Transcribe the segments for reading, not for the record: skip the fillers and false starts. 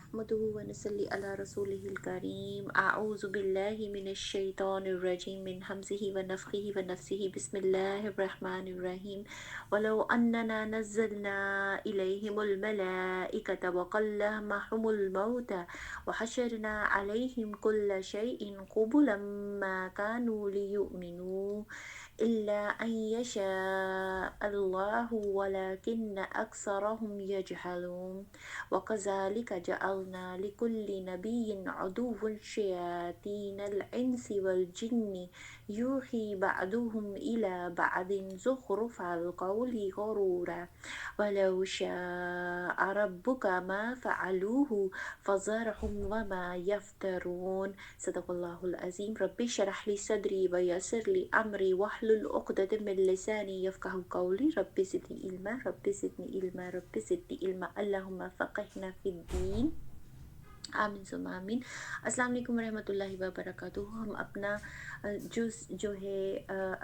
नहमदुहु व नसल्ली अला रसूलिहिल करीम। अऊज़ु बिल्लाहि मिनश शैतानिर रजीम मिन हमज़िहि व नफ़ख़िहि व नफ़्सिहि बिस्मिल्लाहिर रहमानिर रहीम। वलौ अन्नना नज़्ज़लना इलैहिमुल मलाइकता व कल्लमहुमुल मौता व हशरना अलैहिम कुल्ला शैइन क़ुबुलन मा कानू लियुमिनू इल्ला अन यशा अल्लाहु वलाकिन्न अक्सरहुम यजहलून। वकज़ालिक जअलना लिकुल्लि नबिय्यिन अदुव्वन शयातीनल इंसि वल जिन्नि यूही बअदुहुम इला बअदिन ज़ुख़रुफ़ल क़ौलि गुरूरा वलौ शाअ रब्बुका मा फ़अलूहु फ़ज़रहुम वमा यफ़्तरून। सदक़ल्लाहुल अज़ीम। रब्बि इश्रह ली सदरी व यस्सिर ली अमरी वहलुल उक़दतम मिन लिसानी यफ़क़हू क़ौली। Rabbi ज़िदनी इल्मा, rabbi ज़िदनी इल्मा, rabbi ज़िदनी इल्मा। अल्लाहुम्मा फ़क़िहना फ़िद्दीन। आमीन सुम्मा आमीन। अस्सलाम वालेकुम रहमतुल्लाहि व बरकातुहू। हम अपना जुज़ जो है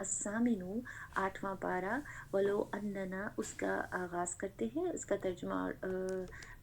अस्सामिनू 8वां पारा वलो अन्नना उसका आगाज़ करते हैं। उसका तर्जुमा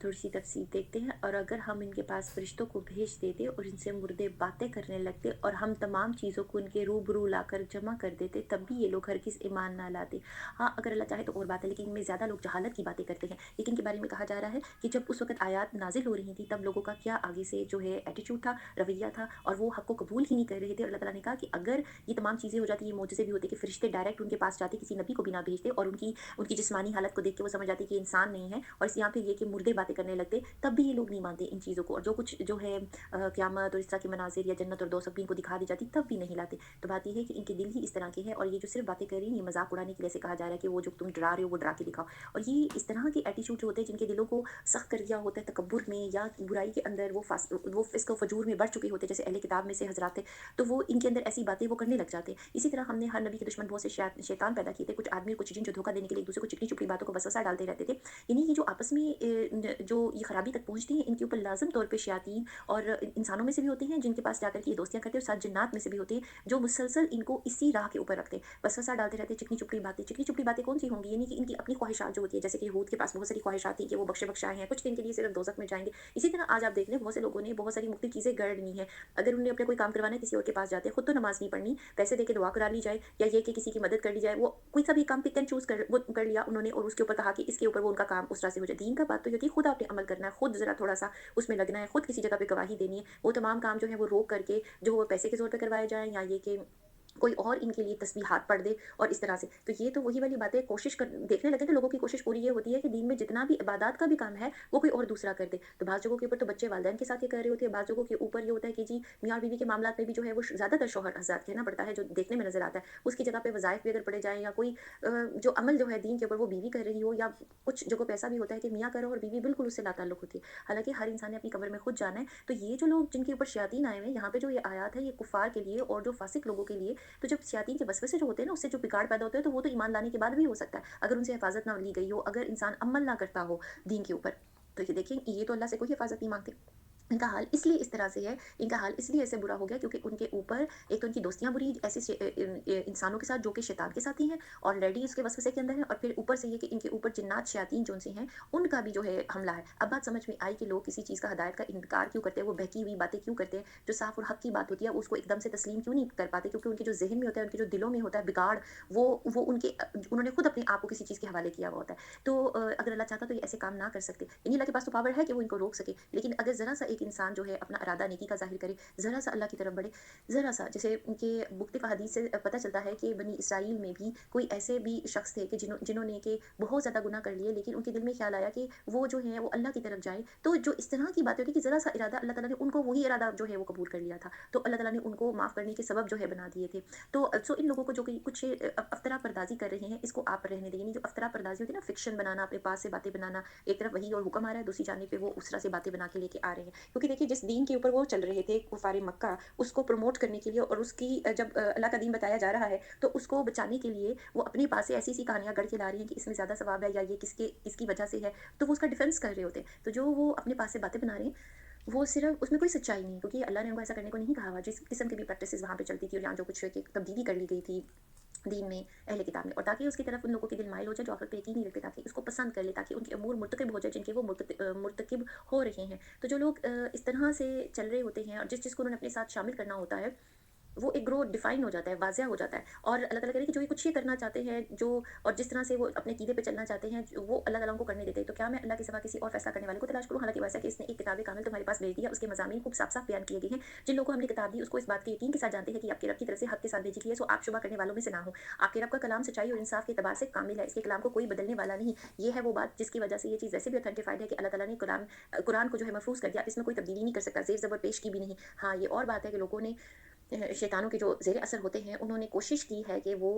थोड़ी सी तफसीर देखते हैं। और अगर हम इनके पास फरिश्तों को भेज देते और इनसे मुर्दे बातें करने लगते और हम तमाम चीज़ों को उनके रूबरू लाकर जमा कर देते तब भी ये लोग हरगिज़ ईमान ना लाते। हाँ, अगर अल्लाह चाहे तो और बात है, लेकिन इनमें ज़्यादा लोग जहालत की बातें करते हैं। लेकिन के बारे में कहा जा रहा है कि जब उस वक़्त आयात नाज़िल हो रही थी तब लोगों का क्या आगे से जो है एटीट्यूड था, रवैया था, और वो हक़ को कबूल ही नहीं कर रहे थे। अल्लाह ताला ने कहा कि अगर ये तमाम चीज़ें हो जाती, ये मोजज़े भी होते कि फ़रिश्ते डायरेक्ट उनके पास जाते, किसी नबी को भी ना भेजते और उनकी उनकी जिस्मानी हालत को देख के वो समझ जाते कि ये इंसान नहीं है, और यहाँ पे ये कि मुर्दे बातें करने लगते, तब भी ये लोग नहीं मानते इन चीज़ों को। और जो कुछ जो है क़यामत और इस तरह के मनाज़िर या जन्नत और दोज़ख भी इनको दिखा दी जाती, तब भी नहीं लाते। तो बात ये है कि इनके दिल ही इस तरह के हैं, और ये जो सिर्फ़ बातें कर रही हैं, ये मज़ाक उड़ाने के लिए ऐसे कहा जा रहा है कि वो जो तुम डरा रहे हो वो डरा के दिखाओ। और ये इस तरह के एटीट्यूड जो होते हैं जिनके दिलों को सख्त कर दिया होता है तकब्बुर में या बुराई के अंदर, वो फ़िस्क और फ़जूर में बढ़ चुके होते हैं, जैसे अहले किताब में से हज़रात थे, तो वो इनके अंदर ऐसी बातें वो करने लग जाते हैं। इसी तरह हमने हर नबी के दुश्मन बहुत से शैतान पैदा किए थे, कुछ आदमी कुछ जिन जो धोखा देने के लिए एक दूसरे को चिकनी-चुपड़ी बातों को वसवसा डालते रहते थे। यानी ये जो आपस में जो ये खराबी तक पहुँचती है, इनके ऊपर लाज़िम तौर पे शयातीन और इंसानों में से भी होते हैं जिनके पास जाकर के ये दोस्तियाँ करते हैं, और साथ जिन्नात में से भी होते हैं जो मुसलसल इनको इसी राह के ऊपर रखते हैं, वसवसा डालते रहते हैं, चिकनी-चुपड़ी बातें। चिकनी-चुपड़ी बातें कौन सी होंगी? यानी कि इनकी अपनी ख्वाहिशात जो होती है, जैसे कि हूद के पास बहुत सारी ख्वाहिशात थी कि वो बख्शे-बख्शाए हैं, कुछ दिन के लिए सिर्फ दोज़ख में जाएँगे। इसी तरह आज आप देख लें, बहुत से लोगों ने बहुत सारी मुख्तलिफ चीज़ें गढ़ ली हैं। अगर उन्हें अपना कोई काम करवाना है, किसी और के पास जाते हैं, खुद तो नमाज़ नहीं पढ़नी, पैसे देके दुआ करा ली जाए, या ये कि किसी की मदद कर ली जाए, वो कोई सा भी काम पिक एंड चूज़ कर लिया उन्होंने, और उसके ऊपर कहा कि इसके ऊपर वो उनका काम उस तरह से हो जाए। दीन का बात तो ये होती है खुद आपने अमल करना है, खुद ज़रा थोड़ा-सा उसमें लगना है, खुद किसी जगह पे गवाही देनी है। वो तमाम काम जो है वो रोक करके जो वो पैसे के ज़ोर पे करवाए जाएँ, या ये कि कोई और इनके लिए तस्बीहात पढ़ दे और इस तरह से। तो ये तो वही वाली बातें कोशिश कर देखने लगे तो लोगों की कोशिश पूरी ये होती है कि दीन में जितना भी इबादत का भी काम है, वो कोई और दूसरा कर दे। तो बाज़ जगहों के ऊपर तो बच्चे वालिदैन के साथ ये कर रहे होते हैं, बाज़ जगहों के ऊपर ये होता है कि जी मियाँ और बीवी के मामलात में भी जो है वो ज़्यादातर शौहर हज़रात कहना पड़ता है, जो देखने में नज़र आता है। उसकी जगह पे वज़ाइफ भी अगर पढ़े जाएँ, या कोई जो अमल जो है दीन के ऊपर वो बीवी कर रही हो, या कुछ जगहों पे ऐसा भी होता है कि मियाँ करो और बीवी बिल्कुल उससे लाताल्लुक़ होती है। हालाँकि हर इंसान ने अपनी कब्र में खुद जाना है। तो ये जो लोग जिनके ऊपर शयातीन आए हुए हैं, यहाँ पे जो ये आयत है, ये कुफ़ार के लिए और जो फ़ासिक लोगों के लिए। तो जब शयातीन के वसवसे जो होते हैं ना, उससे जो बिगाड़ पैदा होता है, तो वो तो ईमान लाने के बाद भी हो सकता है, अगर उनसे हिफाज़त ना ली गई हो, अगर इंसान अमल ना करता हो दीन के ऊपर। तो ये देखिए, ये तो अल्लाह से कोई हिफाज़त नहीं माँगते। इनका हाल इसलिए इस तरह से है, इनका हाल इसलिए ऐसे बुरा हो गया क्योंकि उनके ऊपर एक तो उनकी दोस्तियाँ बुरी ऐसे इंसानों के साथ जो कि शैतान के साथ ही हैं, ऑलरेडी इसके वसवसे के अंदर हैं, और फिर ऊपर से ये कि इनके ऊपर जिन्नात शयातीन जो से हैं, उनका भी जो है हमला है। अब बात समझ में आई कि लोग किसी चीज़ का हिदायत का इनकार क्यों करते हैं, वो बहकी हुई बातें क्यों करते हैं, जो साफ़ और हक़ की बात होती है उसको एकदम से तस्लीम क्यों नहीं कर पाते, क्योंकि उनके जो ज़हन में होता है, उनके जो दिलों में होता है बिगाड़, वो उनके उन्होंने खुद अपने आप को किसी चीज़ के हवाले किया हुआ होता है। तो अगर अल्लाह चाहता तो ये ऐसे काम ना कर सकते। यानी अल्लाह के पास तो पावर है कि वो इनको रोक सके, लेकिन अगर ज़रा-सा एक इंसान जो है अपना इरादा नेकी का ज़ाहिर करे, ज़रा-सा अल्लाह की तरफ बढ़े, ज़रा-सा जैसे उनके मुख्तलिफ़ अहादीस से पता चलता है कि बनी इसराइल में भी कोई ऐसे भी शख़्स थे कि जिन्होंने कि बहुत ज़्यादा गुनाह कर लिए, लेकिन उनके दिल में ख़्याल आया कि वो जो है वो अल्लाह की तरफ जाएँ। तो जो इस तरह की बातें होती है कि ज़रा-सा इरादा, अल्लाह ताला ने उनको वही इरादा जो है वो कबूल कर लिया था। तो अल्लाह ताला ने उनको माफ़ करने के सबब जो है बना दिए थे। तो इन लोगों को जो कि कुछ अफ़तरा पर्दाज़ी कर रहे हैं, इसको आप रहने दें। यानी जो अफ़तरा पर्दाज़ी होती है ना, फ़िक्शन बनाना, अपने पास से बातें बनाना, एक तरफ वही और हुक्म आ रहा है, दूसरी जानिब पे वो उस तरह से बातें बना के लेके आ रहे हैं। क्योंकि देखिए जिस दीन के ऊपर वो चल रहे थे कुफ़ारे मक्का, उसको प्रमोट करने के लिए, और उसकी जब अल्लाह का दीन बताया जा रहा है, तो उसको बचाने के लिए वो अपने पास से ऐसी-ऐसी कहानियाँ गढ़ के ला रहे हैं कि इसमें ज़्यादा सवाब है, या ये किसकी वजह से है, तो वो उसका डिफेंस कर रहे होते हैं। तो जो वो अपने पास से बातें बना रहे हैं, वो सिर्फ़ उसमें कोई सच्चाई नहीं है, क्योंकि अल्लाह ने उनको ऐसा करने को नहीं कहा हुआ। जिस किस्म की भी प्रैक्टिसेज़ वहाँ पे चलती थी, और यहाँ जो कुछ है कि तब्दीली कर ली गई थी, دین میں، اہل کتاب میں، اور تاکہ اس کی طرف ان لوگوں کے دل مائل ہو جائے جو آخرت پہ یقین نہیں رکھتے، تاکہ اس کو پسند کر لے، تاکہ ان کے امور مرتکب ہو جائے جن کے وہ مرتکب ہو رہے ہیں۔ تو جو لوگ اس طرح سے چل رہے ہوتے ہیں اور جس چیز کو انہوں نے اپنے ساتھ شامل کرنا ہوتا ہے، وہ ایک گروہ ڈیفائن ہو جاتا ہے، واضح ہو جاتا ہے، اور اللہ تعالیٰ کہہ رہے ہیں کہ جو یہ کچھ یہ کرنا چاہتے ہیں، جو اور جس طرح سے وہ اپنے عقیدے پہ چلنا چاہتے ہیں، وہ اللہ تعالیٰ ان کو کرنے دیتے ہیں۔ تو کیا میں اللہ کے سوا کسی اور فیصلہ کرنے والے کو تلاش کروں؟ حالانکہ ویسا کہ اس نے ایک کتاب کامل تمہارے پاس بھیج دیا، اس کے مضامین خوب صاف صاف بیان کیے گئے ہیں۔ جن لوگوں کو ہم نے کتاب دی اس کو اس بات کے یقین کے ساتھ جانتے ہیں کہ آپ کے رب کی طرف سے حق کے ساتھ بھیجی گئی ہے، سو آپ شبہ کرنے والوں میں سے نہ ہو۔ آپ کے رب کا کلام سچائی اور انصاف کے اعتبار سے کامل ہے، اس کے کلام کو کوئی بدلنے والا نہیں۔ یہ ہے وہ بات جس کی وجہ سے یہ چیز ویسے بھی اتھینٹیفائڈ ہے کہ اللہ تعالیٰ نے قرآن کو جو ہے محفوظ کر دیا، اس میں کوئی تبدیلی نہیں کر سکتا، زیر زبر پیش کی بھی نہیں۔ ہاں یہ اور بات ہے کہ لوگوں نے شیطانوں کے جو زیر اثر ہوتے ہیں انہوں نے کوشش کی ہے کہ وہ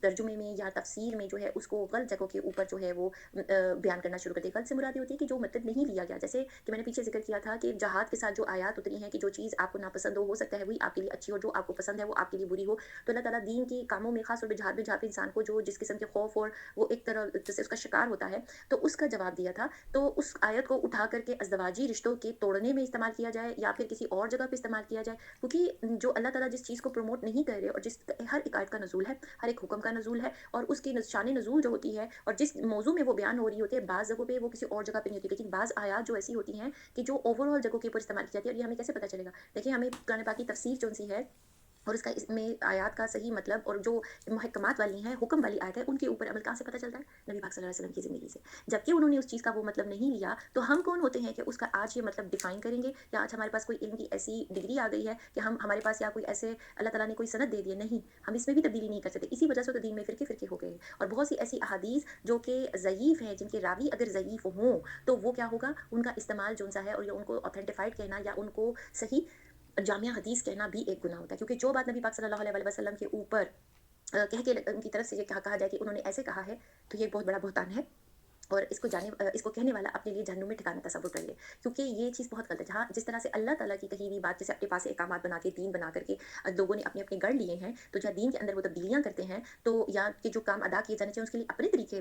ترجمے میں یا تفسیر میں جو ہے اس کو غلط جگہوں کے اوپر جو ہے وہ بیان کرنا شروع کر دے۔ غلط سے مراد یہ ہوتی ہے کہ جو مطلب نہیں لیا گیا، جیسے کہ میں نے پیچھے ذکر کیا تھا کہ جہاد کے ساتھ جو آیات اتری ہیں کہ جو چیز آپ کو ناپسند ہو سکتا ہے وہی آپ کے لیے اچھی، اور جو آپ کو پسند ہے وہ آپ کے لیے بری ہو۔ تو اللہ تعالیٰ دین کے کاموں میں، خاص طور پہ جہاد میں جہاں پہ انسان کو جو جس قسم کے خوف اور وہ ایک طرح سے اس کا شکار ہوتا ہے، تو اس کا جواب دیا تھا۔ تو اس آیت کو اٹھا کر کے ازدواجی رشتوں کے توڑنے میں استعمال کیا جائے یا پھر کسی اور جگہ پہ استعمال کیا جائے، کیونکہ جو اللہ تعالیٰ جس چیز کو پروموٹ نہیں کر رہے اور جس ہر ایک آیت کا نزول ہے، ہر ایک حکم کا نزول ہے، اور اس کی شان نزول جو ہوتی ہے اور جس موضوع میں وہ بیان ہو رہی ہوتی ہے، بعض جگہوں پہ وہ کسی اور جگہ پہ نہیں ہوتی، لیکن بعض آیات جو ایسی ہوتی ہیں کہ جو اوور آل جگہوں کے اوپر استعمال کی جاتی ہے۔ اور یہ ہمیں کیسے پتہ چلے گا؟ دیکھیں ہمیں قرآن پاک کی تفسیر جو سی ہے اور اس کا اس میں آیات کا صحیح مطلب اور جو محکمات والی ہیں، حکم والی آیت ہے، ان کے اوپر عمل کہاں سے پتہ چلتا ہے؟ نبی پاک صلی اللہ علیہ وسلم کی زندگی سے۔ جبکہ انہوں نے اس چیز کا وہ مطلب نہیں لیا، تو ہم کون ہوتے ہیں کہ اس کا آج یہ مطلب ڈیفائن کریں گے، یا آج ہمارے پاس کوئی علم کی ایسی ڈگری آ گئی ہے کہ ہمارے پاس یا کوئی ایسے اللہ تعالیٰ نے کوئی سند دے دی ہے؟ نہیں، ہم اس میں بھی تبدیلی نہیں کر سکتے۔ اسی وجہ سے تو دین میں فرقے فرقے ہو گئے، اور بہت سی ایسی احادیث جو کہ ضعیف ہیں، جن کے راوی اگر ضعیف ہوں تو وہ کیا ہوگا، ان کا استعمال جو سا ہے اور ان کو اوتھینٹیفائڈ کہنا یا ان کو صحیح جامعہ حدیث کہنا بھی ایک گناہ ہوتا ہے، کیونکہ جو بات نبی پاک صلی اللہ علیہ وسلم کے اوپر کہہ کے ان کی طرف سے یہ کہا جائے کہ انہوں نے ایسے کہا ہے، تو یہ ایک بہت بڑا بہتان ہے، اور اس کو کہنے والا اپنے لیے جہنم میں ٹھکانا تصور کر لے، کیونکہ یہ چیز بہت غلط ہے۔ جہاں جس طرح سے اللہ تعالیٰ کی کہی ہوئی بات جیسے اپنے پاس احکامات بنا کے دین بنا کر کے لوگوں نے اپنے گڑھ لیے ہیں، تو جہاں دین کے اندر وہ تبدیلیاں کرتے ہیں، تو یا کہ جو کام ادا کیے جانے چاہیے اس کے لیے اپنے طریقے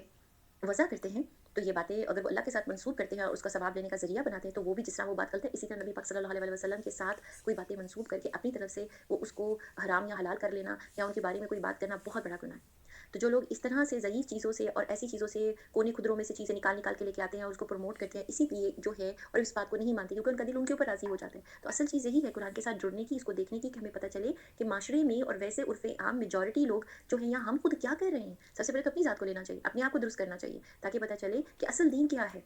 وضع کرتے ہیں، تو یہ باتیں اگر وہ اللہ کے ساتھ منسوب کرتے ہیں اور اس کا ثواب لینے کا ذریعہ بناتے ہیں، تو وہ بھی جس طرح وہ بات کرتے ہیں، اسی طرح نبی پاک صلی اللہ علیہ وسلم کے ساتھ کوئی باتیں منسوب کر کے اپنی طرف سے وہ اس کو حرام یا حلال کر لینا یا ان کے بارے میں کوئی بات کرنا بہت بڑا گناہ ہے۔ تو جو لوگ اس طرح سے ضعیف چیزوں سے اور ایسی چیزوں سے کونے خدروں میں سے چیزیں نکال کے لے کے آتے ہیں اور اس کو پروموٹ کرتے ہیں، اسی لیے جو ہے اور اس بات کو نہیں مانتے کیونکہ ان کا دل ان کے اوپر راضی ہو جاتا ہے۔ تو اصل چیز یہی ہے قرآن کے ساتھ جڑنے کی، اس کو دیکھنے کی، کہ ہمیں پتہ چلے کہ معاشرے میں اور ویسے عرف عام میجورٹی لوگ جو ہیں یا ہم خود کیا کر رہے ہیں۔ سب سے پہلے تو اپنی ذات کو لینا چاہیے، اپنے آپ کو درست کرنا چاہیے، تاکہ پتہ چلے کہ اصل دین کیا ہے۔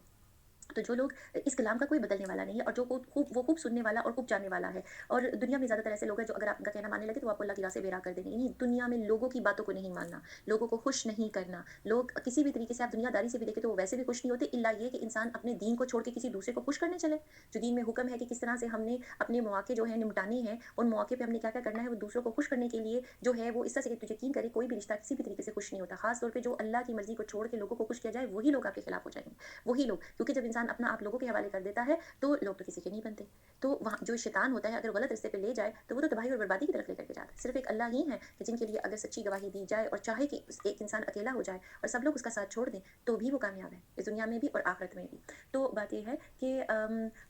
تو جو لوگ اس کلام کا کوئی بدلنے والا نہیں ہے اور جو خوب سننے والا اور خوب جاننے والا ہے، اور دنیا میں زیادہ تر ایسے لوگ ہیں جو اگر آپ ان کا کہنا ماننے لگے تو وہ آپ کو اللہ کی راہ سے بے راہ کر دیں گے۔ نہیں، دنیا میں لوگوں کی باتوں کو نہیں ماننا، لوگوں کو خوش نہیں کرنا، لوگ کسی بھی طریقے سے آپ دنیا داری سے بھی دیکھیں تو وہ ویسے بھی خوش نہیں ہوتے، الا یہ کہ انسان اپنے دین کو چھوڑ کے کسی دوسرے کو خوش کرنے چلے۔ جو دین میں حکم ہے کہ کس طرح سے ہم نے اپنے مواقع جو ہیں نمٹانے ہیں، ان مواقع پہ ہم نے کیا کیا کرنا ہے، وہ دوسروں کو خوش کرنے کے لیے جو ہے وہ اس طرح سے کہ یقین کرے کوئی بھی رشتہ کسی بھی طریقے سے خوش نہیں ہوتا، خاص طور پہ جو اللہ کی مرضی کو چھوڑ کے لوگوں کو خوش کیا جائے وہی لوگ آپ کے خلاف ہو جائیں گے، وہی لوگ، کیونکہ جب انسان اپنا آپ لوگوں کے حوالے کر دیتا ہے تو لوگ تو کسی کے نہیں بنتے۔ تو وہاں جو شیطان ہوتا ہے اگر غلط رستے پہ لے جائے تو وہ تو تباہی اور بربادی کی طرف لے کر کے جاتا ہے۔ صرف ایک اللہ ہی ہے کہ جن کے لیے اگر سچی گواہی دی جائے اور چاہے کہ ایک انسان اکیلا ہو جائے اور سب لوگ اس کا ساتھ چھوڑ دیں تو بھی وہ کامیاب ہے، اس دنیا میں بھی اور آخرت میں بھی۔ تو بات یہ ہے کہ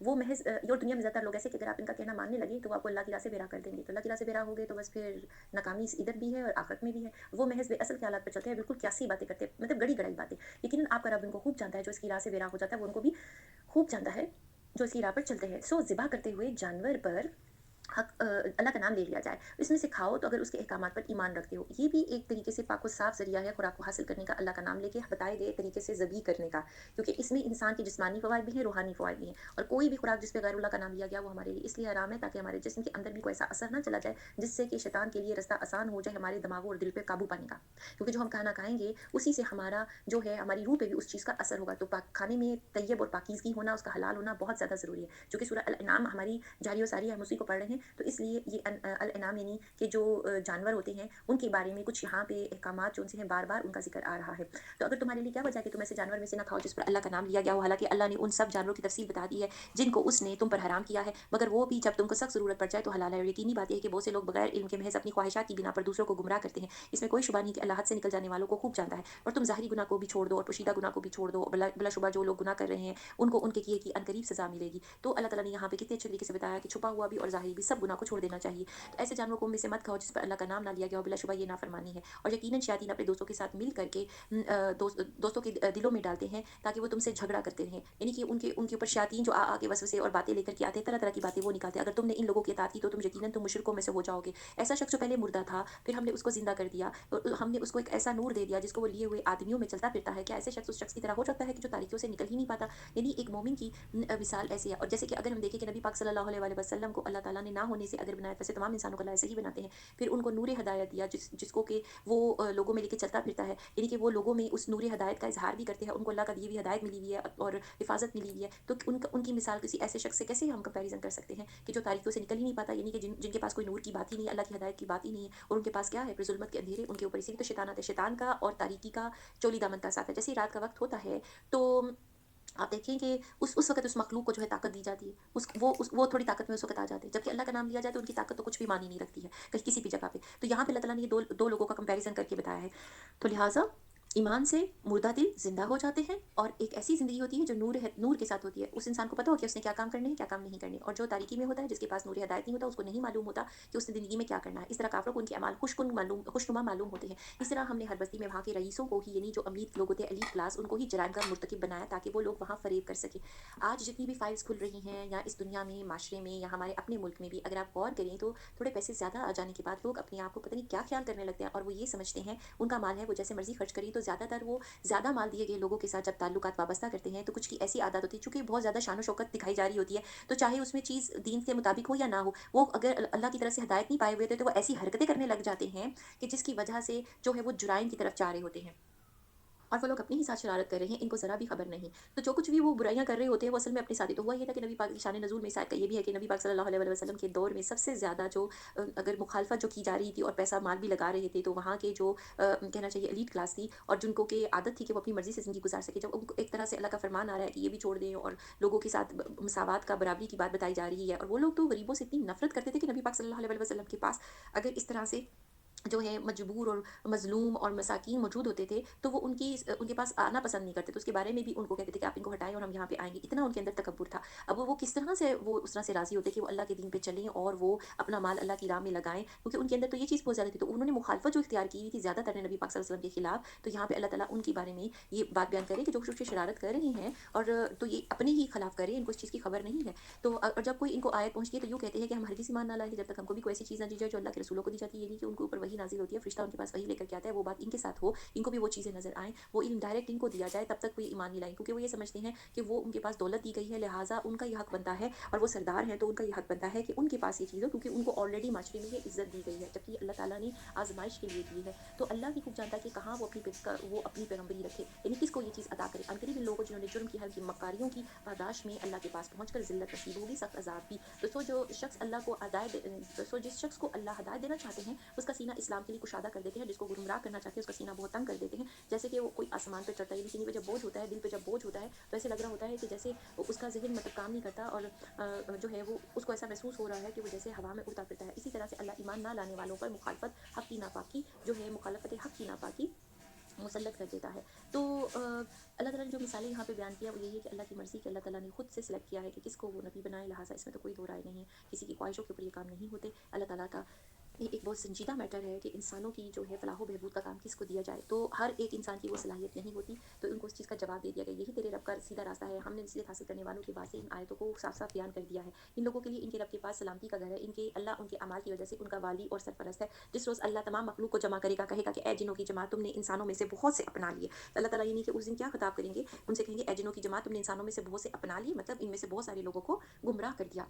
وہ محض اور دنیا میں زیادہ تر لوگ ایسے کہ اگر آپ ان کا کہنا ماننے لگے تو وہ آپ کو اللہ کی راہ سے بے راہ کر دیں گے، تو اللہ کی راہ سے بے راہ ہو گئے تو بس پھر ناکامی ادھر بھی ہے اور آخرت میں بھی ہے۔ وہ محض بے اصل خیالات پر چلتے ہیں، بالکل کیسی باتیں کرتے ہیں، مطلب گڑی گڑائی باتیں، لیکن آپ کا رب ان کو خوب جانتا ہے، جو اس کی راہ سے بے راہ ہو جاتا ہے وہ ان کو بھی خوب جانتا ہے جو اس کی راہ پر چلتے ہیں۔ سو ذبح کرتے ہوئے جانور پر اللہ کا نام لے لیا جائے، اس میں سے کھاؤ تو اگر اس کے احکامات پر ایمان رکھتے ہو، یہ بھی ایک طریقے سے پاک و صاف ذریعہ ہے خوراک کو حاصل کرنے کا، اللہ کا نام لے کے بتائے گئے طریقے سے ذبح کرنے کا، کیونکہ اس میں انسان کے جسمانی فوائد بھی ہیں، روحانی فوائد بھی ہیں، اور کوئی بھی خوراک جس پہ غیر اللہ کا نام لیا گیا وہ ہمارے لیے اس لیے حرام ہے تاکہ ہمارے جسم کے اندر بھی کوئی ایسا اثر نہ چلا جائے جس سے کہ شیطان کے لیے رستہ آسان ہو جائے ہمارے دماغوں اور دل پہ قابو پانے کا، کیونکہ جو ہم کھانا کھائیں گے اسی سے ہمارا جو ہے ہماری روح پہ بھی اس چیز کا اثر ہوگا۔ تو کھانے میں طیب اور پاکیزگی ہونا، اس کا حلال ہونا بہت زیادہ ضروری ہے، جو کہ سورہ الانعام ہماری جاری و ساری ہم اسی کو پڑھ رہے ہیں، تو اس لیے یہ الانعام یعنی کہ جو جانور ہوتے ہیں ان کے بارے میں کچھ یہاں پہ احکامات جو ان سے ہیں بار بار ان کا ذکر آ رہا ہے۔ تو اگر تمہارے لیے کیا وجہ ہے کہ تم ایسے جانور میں سے نہ کھاؤ جس پر اللہ کا نام لیا گیا ہو، حالانکہ اللہ نے ان سب جانوروں کی تفصیل بتا دی ہے جن کو اس نے تم پر حرام کیا ہے، مگر وہ بھی جب تم کو سخت ضرورت پڑ جائے تو حلال ہے۔ اور یقینی بات یہ ہے کہ بہت سے لوگ بغیر علم کے محض اپنی خواہشات کی بنا پر دوسروں کو گمراہ کرتے ہیں، اس میں کوئی شبہ نہیں کہ اللہ حد سے نکل جانے والوں کو خوب جانتا ہے۔ اور تم ظاہری گناہ کو بھی چھوڑ دو اور پوشیدہ گناہ کو بھی چھوڑ دو، بلا شبہ جو لوگ گناہ کر رہے ہیں ان کو ان کے کیے کی عنقریب سزا ملے گی۔ تو اللہ تعالیٰ نے یہاں پہ کتنے اچھے طریقے سے بتایا کہ چھپا ہوا بھی اور ظاہری بھی सब गुनाह को छोड़ देना चाहिए। तो ऐसे जानवरों को में से मत खाओ जिस पर अल्लाह का नाम ना लिया गया हो, बिलाशुबा ये नाफरमानी है। और यकीनन शैतान अपने दोस्तों के साथ मिल करके दोस्तों के दिलों में डालते हैं ताकि वो तुमसे झगड़ा करते रहें, यानी कि उनके उनके ऊपर शैतान जो आके वसवसे और बातें लेकर के आते हैं, तरह तरह की बातें वो निकालते हैं। अगर तुमने इन लोगों की इताअत की तो तुम यकीनन तुम मुशरिकों में से हो जाओगे। ऐसा शख्स जो पहले मुर्दा था, फिर हमने उसको जिंदा कर दिया, हमने उसको एक ऐसा नूर दे दिया जिसको वो लिए हुए आदमियों में चलता फिरता है। क्या ऐसे शख्स उस शख्स की तरह हो सकता है कि जो तारीकियों से निकल ही नहीं पाता? यानी एक मोमिन की मिसाल ऐसी है। और जैसे कि अगर हम देखें कि नबी पाक सल्लल्लाहु अलैहि वसल्लम को अल्लाह ताला ने ना होने से अगर बनाया, वैसे तमाम इंसानों को अल्लाह ऐसे ही बनाते हैं, फिर उनको नूर हिदायत दिया जिसको कि वो लोगों में लेके चलता फिरता है, यानी कि वो लोगों में उस नूर हिदायत का इजहार भी करते हैं, उनको अल्लाह का दी हुई हिदायत मिली हुई है और हिफाजत मिली हुई है। तो उनकी मिसाल किसी ऐसे शख्स से कैसे हम कंपैरिजन कर सकते हैं कि जो तारीकियों से निकल ही नहीं पाता, यानी कि जिनके पास कोई नूर की बात ही नहीं है, अल्लाह की हिदायत की बात ही नहीं है, और उनके पास क्या है, फिर जुल्मत के अंधेरे उनके ऊपर। इसीलिए तो शैतान आता है, शैतान का और तारीकी का चोली दामन का साथ है। जैसे ही रात का वक्त होता है तो आप देखें कि उस वक़्त उस मखलूक को जो है ताकत दी जाती है, वो थोड़ी ताकत में उस वक़्त आ जाते हैं, जबकि अल्लाह का नाम लिया जाए तो उनकी ताकत तो कुछ भी मानी नहीं रखती है, कहीं किसी भी जगह पे। तो यहाँ पे अल्लाह ताला ने ये दो लोगों का कंपैरिज़न करके बताया है। तो लिहाज़ा ईमान से मुर्दा दिल ज़िंदा हो जाते हैं, और एक ऐसी ज़िंदगी होती है जो नूर के साथ होती है। उस इंसान को पता हो कि उसने क्या काम करने हैं, क्या काम नहीं करने। और जो तारीकी में होता है, जिसके पास नूर हिदायत नहीं होता, उसको नहीं मालूम होता कि उसने ज़िंदगी में क्या करना है। इस तरह काफ़िरों को उनके अमाल खुशनुमा मालूम होते हैं। इस तरह हमने हर बस्ती में वहाँ के रईसों को ही, यानी जो अमीर लोग होते हैं, एलीट क्लास, उनको ही जराइम का मुर्तकिब बनाया ताकि वो लोग वहाँ फ़रेब कर सकें। आज जितनी भी फाइल्स खुल रही हैं, या इस दुनिया में, माशरे में, या हमारे अपने मुल्क में भी, अगर आप गौर करें तो थोड़े पैसे ज़्यादा आ जाने के बाद लोग अपने आप को पता नहीं क्या ख्याल करने लगते हैं, और वो ये समझते हैं उनका माल है, वो जैसे मर्जी खर्च करें। तो ज़्यादातर वो ज़्यादा माल दिए गए लोगों के साथ जब ताल्लुकात वाबस्ता करते हैं, तो कुछ की ऐसी आदत होती है, चूँकि बहुत ज़्यादा शान शौकत दिखाई जा रही होती है, तो चाहे उसमें चीज़ दीन के मुताबिक हो या ना हो, वो अगर अल्लाह की तरफ से हिदायत नहीं पाए हुए थे, तो वो ऐसी हरकतें करने लग जाते हैं कि जिसकी वजह से जो है वो जुराइम की तरफ जा रहे होते हैं, और वो लोग अपने ही साथ शरारत कर रहे हैं, इनको ज़रा भी खबर नहीं। तो जो कुछ भी वो बुराइयाँ कर रहे होते हैं, वो असल में अपने साथ ही। तो हुआ ये था कि नबी पाक की शान नज़ूल में शायद का ये भी है कि नबी पाक सल्लल्लाहु अलैहि वसल्लम के दौर में सबसे ज़्यादा जो अगर मुखालफत जो की जा रही थी और पैसा माल भी लगा रहे थे, तो वहाँ के जो कहना चाहिए एलीट क्लास थी, और जिनको कि आदत थी कि वो अपनी मर्ज़ी से ज़िंदगी गुजार सके, जब उनको एक तरह से अल्लाह का फरमान आ रहा है कि ये भी छोड़ दें, और लोगों के साथ मसावात का, बराबरी की बात बताई जा रही है, और वो लोग तो गरीबों से इतनी नफरत करते थे कि नबी पाक सल्लल्लाहु अलैहि वसल्लम के पास अगर इस तरह से जो है मजबूर और मज़लूम और मसाकीन मौजूद होते थे, तो वो उनके पास आना पसंद नहीं करते, तो उसके बारे में भी उनको कहते थे कि आप इनको हटाएँ और हम यहाँ पे आएँगे। इतना उनके अंदर तकब्बुर था। अब वो किस तरह से वो उस तरह से राज़ी होते कि वो अल्लाह के दीन पे चलें और वो अपना माल अल्लाह की राह में लगाएँ, क्योंकि उनके अंदर तो ये चीज़ बहुत ज़्यादा थी। तो उन्होंने मुखालफत जो इख्तियार की हुई थी ज़्यादातर ने नबी पाक सल्लल्लाहु अलैहि वसल्लम के खिलाफ, तो यहाँ पे अल्लाह ताला उनके बारे में ये बात बयान करे कि जो कुछ शरारत कर रहे हैं, और तो ये अपने ही खिलाफ कर रहे हैं, इनको इस चीज़ की खबर नहीं है। तो और जब कोई इनको आयत पहुँचती है तो यूँ कहते हैं कि हम हरगिज़ ईमान ना लाएँगे जब तक हमको भी कोई ऐसी चीज़ ना दी जाए जो अल्लाह के रसूलों को दी जाती है। ये नहीं कि उनके ऊपर वही नाज़िल होती है, फ़रिश्ता उनके पास वही लेकर के आता है, वो बात इनके साथ हो, इनको भी वो चीज़ें नज़र आएँ, वो इल्म डायरेक्ट इनको दिया जाए, तब तक वो ये ईमान नहीं लाएँगे, क्योंकि वो ये समझते हैं कि वो उनके पास दौलत दी गई है, लिहाज़ा उनका ये हक बनता है, और वो सरदार हैं तो उनका ये हक बनता है कि उनके पास ये चीज़ हो, क्योंकि उनको ऑलरेडी माशरे में ये इज़्ज़त दी गई है, जबकि अल्लाह ताला ने आज़माइश के लिए दी है। तो अल्लाह ही खूब जानता है कि कहाँ वो अपनी पैगम्बरी रखे, यानी किसको ये चीज़ अता करे। अनकरीब इन लोगों को जिन्होंने जुर्म किया है, उनकी मक्कारियों की पादाश में अल्लाह के पास पहुँचकर ज़िल्लत नसीब होगी, सख्त अज़ाब भी। तो जो शख्स अल्लाह को जिस शख्स को अल्लाह हिदायत देना चाहते हैं, उसका सीना इस्लाम के लिए कुशादा कर देते हैं, जिसको गुमराह करना चाहते हैं उसका सीना बहुत तंग कर देते हैं। जैसे कि वो कोई आसमान पे चढ़ता है, यानी सीने पे जब बोझ होता है, दिल पे जब बोझ होता है, तो ऐसे लग रहा होता है कि जैसे उसका ज़हन मतलब काम नहीं करता, और जो है वो उसको ऐसा महसूस हो रहा है कि वो जैसे हवा में उड़ता फिरता है। इसी तरह से अल्लाह ईमान ना लाने वालों पर मुखालफत हक़ की नापाकी जो है, मुखालफत हक़ की नापाकी मुसल्लत कर देता है। तो अल्लाह ताला ने जो मिसालें यहाँ पे बयान किया वो यही है कि अल्लाह की मर्ज़ी कि अल्लाह ताला ने खुद से सिलेक्ट किया है कि किसको वो नबी बनाए, लिहाज़ा इसमें तो कोई दो राय नहीं है, किसी की ख्वाहिशों के ऊपर ये काम नहीं होते। अल्लाह ताला का ये एक बहुत संजीदा मैटर है कि इंसानों की जो है फलाह बहबूद का काम किसको दिया जाए। तो हर एक इंसान की वो सलाहियत नहीं होती, तो उनको उस चीज़ का जवाब दे दिया गया, यही तेरे रब का सीधा रास्ता है। हमने नसीहत हासिल करने वालों के बाद से इन आयतों को साफ साफ बयान कर दिया है। इन लोगों के लिए इनके रब के पास सलामती का घर है, इनके अल्लाह उनके अमाल की वजह से उनका वाली और सरपरस्त है। जिस रोज़ अल्लाह तमाम मखलूक को जमा करेगा, कहेगा कि ए जिन्नों की जमात, तुमने इंसानों में से बहुत से अपना लिए। तो अल्लाह ताला ये नहीं कि उस दिन क्या खिताब करेंगे, उनसे कहेंगे ए जिन्नों की जमात, तुमने इंसानों में से बहुत से अपना लिए, मतलब इनमें से बहुत सारे लोगों को गुमराह कर दिया।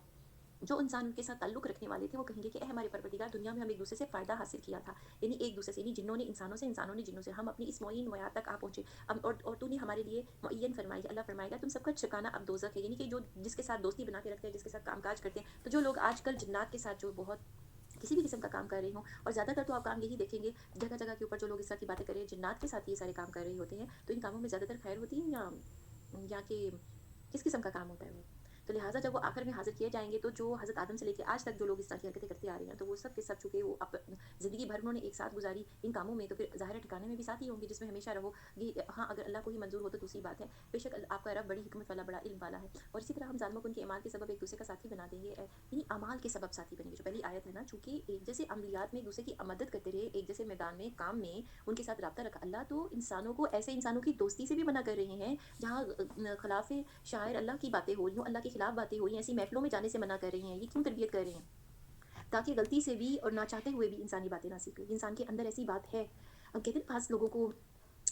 जो इंसान उनके साथ ताल्लुक़ रखने वाले थे वो कहेंगे कि ए हमारे परवरदिगार, दुनिया में हम एक दूसरे से फ़ायदा हासिल किया था, यानी एक दूसरे से, यानी जिन्नों ने इंसानों से, इंसानों ने जिन्नों से, हम अपनी इस मोइन मयाद तक आ पहुँचे। और तूने हमारे लिए मुअय्यन फरमाई है, अल्लाह फरमाएगा तुम सबका ठिकाना अब दोज़ख है, यानी कि जो जिसके साथ दोस्ती बना के रखते हैं, जिसके साथ कामकाज करते हैं। तो जो लोग आजकल जिन्नात के साथ जो बहुत किसी भी किस्म का काम कर रहे हों, और ज़्यादातर तो आप काम यही देखेंगे जगह जगह के ऊपर जो लोग इस तरह की बातें कर रहे हैं, जिन्नात के साथ ये सारे काम कर रहे होते हैं, तो इन कामों में ज़्यादातर खैर होती है, या कि किस किस्म का काम होता है वो? تو لہٰذا جب وہ آخر میں حاضر کیے جائیں گے تو جو حضرت آدم سے لے کے آج تک جو لوگ اس طرح کی حرکتیں کرتے آ رہے ہیں تو وہ سب کے سب چونکہ وہ زندگی بھر انہوں نے ایک ساتھ گزاری ان کاموں میں، تو پھر ظاہر ٹھکانے میں بھی ساتھ ہی ہوں گے جس میں ہمیشہ رہو گی. ہاں اگر اللہ کو ہی منظور ہو تو دوسری بات ہے. بے شک آپ کا رب بڑی حکمت والا بڑا علم والا ہے. اور اسی طرح ہم ظالموں کو ان کے اعمال کے سبب ایک دوسرے کا ساتھی بنا دیں گے، یعنی اعمال کے سبب ساتھی بنیں گے. جو پہلی آیت ہے نا، چونکہ ایک جیسے عملیات میں ایک دوسرے کی مدد کرتے رہے، ایک جیسے میدان میں کام میں ان کے ساتھ رابطہ رکھا اللہ، تو انسانوں کو ایسے انسانوں کی دوستی سے بھی منع کر رہے ہیں جہاں خلاف شاعر اللہ کی باتیں ہو رہی ہوں، اللہ کے خلاف باتیں ہو رہی ہیں، ایسی محفلوں میں جانے سے منع کر رہے ہیں. یہ کیوں تربیت کر رہے ہیں؟ تاکہ غلطی سے بھی اور نہ چاہتے ہوئے بھی انسانی باتیں نہ سیکھ لے. انسان کے اندر ایسی بات ہے. اب کہتے ہیں بعض لوگوں کو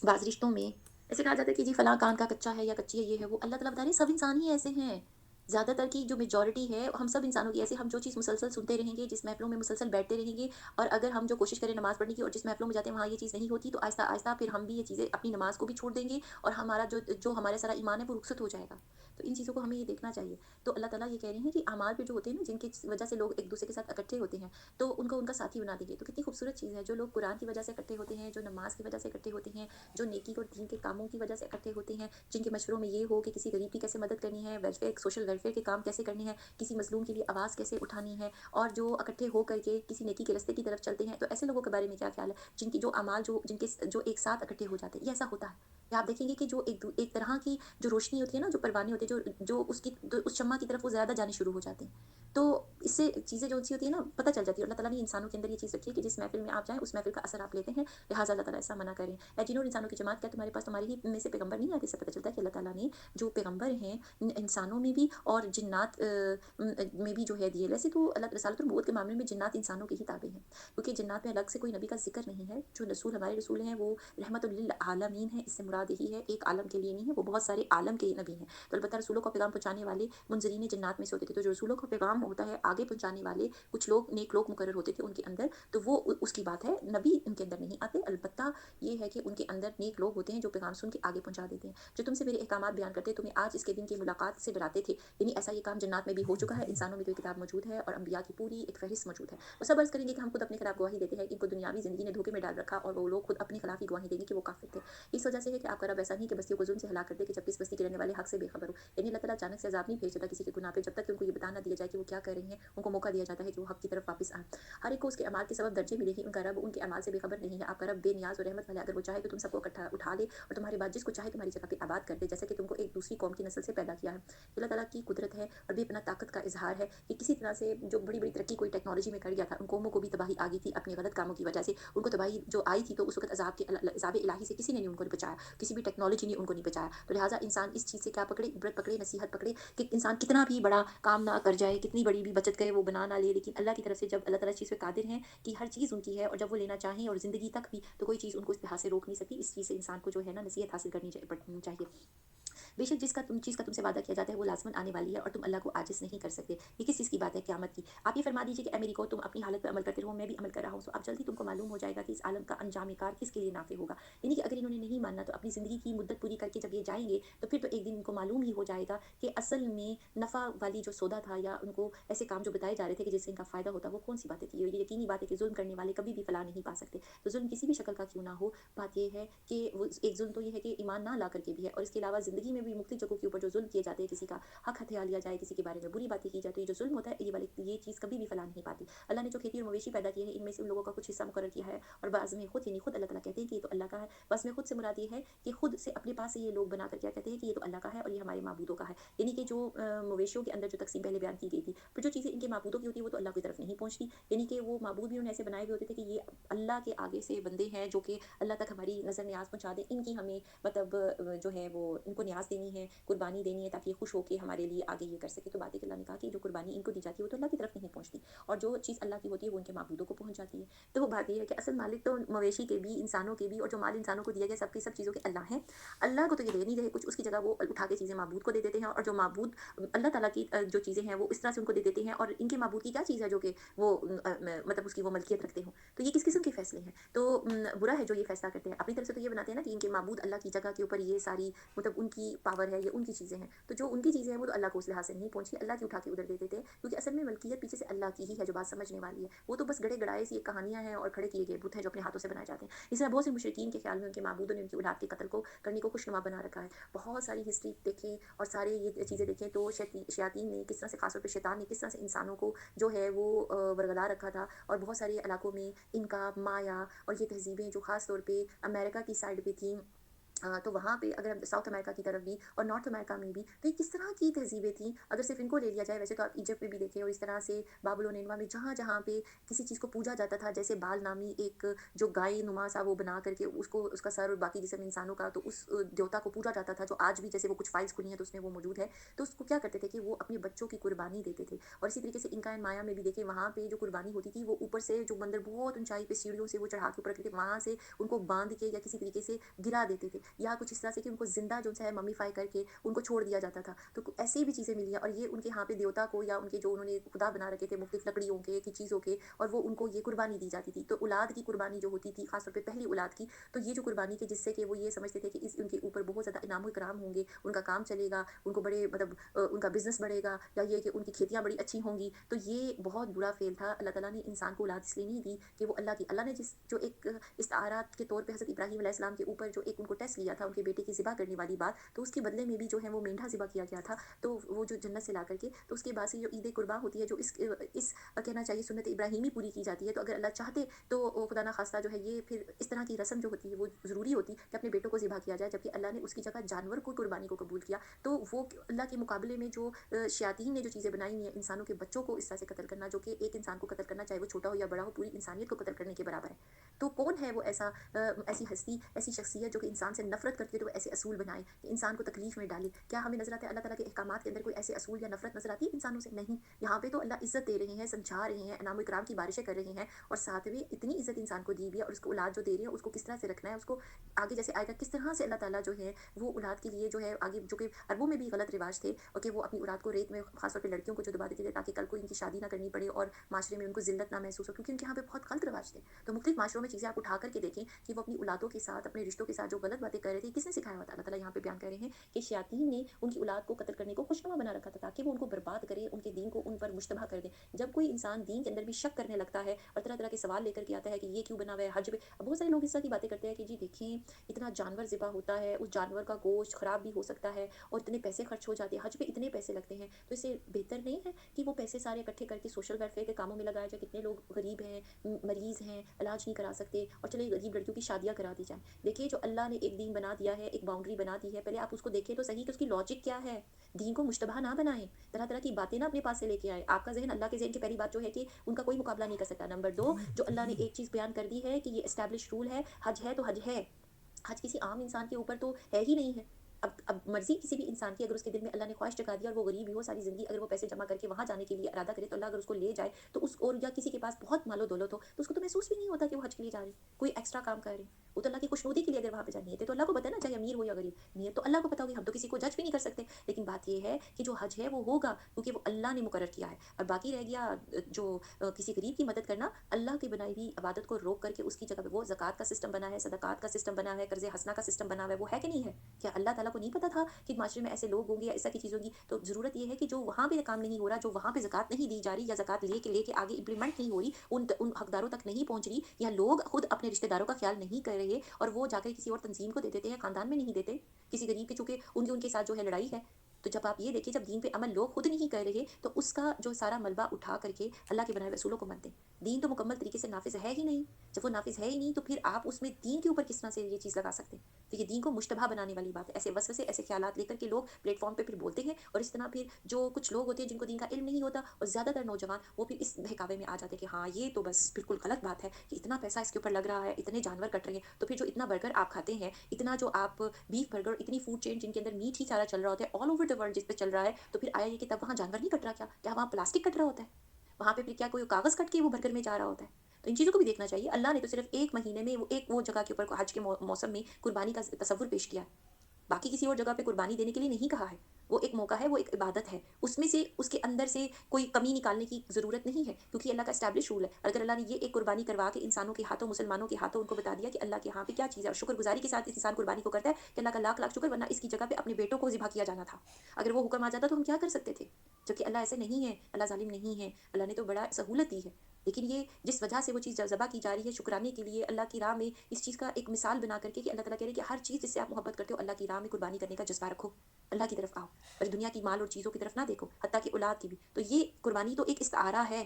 بعض رشتوں میں ایسے کہا جاتا ہے کہ جی فلاں کان کا کچا ہے یا کچی ہے، یہ ہے وہ. اللہ تعالیٰ بتا رہے ہیں سب انسان ہی ایسے ہیں. زیادہ تر کی جو میجورٹی ہے ہم سب انسانوں کی ایسے، ہم جو چیز مسلسل سنتے رہیں گے، جس محفلوں میں مسلسل بیٹھتے رہیں گے، اور اگر ہم جو کوشش کریں نماز پڑھنے کی اور جس محفلوں میں جاتے ہیں وہاں یہ چیز نہیں ہوتی، تو آہستہ آہستہ پھر ہم بھی یہ چیزیں اپنی نماز کو بھی چھوڑ دیں گے اور ہمارا جو ہمارے سارا ایمان ہے وہ رخصت ہو جائے گا. تو ان چیزوں کو ہمیں یہ دیکھنا چاہیے. تو اللہ تعالیٰ یہ کہہ رہے ہیں کہ اعمال پہ جو ہوتے ہیں نا، جن کی وجہ سے لوگ ایک دوسرے کے ساتھ اکٹھے ہوتے ہیں، تو ان کو ان کا ساتھی بنا دیں گے. تو کتنی خوبصورت چیز ہے. جو لوگ قرآن کی وجہ سے اکٹھے ہوتے ہیں، جو نماز کی وجہ سے اکٹھے ہوتے ہیں، جو نیکی اور دین کے کاموں کی وجہ سے اکٹھے ہوتے ہیں، جن کے مشوروں میں یہ ہو کہ کسی غریب کی کیسے مدد کرنی ہے، ویلفیئر سوشل ویلفیئر کے کام کیسے کرنے ہیں، کسی مظلوم کے لیے آواز کیسے اٹھانی ہے، اور جو اکٹھے ہو کر کے کسی نیکی کے راستے کی طرف چلتے ہیں. تو ایسے لوگوں کے بارے میں کیا خیال ہے جن کی جو اعمال جن کے جو ایک ساتھ اکٹھے ہو جاتے ہیں؟ یہ ایسا ہوتا ہے. یا آپ دیکھیں گے کہ جو ایک طرح کی جو روشنی ہوتی ہے نا، جو پروانے ہوتے ہیں، جو اس شمع کی طرف وہ زیادہ جانے شروع ہو جاتے ہیں. تو اس سے چیزیں جو سی ہوتی ہیں نا پتہ چل جاتی ہے. اللہ تعالیٰ نے انسانوں کے اندر یہ چیز رکھی ہے کہ جس محفل میں آپ جائیں اس محفل کا اثر آپ لیتے ہیں. لہٰذا اللہ تعالیٰ ایسا منع کریں. اے جنوں اور انسانوں کی جماعت، کیا تمہارے پاس تمہارے ہی میں سے پیغمبر نہیں آتے؟ سے پتہ چلتا ہے کہ اللہ تعالیٰ نے جو پیغمبر ہیں انسانوں میں بھی اور جنات میں بھی جو ہے دیے. ویسے تو اللہ رسالت النبوت کے معاملے میں جنات انسانوں کے ہی تابع ہیں، کیونکہ جنات میں الگ سے کوئی نبی کا ذکر نہیں ہے. جو رسول ہمارے رسول ہیں وہ رحمت للعالمین ہیں. اس سے مراد یہی ہے ایک عالم کے لیے نہیں ہے، وہ بہت سارے عالم کے نبی ہیں. تو البتہ رسولوں کو پیغام پہنچانے والے منذرین جنات میں سے ہوتے تھے. تو جو رسولوں کو پیغام ہوتا ہے آگے پہنچانے والے کچھ لوگ نیک لوگ مقرر ہوتے تھے ان کے اندر، تو وہ اس کی بات ہے. نبی ان کے اندر نہیں آتے، البتہ یہ ہے کہ ان کے اندر نیک لوگ ہوتے ہیں جو پیغام سن کے آگے پہنچا دیتے ہیں. جو تم سے میرے احکامات بیان کرتے تمہیں آج اس کے دن کی ملاقات سے ڈراتے تھے، یعنی ایسا یہ کام جنات میں بھی ہو چکا ہے. انسانوں میں تو یہ کتاب موجود ہے اور انبیاء کی پوری ایک فہرست موجود ہے. وہ سب عرض کریں گے کہ ہم خود اپنے خلاف گواہی دیتے ہیں. ان کو دنیاوی زندگی نے دھوکے میں ڈال رکھا اور وہ لوگ خود اپنے خلاف ہی گواہی دیں گے کہ وہ کافر تھے. اس وجہ سے ہے کہ آپ کا رب ایسا نہیں کہ بستیوں کو ظلم سے ہلاک کر دے کہ جب اس بستی کے رہنے والے حق سے بے خبر ہو. یعنی اللہ تعالیٰ اچانک سے عذاب نہیں بھیج دیتا کسی کے گناہ پہ، جب تک کہ ان کو یہ بتا نہ دیا جائے کہ وہ کیا کر رہی ہیں. ان کو موقع دیا جاتا ہے کہ وہ حق کی طرف واپس آئیں. ہر ایک کو اس کے اعمال کے سبب درجے ملے ہیں. ان کا رب ان کے اعمال سے بے خبر نہیں ہے. آپ کا رب بے نیاز اور رحمت والا ہے. اگر وہ چاہے تو تم سب کو اکٹھا اٹھا لے اور تمہارے بعد جس کو چاہے تمہاری جگہ پہ آباد کر دے، جیسا کہ تم کو ایک دوسری قوم کی نسل سے پیدا کیا ہے. اللہ تعالیٰ کی قدرت ہے اور بے پناہ طاقت کا اظہار ہے کہ کسی طرح سے جو بڑی بڑی ترقی کوئی ٹیکنالوجی میں کر گیا تھا، ان قوموں کو بھی تباہی آ گئی تھی اپنے غلط کاموں کی وجہ سے. ان کو تباہی جو آئی تھی تو اس وقت عذاب الہی سے کسی نے نہیں ان کو بچایا، کسی بھی ٹیکنالوجی نے ان کو نہیں بچایا. تو لہٰذا انسان اس چیز سے کیا پکڑے؟ عبرت پکڑے، نصیحت پکڑے کہ انسان کتنا بھی بڑا کام نہ کر جائے، کتنی بڑی بھی بچت کرے وہ بنا نہ لے، لیکن اللہ کی طرف سے جب اللہ تعالیٰ اس چیز پہ قادر ہیں کہ ہر چیز ان کی ہے، اور جب وہ لینا چاہیں اور زندگی تک بھی، تو کوئی چیز ان کو اس لحاظ سے روک نہیں سکتی. اس چیز سے انسان کو جو ہے نا نصیحت حاصل کرنی چاہیے. بے شک چیز کا تم سے وعدہ کیا جاتا ہے وہ لازماً آنے والی ہے اور تم اللہ کو عاجز نہیں کر سکتے. یہ کس چیز کی بات ہے؟ قیامت کی. آپ یہ فرما دیجیے کہ اے میری کو تم اپنی حالت پہ عمل کرتے رہو، میں بھی عمل کر رہا ہوں. اب جلدی تم کو معلوم ہو جائے گا کہ اس عالم کا انجام کار کس کے لیے نافع ہوگا. یعنی کہ اگر انہوں نے نہیں ماننا تو اپنی زندگی کی مدت پوری کر کے جب یہ جائیں گے تو پھر تو ایک دن ان کو معلوم ہی ہو جائے گا کہ اصل میں نفع والی جو سودا تھا یا ان کو ایسے کام جو بتائے جا رہے تھے کہ جس سے ان کا فائدہ ہوتا وہ کون سی باتیں تھی. یہ یقینی بات ہے کہ ظلم کرنے والے کبھی بھی فلاح نہیں پا سکتے. تو ظلم کسی بھی شکل کا کیوں نہ ہو، بات یہ ہے کہ وہ ایک ظلم تو یہ ہے کہ ایمان نہ لا کر کے بھی ہے، اور اس کے علاوہ زندگی میں بھی مختلف جگہوں کے اوپر جو ظلم کیے جاتے ہیں، کسی کا حق ہتھیا لیا جائے، کسی کے بارے میں بری باتیں کی جاتی ہے، جو ظلم ہوتا ہے یہ چیز کبھی بھی فلاح نہیں پاتی. اللہ نے جو کھیتی اور مویشی پیدا کیے ہیں ان میں سے ان لوگوں کا کچھ حصہ مقرر کیا ہے، اور بعض میں خود، یعنی خود اللہ تعالیٰ کہتے ہیں کہ یہ تو اللہ کا ہے. بس میں خود سے مراد یہ ہے کہ خود سے اپنے پاس سے یہ لوگ بنا کر کیا کہتے ہیں کہ یہ تو اللہ کا ہے اور یہ ہمارے معبودوں کا ہے. یعنی کہ جو مویشیوں کے اندر جو تقسیم پہلے بیان کی گئی تھی، پھر جو چیزیں ان کے معبودوں کی ہوتی ہیں وہ تو اللہ کی طرف نہیں پہنچتی. یعنی کہ وہ معبود بھی انہیں ایسے بنائے ہوئے ہوتے تھے کہ یہ اللہ کے آگے سے بندے ہیں جو کہ اللہ تک ہماری نظر نیاز پہنچا دیں. ان کی ہمیں مطلب جو ہے وہ ان کو نیاز دینی ہے، قربانی دینی ہے تاکہ یہ خوش ہو کے ہمارے لیے آگے یہ کر سکے. تو بات ہے کہ اللہ نے کہا کہ جو قربانی ان کو دی جاتی ہے وہ تو اللہ کی طرف نہیں پہنچتی، اور جو چیز اللہ کی ہوتی ہے وہ ان کے معبودوں کو پہنچ جاتی ہے. تو وہ بات یہ ہے کہ اصل مالک تو مویشی کے بھی، انسانوں کے بھی، اور جو مال انسانوں کو دیا گیا سب کی سب چیزوں کے اللہ ہیں. اللہ کو تو یہ دے نہیں رہے کچھ، اس کی جگہ وہ اٹھا کے چیزیں معبود کو دے دیتے ہیں، اور جو معبود اللہ تعالیٰ کی جو چیزیں ہیں وہ اس طرح سے ان کو دے دیتے ہیں. اور ان کے معبود کی کیا چیز ہے جو کہ وہ مطلب اس کی وہ ملکیت رکھتے ہوں. تو یہ کس قسم کے فیصلے ہیں؟ تو برا ہے جو یہ فیصلہ کرتے ہیں. اپنی طرف سے تو یہ بناتے ہیں نا کہ ان کے معبود اللہ کی جگہ کے اوپر یہ ساری مطلب ان کی पावर है, ये उनकी चीज़ें हैं। तो जो उनकी चीज़ें हैं वो तो अल्लाह को उस लिहाज से नहीं पहुँची, अल्लाह की उठा के उधर दे देते हैं, क्योंकि असल में मलकियत पीछे से अल्लाह की ही है, जो बात समझने वाली है। वो तो बस गड़े-गड़ाए सी एक कहानियाँ हैं और खड़े किए गए बुत हैं जो अपने हाथों से बनाए जाते हैं। इस तरह बहुत से मुशरिकीन के ख्याल में उनके माबूदों ने उनकी औलाद के कत्ल को करने को खुशनुमा बना रखा है। बहुत सारी हिस्ट्री देखें और सारे ये चीज़ें देखें तो शयातीन ने किस तरह से, खासतौर पे शैतान ने किस तरह से इंसानों को जो है वो बरगला रखा था। और बहुत सारे इलाकों में इनका, माया और ये तहज़ीबें जो ख़ास तौर पे अमेरिका की साइड पे थी, तो वहाँ पे अगर हम साउथ अमेरिका की तरफ भी और नॉर्थ अमेरिका में भी, तो ये किस तरह की तहज़ीबें थीं। अगर सिर्फ़ इनको ले लिया जाए, वैसे तो आप इजिप्ट में भी देखें और इस तरह से बाबुल और निनवा में जहाँ-जहाँ पे किसी चीज़ को पूजा जाता था, जैसे बाल नामी एक जो गाय नुमा सा वो बना करके उसको, उसका सर और बाकी जिस्म इंसानों का, तो उस देवता को पूजा जाता था, जो आज भी जैसे वो कुछ फाइल्स खुली हैं तो उसमें वो मौजूद है। तो उसको क्या करते थे कि वो अपने बच्चों की कुर्बानी देते थे। और इसी तरीके से इंका एंड माया में भी देखें, वहाँ पे जो कुर्बानी होती थी वो ऊपर से जो मंदिर बहुत ऊँचाई पे सीढ़ियों से वो चढ़ा के ऊपर रखते थे, वहाँ से उनको बाँध के या किसी तरीके से गिरा देते थे, या कुछ इस तरह से कि उनको ज़िंदा जो है मम्मीफाई करके उनको छोड़ दिया जाता था। तो ऐसी भी चीज़ें मिली हैं, और ये उनके यहाँ पे देवता को या उनके जो उन्होंने खुदा बना रखे थे मुख्तलिफ लकड़ियों के, की चीज़ों के, और वो उनको ये कुर्बानी दी जाती थी। तो औलाद की कुर्बानी जो होती थी, खासतौर पे पहली औलाद की, तो ये जो कुर्बानी की, जिससे कि वो ये समझते थे कि इस उनके ऊपर बहुत ज़्यादा इनाम इकराम होंगे, उनका काम चलेगा, उनको बड़े मतलब उनका बिज़नेस बढ़ेगा, या ये कि उनकी खेतियाँ बड़ी अच्छी होंगी। तो ये बहुत बुरा फ़ेल था। अल्लाह ताला ने इंसान को औलाद इसलिए नहीं दी कि वो अल्लाह ने जिस जो एक इस्तारात के तौर पे हज़रत इब्राहीम अलैहिस्सलाम के ऊपर जो एक उनको टेस्ट लिया था, उनके बेटे की ज़िबा करने वाली बात, तो उसके बदले में भी जो है वो मेंढा ज़िबा किया गया था। तो वो जो जन्नत से ला करके, तो उसके बाद से जो ईद कुर्बान होती है, जो इस कहना चाहिए सुन्नत इब्राहीमी पूरी की जाती है। तो अगर अल्लाह चाहते तो खुदा ना खास्ता जो है ये फिर इस तरह की रस्म जो होती है वो ज़रूरी होती कि अपने बेटों को ज़िबा किया जाए, जबकि अल्लाह ने उसकी जगह जानवर को कुर्बानी को कबूल किया। तो वो अल्लाह के मुकाबले में जो शयातीन ने जो चीज़ें बनाई हुई हैं, इंसानों के बच्चों को इस तरह से कत्ल करना, जो कि एक इंसान को कत्ल करना, चाहे वो छोटा हो या बड़ा हो, पूरी इंसानियत को कत्ल करने के बराबर है। तो कौन है वो ऐसा ऐसी हस्ती, ऐसी शख्सियत जो कि इंसान से नफ़रत करती है, तो वो ऐसे असूल बनाए कि इंसान को तकलीफ़ में डाले? क्या हमें नज़र आता है अल्लाह ताला के अहकामात के अंदर कोई ऐसे असूल या नफ़रत नज़र आती है इंसानों से? नहीं। यहाँ पे तो अल्लाह इज़्ज़त दे रहे हैं, समझा रहे हैं, इनाम इकराम की बारिशें कर रहे हैं, और साथ में इतनी इज़्ज़त इंसान को दी भी है, और उसको औलाद जो दे रहे हैं उसको किस तरह से रखना है, उसको आगे जैसे आएगा किस तरह से अल्लाह ताला जो है वो औलाद के लिए जो है आगे, जो कि अरबों में भी गलत रिवाज थे, और कि वो अपनी औलाद को रेत में, खासतौर पे लड़कियों को जो दबा देते थे, ताकि कल को इनकी शादी ना करनी पड़े और माशरे में उनको ज़िल्लत ना महसूस हो, क्योंकि उनके यहाँ पे बहुत गलत रिवाज थे। तो मुख्तलिफ माशरों में चीज़ें आप उठा करके देखें कि वो अपनी औलादों के साथ, अपने रिश्तों के साथ जो गलत बातें कर रहे थे, किसने सिखाया हुआ था? अल्लाह ताला यहाँ पे बयान कर रहे हैं कि शयातीन ने उनकी औलाद को कत्ल करने को खुशनुमा बना रखा था, ताकि वो उनको बर्बाद करे, उनके दीन को उन पर मुश्तबह कर दे। जब कोई इंसान दीन के अंदर भी शक करने लगता है और तरह-तरह के सवाल लेकर के आता है कि ये क्यों बना हुआ है, हज पे, अब बहुत सारे लोग इस तरह की बातें करते हैं कि जी देखिए, इतना जानवर ज़िबा होता है, उस जानवर का गोश्त खराब भी हो सकता है, और इतने पैसे खर्च हो जाते हैं, हज पे इतने पैसे लगते हैं, तो इससे बेहतर नहीं है कि वो पैसे सारे इकट्ठे करके सोशल वेलफेयर के कामों में लगाया जाए? कितने लोग गरीब हैं, मरीज़ हैं, इलाज नहीं करा सकते, और चलिए गरीब लड़कियों की शादियाँ करा दी जाएँ। देखिए, जो अल्लाह ने एक दीन बना दिया है, एक बाउंड्री बना दी है, पहले आप उसको देखें तो सही कि उसकी लॉजिक क्या है। दीन को मुश्तबह ना बनाएँ, तरह-तरह की बातें ना अपने पास से लेके आएँ। आपका ज़हन अल्लाह के ज़हन की पहली बात जो है कि उनका कोई मुकाबला नहीं कर सकता। नंबर 2, जो अल्लाह ने एक चीज़ बयान कर दी है कि ये एस्टेब्लिश रूल है, हज है तो हज है। हज किसी आम इंसान के ऊपर तो है ही नहीं है। अब मर्ज़ी किसी भी इंसान की, अगर उसके दिल में अल्लाह ने ख्वाहिश जगा दी और वो गरीब भी हो सारी ज़िंदगी, अगर वो पैसे जमा करके वहाँ जाने के लिए इरादा करे, तो अल्लाह अगर उसको ले जाए, तो उस, और या किसी के पास बहुत मालो-दौलत हो, तो उसको तो महसूस भी नहीं होता कि वो हज के लिए जा रहे हैं, कोई एक्स्ट्रा काम कर रहे हैं। वो तो अल्लाह की खुशनुदी के लिए अगर वहाँ पे जानी है, तो अल्लाह को पता है ना, चाहे अमीर हो या गरीब। नियत तो अल्लाह को पता होगी, हम तो किसी को जज भी नहीं कर सकते। लेकिन बात ये है कि जो हज है वो होगा, क्योंकि वो अल्लाह ने मुकर्रर किया है। और बाकी रह गया जो किसी गरीब की मदद करना, अल्लाह की बनाई हुई इबादत को रोक करके उसकी जगह पे वो ज़कात का सिस्टम बना है, सदक़ात का सिस्टम बना है, कर्ज़े हसना का सिस्टम बना हुआ है, वो है कि नहीं है? क्या अल्लाह ताला को नहीं पता था कि माशरे में ऐसे लोग होंगे या इस तरह की चीज़ होगी? तो ज़रूरत ये है कि जो वहाँ पे काम नहीं हो रहा, जो वहाँ पे ज़कात नहीं दी जा रही, या ज़कात लेके आगे इम्प्लीमेंट नहीं हो रही, उन हकदारों तक नहीं पहुँच रही, या लोग खुद अपने रिश्तेदारों का ख्याल नहीं कर रहे, और वो जाकर किसी और तंज़ीम को दे देते हैं, ख़ानदान में नहीं देते, किसी गरीब के, चूँकि उनके उनके साथ जो है लड़ाई है। तो जब आप ये देखिए, जब दीन पे अमल लोग खुद नहीं कर रहे, तो उसका जो सारा मलबा उठा करके अल्लाह के बनाए हुए असूलों को मत दें। दीन तो मुकम्मल तरीके से नाफ़िज़ है ही नहीं। जब वो नाफ़िज़ है ही नहीं, तो फिर आप उसमें दीन के ऊपर किस तरह से ये चीज़ लगा सकते हैं? तो ये दीन को मुश्तबह बनाने वाली बात है। ऐसे वसवसे, ऐसे ख़्यालात लेकर के लोग प्लेटफ़ॉर्म पे फिर बोलते हैं, और इस तरह फिर जो कुछ लोग होते हैं जिनको दीन का इल्म नहीं होता, और ज़्यादातर नौजवान, वो फिर इस बहकावे में आ जाते हैं कि हाँ, ये तो बस बिल्कुल गलत बात है कि इतना पैसा इसके ऊपर लग रहा है, इतने जानवर कट रहे हैं, तो फिर जो इतना बर्गर आप खाते हैं, इतना जो आप बीफ बर्गर, इतनी फूड चेन जिनके अंदर मीट ही सारा चल रहा होता है, ऑल ओवर द वर्ल्ड जिस पे चल रहा है, तो फिर आया ये कि तब वहाँ जानवर नहीं कट रहा क्या? क्या वहाँ प्लास्टिक कट रहा होता है? वहाँ पे फिर क्या कोई कागज़ कट के वो बर्गर में जा रहा होता है? तो इन चीज़ों को भी देखना चाहिए। अल्लाह ने तो सिर्फ़ 1 महीने में वो एक वो जगह के ऊपर हज के मौसम में कुर्बानी का तसव्वुर पेश किया है। बाकी किसी और जगह पे कुर्बानी देने के लिए नहीं कहा है। वो एक मौका है, वो एक इबादत है। उसमें से उसके अंदर से कोई कमी निकालने की ज़रूरत नहीं है, क्योंकि अल्लाह का एस्टेब्लिश रूल है। अगर अल्लाह ने ये एक कुर्बानी करवा के इंसानों के हाथों, मुसलमानों के हाथों उनको बता दिया कि अल्लाह के यहाँ पे क्या चीज़ है, और शुक्रगुज़ारी के साथ इस इंसान कुर्बानी को करता है कि अल्लाह का लाख-लाख शुक्र, वरना इसकी जगह पे अपने बेटों को ज़िबा किया जाना था। अगर वो हुक्म आ जाता तो हम क्या कर सकते थे? जबकि अल्लाह ऐसे नहीं है, अल्लाह ज़ालिम नहीं है। अल्लाह ने तो बड़ा सहूलत दी है। लेकिन ये जिस वजह से वो चीज़ ज़बह की जा रही है शुक्राने के लिए अल्लाह की राह में, इस चीज़ का एक मिसाल बना करके कि अल्लाह ताला कह रहे हैं कि हर चीज़ जिससे आप मोहब्बत करते हो अल्लाह की राह में कुर्बानी करने का जज़्बा रखो। अल्लाह की तरफ आओ और दुनिया की माल और चीज़ों की तरफ ना देखो, हत्ता कि औलाद की भी। तो ये कुर्बानी तो एक इस्तारा है।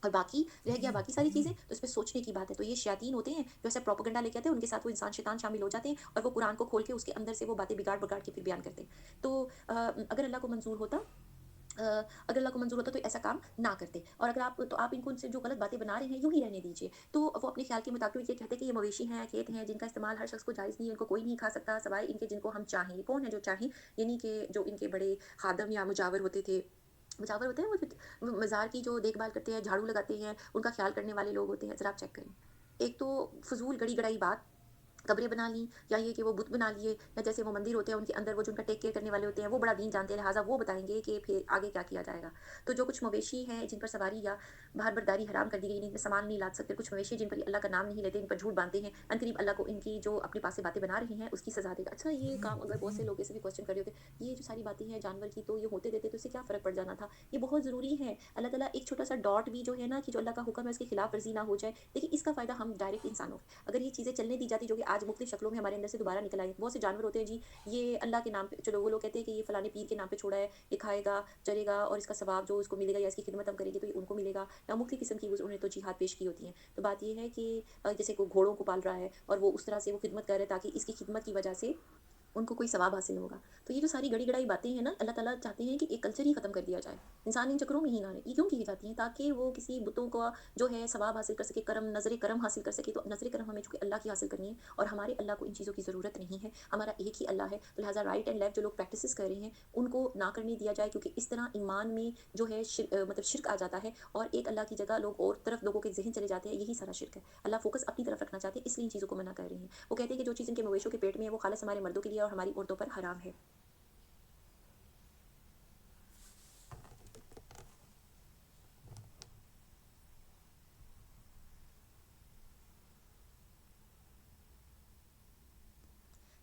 और बाकी रह गया बाकी सारी चीज़ें, तो इसमें सोचने की बात है। तो ये शयातीन होते हैं जो ऐसा प्रोपेगेंडा लेके आते हैं, उनके साथ वो इंसान शैतान शामिल हो जाते हैं और वो कुरान को खोल के उसके अंदर से वो बातें बिगाड़-बिगाड़ के फिर बयान करते हैं। तो अगर अल्लाह को मंज़ूर होता, अगर अल्लाह को मंज़ूर होता तो ऐसा काम ना करते, और अगर आप तो आप इनको उनसे जो गलत बातें बना रहे हैं यूँ ही रहने दीजिए। तो वो अपने ख़्याल के मुताबिक ये कहते हैं कि ये मवेशी हैं, खेत हैं, जिनका इस्तेमाल हर शख़्स को जायज़ नहीं है, इनको कोई नहीं खा सकता सिवाय इनके जिनको हम चाहें। ये कौन है जो चाहें? यानी कि जो इनके बड़े ख़ादम या मुजावर होते थे, मुजावर होते हैं वो जो मज़ार की जो देखभाल करते हैं, झाड़ू लगाते हैं, उनका ख़्याल करने वाले लोग होते हैं। ज़रा आप चेक करें। एक तो फ़ुज़ूल गड़ी-गड़ाई बात, कब्रें बना लीं, या ये कि वो बुत बना लिए, या जैसे वो मंदिर होते हैं उनके अंदर वो जो उनका टेक केयर करने वाले होते हैं वो बड़ा दीन जानते हैं, लिहाज़ा वो बताएँगे कि फिर आगे क्या किया जाएगा। तो जो कुछ मवेशी हैं जिन पर सवारी या बाहर बर्दारी हराम कर दी गई, इनमें सामान नहीं लाद सकते, कुछ मवेशी जिन पर ये अल्लाह का नाम नहीं लेते, इन पर झूठ बाँधते हैं, अनकरीब अल्लाह को इनकी जो अपने पास से बातें बना रहे हैं उसकी सज़ा देगा। अच्छा, ये काम अगर बहुत से लोग ऐसे भी क्वेश्चन कर रहे होते, ये जो सारी बातें हैं जानवर की तो ये होते देते तो इससे क्या फ़र्क पड़ जाना था? ये बहुत ज़रूरी है। अल्लाह ताला एक छोटा-सा डॉट भी जो है ना कि जो अल्लाह का हुक्म है उसकी खिलाफ वर्ज़ी ना हो जाए। देखिए इसका फ़ायदा हम डायरेक्ट इंसानों, अगर ये चीज़ें चलने दी जाती जो कि आज मुख्तलिफ शक्लों में हमारे अंदर से दोबारा निकल आई। बहुत से जानवर होते हैं जी, ये अल्लाह के नाम पे, चलो वो लोग कहते हैं कि ये फलाने पीर के नाम पे छोड़ा है, ये खाएगा, चरेगा और इसका सवाब जो इसको मिलेगा या इसकी खिदमत हम करेंगे तो ये उनको मिलेगा, या मुख्तलिफ किस्म की उन्होंने तो जिहाद पेश की होती हैं। तो बात ये है कि जैसे कोई घोड़ों को पाल रहा है और वो उस तरह से वो खिदमत कर रहा है ताकि इसकी खिदमत की वजह से उनको कोई सवाब हासिल होगा। तो ये जो सारी गड़ी-गड़ाई बातें हैं ना, अल्लाह ताला चाहते हैं कि एक कल्चर ही खत्म कर दिया जाए। इंसान इन चक्करों में ही ना रहे। ये क्यों की जाती हैं? ताकि वो किसी बुतों का जो है सवाब हासिल कर सके, करम नज़र करम हासिल कर सके। तो नज़र करम हमें चूँकि अल्लाह की हासिल करनी है और हमारे अल्लाह को इन चीज़ों की ज़रूरत नहीं है। हमारा एक ही अल्लाह है। तो लिहाज़ा राइट एंड लेफ्ट जो लोग प्रैक्टिसेस कर रहे हैं, उनको ना करने दिया जाए, क्योंकि इस तरह ईमान में जो है मतलब शिर्क आ जाता है और एक अल्लाह की जगह लोग और तरफ लोगों के ज़हन चले जाते हैं, यही सारा शिर्क है। अल्लाह फ़ोकस अपनी तरफ रखना चाहते हैं, इसलिए इन चीज़ों को मना कर रहे हैं। वो कहते हैं कि जो चीज़ इनके मवेशियों के पेट में है वो खालिस हमारे मर्दों के लिए और हमारी औरतों पर हराम है।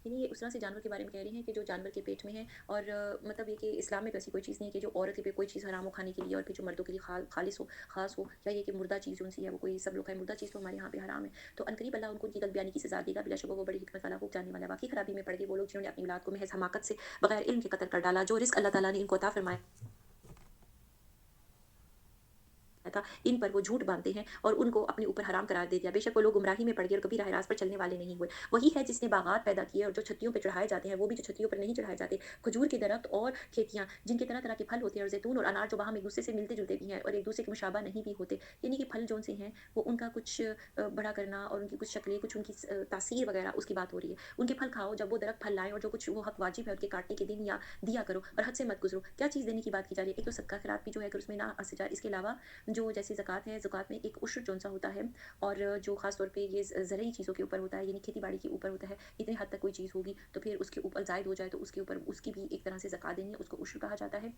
यानी ये उस तरह से जानवर के बारे में कह रहे हैं कि जो जानवर के पेट में है, और मतलब ये कि इस्लाम में तो ऐसी कोई चीज़ नहीं है कि जो औरत पे कोई चीज़ हराम हो खाने के लिए और फिर जो मर्दों के लिए खालिस हो, ख़ास हो, या ये कि मुर्दा चीज़ जो सी है वो कोई सब लोग खाएं, मुर्दा चीज़ तो हमारे यहाँ पे हराम है। तो अनकरीब अल्लाह उनको उनकी गलबयानी की सज़ा देगा, बिलाशुबा वो बड़ी हिकमत वाला खूब जानने वाला है। वाक़ई खराबी में पड़ गए वो लोग जिन्होंने अपनी औलाद को महज़ हमाकत से बगैर इल्म के कत्ल कर डाला। जो रिज़्क अल्लाह ताला ने इनको अता फ़रमाया था, इन पर वो झूठ बांधते हैं और उनको अपने ऊपर हराम करार दे दिया। बेशक वो लोग गुमराही में पड़ गए और कभी राह रास्त पर चलने वाले नहीं हुए। वही है जिसने बागात पैदा किए और जो छत्तियों पे चढ़ाए जाते हैं, वो भी जो छत्तियों पर नहीं चढ़ाए जाते। खजूर के दरख्त और खेतियाँ जिनके तरह-तरह के फल होते हैं, और ज़ैतून और अनार जो वहाँ में एक-दूसरे से मिलते-जुलते भी हैं और एक-दूसरे के मुशाबा नहीं भी होते। यानी कि फल जौन से हैं वो उनका कुछ बड़ा करना और उनकी कुछ शक्लें, कुछ उनकी तासीर वगैरह उसकी बात हो रही है। उनके फल खाओ, जब वो दरख्त फल लाएँ और जो कुछ वो हक वाजिब है उनके काटने के दिन या दिया करो और हद से मत गुज़रो। क्या चीज़ देने की बात की जा रही है? एक तो सदका खैरात भी जो है अगर उसमें ना अस जाए, इसके अलावा जो जैसे ज़कात है, ज़कात में एक उश्र जौन-सा होता है, और जो ख़ास तौर पे ये ज़रूरी चीज़ों के ऊपर होता है, यानी खेती-बाड़ी के ऊपर होता है, इतनी हद तक कोई चीज़ होगी, तो फिर उसके ऊपर ज़ायद हो जाए तो उसके ऊपर उसकी भी एक तरह से ज़कात देनी है, उसको उश्र कहा जाता है।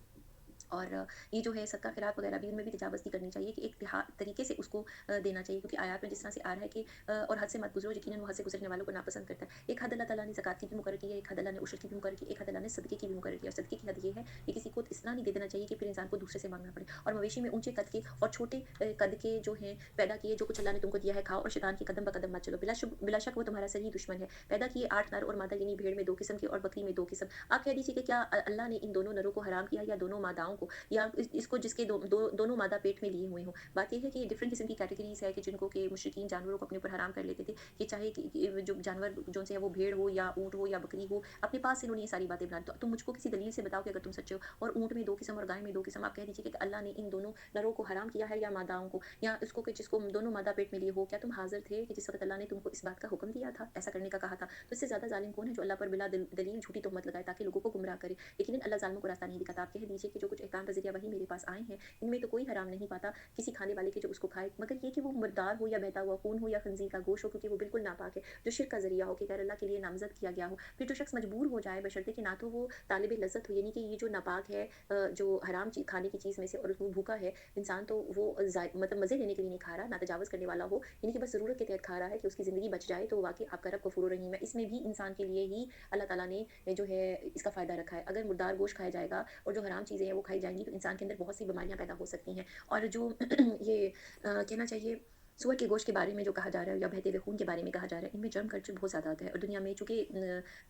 और ये जो है सदका खैरात वगैरह भी उनमें भी तजावज़ नहीं करनी चाहिए कि एक तरीके से उसको देना चाहिए, क्योंकि आयत में जिस तरह से आ रहा है कि और हद से मत गुज़रो, यकीनन वो हद से गुज़रने वालों को नापसंद करता है। एक हद अल्लाह ताला ने ज़कात की भी मुकर्रर की है, एक हद अल्लाह ने उश्र की भी मुकर्रर की, एक हद अल्लाह ने सदक़े की भी मुकर्रर की है, और सदक़े की हद ये है कि किसी को इस तरह नहीं दे देना चाहिए कि फिर इंसान को दूसरे से माँगना पड़े। और मवेशी में ऊँचे कद के और छोटे कद के जो हैं पैदा किए, जो कुछ अल्लाह ने तुमको दिया है खाओ, और शैतान के कदम ब कदम मत चलो, बिलाशक वो तुम्हारा सही दुश्मन है। पैदा किए 8 नर और मादा, यानी भेड़ में 2 किस्म के और बकरी में 2 किस्म। आप कह दीजिए कि क्या अल्लाह ने इन दोनों नरों को हराम किया या दोनों मादाओं को, या इसको जिसके दोनों मादा पेट में लिए हुए हों। बात ये है कि डिफरेंट किस्म की कैटेगरीज़ है कि जिनको कि मुशरिकीन जानवरों को अपने ऊपर हराम कर लेते थे, कि चाहे कि जो जानवर जो से है वो भेड़ हो या ऊँट हो या बकरी हो, अपने पास से इन्होंने ये सारी बातें बना दी। तो तुम मुझको किसी दलील से बताओ कि अगर तुम सच्चे हो, और ऊँट में 2 किस्म और गाय में 2 किस्म, आप कह दीजिए कि अल्लाह ने इन दोनों नरों को हराम किया है या मादाओं को, या इसको कि जिसको दोनों मादा पेट में लिए हो, क्या तुम हाज़िर थे कि जिस वक़्त अल्लाह ने तुमको इस बात का हुक्म दिया था, ऐसा करने का कहा था? तो इससे ज़्यादा ज़ालिम कौन है जो अल्लाह पर बिला दलील झूठी तोहमत लगाए ताकि लोगों को गुमराह करे। यकीनन अल्लाह ज़ालिमों को रास्ता नहीं दिखाता। आप कह दीजिए कि जो कुछ कुछ एहकाम वज़ीरिया वही मेरे पास आए हैं, इनमें तो कोई हराम नहीं पाता किसी खाने वाले के जो उसको खाए, मगर ये कि वो मुर्दार हो या बहता हुआ खून हो या खंज़ीर का गोश्त हो, क्योंकि वो बिल्कुल नापाक है। जो शिर्क का ज़रिया हो कि गैर अल्लाह के लिए नामज़द किया गया हो, फिर जो शख़्स मजबूर हो जाए बशर्ते कि ना तो वो तालिब लज़्ज़त हो, यानी कि ये जो नापाक है जो हराम खाने की चीज़ में से, और वो भूखा है इंसान, तो वो मतलब मज़े लेने के लिए नहीं खा रहा, ना तजावज़ करने वाला हो, यानी कि बस ज़रूरत के तहत खा रहा है कि उसकी ज़िंदगी बच जाए, तो वाक़ई आपका रब गफूर रहीम है। इसमें भी इंसान के लिए ही अल्लाह ताला ने जो है इसका फ़ायदा रखा है। अगर मुर्दार गोश्त खाया जाएगा और जो हराम चीज़ें हैं वो खाई जाएँगी, तो इंसान के अंदर बहुत सी बीमारियाँ पैदा हो सकती हैं। और जो ये कहना चाहिए सूअर के गोश्त के बारे में जो कहा जा रहा है, या बहते हुए खून के बारे में कहा जा रहा है, इनमें जर्म कल्चर बहुत ज़्यादा होता है। और दुनिया में चूँकि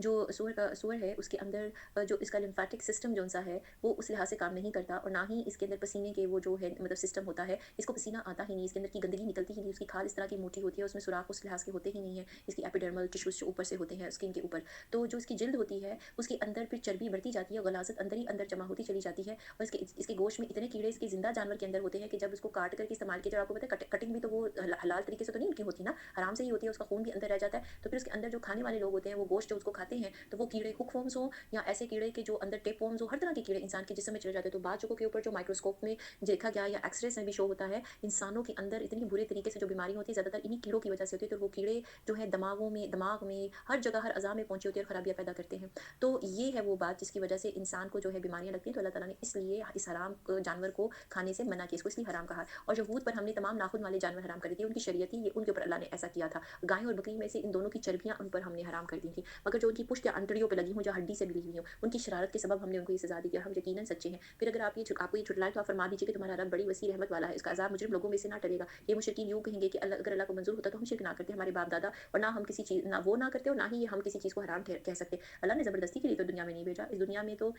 जो सूअर है उसके अंदर जो इसका लिम्फेटिक सिस्टम जो-सा है वो उस लिहाज से काम नहीं करता, और ना ही इसके अंदर पसीने के वो जो है मतलब सिस्टम होता है, इसको पसीना आता ही नहीं, इसके अंदर की गंदगी निकलती ही नहीं, उसकी खाल इस तरह की मोटी होती है, उसमें सुराख उस लिहाज के होते ही नहीं है, इसकी एपिडर्मल टिश्यूज़ जो ऊपर से होते हैं स्किन के ऊपर। तो जो इसकी जिल्द होती है उसके अंदर फिर चर्बी बढ़ती जाती है, गलाज़त अंदर ही अंदर जमा होती चली जाती है, और इसके गोश्त में इतने कीड़े इसके ज़िंदा जानवर के अंदर होते हैं कि जब उसको काट कर के इस्तेमाल किया जाए, आपको पता है कटिंग भी तो वो हलाल तरीके से तो नहीं उनकी होती ना, हराम से ही होती है, उसका खून भी अंदर रह जाता है। तो फिर उसके अंदर जो खाने वाले लोग होते हैं वो गोश्त जो उसको खाते हैं, तो वो कीड़े हुक वर्म्स हों या ऐसे कीड़े के जो अंदर टेप वर्म्स हो, हर तरह के कीड़े इंसान के जिस्म में चले जाते हैं। तो बाद जगहों के ऊपर जो माइक्रोस्कोप में देखा गया या एक्सरेज में भी शो होता है, इंसानों के अंदर इतनी बुरे तरीके से जो बीमारी होती है ज़्यादातर इन्हीं कीड़ों की वजह से होती है। तो वो कीड़े जो है दिमाग में हर जगह हर अज़ा में पहुंची होती है और खराबियां पैदा करते हैं। तो ये है वो बात जिसकी वजह से इंसान को जो है बीमारियां लगती हैं। तो अल्लाह ताला ने इसलिए इस हराम जानवर को खाने से मना किया, इसको इसलिए हराम कहा। और यहूद पर हमने तमाम नाखून वाले जानवर हराम कर दिए, उनकी शरीयत ही ये उनके ऊपर अल्लाह ने ऐसा किया था। गाय और बकरी में से इन दोनों की चर्बियाँ उन पर हमने हराम कर दी थी, मगर जो उनकी पुश्त या अंतड़ियों पे लगी हों, जो हड्डी से मिली हुई हों, उनकी शरारत के सबब हमने उनको ये सज़ा दी थी, और हम यकीनन सच्चे हैं। फिर अगर आपको ये झुठलाएँ तो आप फरमा दीजिए कि तुम्हारा रब बड़ी वसी रहमत वाला है, इसका अज़ाब मुजरिम लोगों में से ना टलेगा। ये मुशरिकीन यूँ कहेंगे कि अगर अल्लाह को मंज़ूर होता तो हम शिर्क ना करते, हमारे बाप-दादा, और ना हम किसी चीज़ ना वो ना करते, और ना ही ये हम किसी चीज़ को हराम कह सकते। अल्लाह ने ज़बरदस्ती के लिए तो दुनिया में नहीं भेजा, इस दुनिया में तो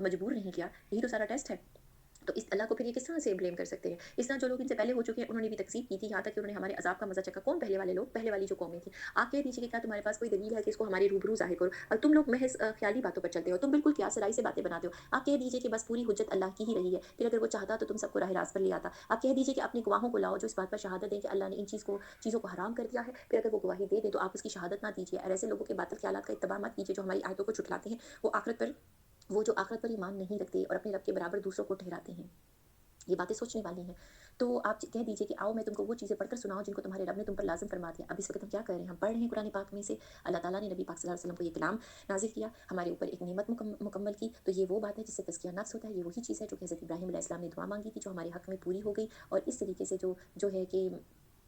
मजबूर नहीं किया, यही तो सारा टेस्ट है। तो इस अल्लाह को फिर ये किस तरह से ब्लेम कर सकते हैं? इस तरह जो लोग इनसे पहले हो चुके हैं उन्होंने भी तकज़ीब की थी, यहाँ तक कि उन्होंने हमारे अज़ाब का मज़ा चखा। कौन पहले वाले लोग? पहले वाली जो कौमें थी। आप कह दीजिए कि क्या तुम्हारे पास कोई दलील है कि इसको हमारे रूबरू ज़ाहिर करो? तुम लोग महज़ ख़याली बातों पर चलते हो, तुम बिल्कुल क़ियास-ए-राई से बातें बनाते हो। आप कह दीजिए कि बस पूरी हुज्जत अल्लाह की ही रही है, फिर अगर वो चाहता तो तुम सबको राह-ए-रास्त पर ले आता। आप कह दीजिए कि अपने गवाहों को लाओ जो इस बात पर शहादत दें कि अल्लाह ने इन चीज़ों को हराम कर दिया है, फिर अगर वो गवाही दे दें तो आप उसकी शहादत ना दीजिए, और ऐसे लोगों के बातिल ख़यालात का इत्तिबा मत कीजिए जो हमारी आयतों को झुठलाते हैं। वो जो आखिरत पर ईमान नहीं रखते और अपने रब के बराबर दूसरों को ठहराते हैं। ये बातें सोचने वाली हैं। तो आप कह दीजिए कि आओ मैं तुमको वो चीज़ें पढ़कर सुनाऊँ जिनको तुम्हारे रब ने तुम पर लाज़िम फरमा दिया। अब इस वक़्त हम क्या कर रहे हैं? हम पढ़ रहे हैं कुरान पाक में से, अल्लाह ताला ने नबी पाक सल्लल्लाहु अलैहि वसल्लम को ये कलाम नाज़िल किया, हमारे ऊपर एक नेमत मुकम्मल की। तो ये वो बात है जिससे तज़किया नफ्स होता है, ये वही चीज़ है जो कि हज़रत इब्राहीम अलैहिस्सलाम ने दुआ माँगी थी, जो हमारे हक़ में पूरी हो गई। और इस तरीके से जो है कि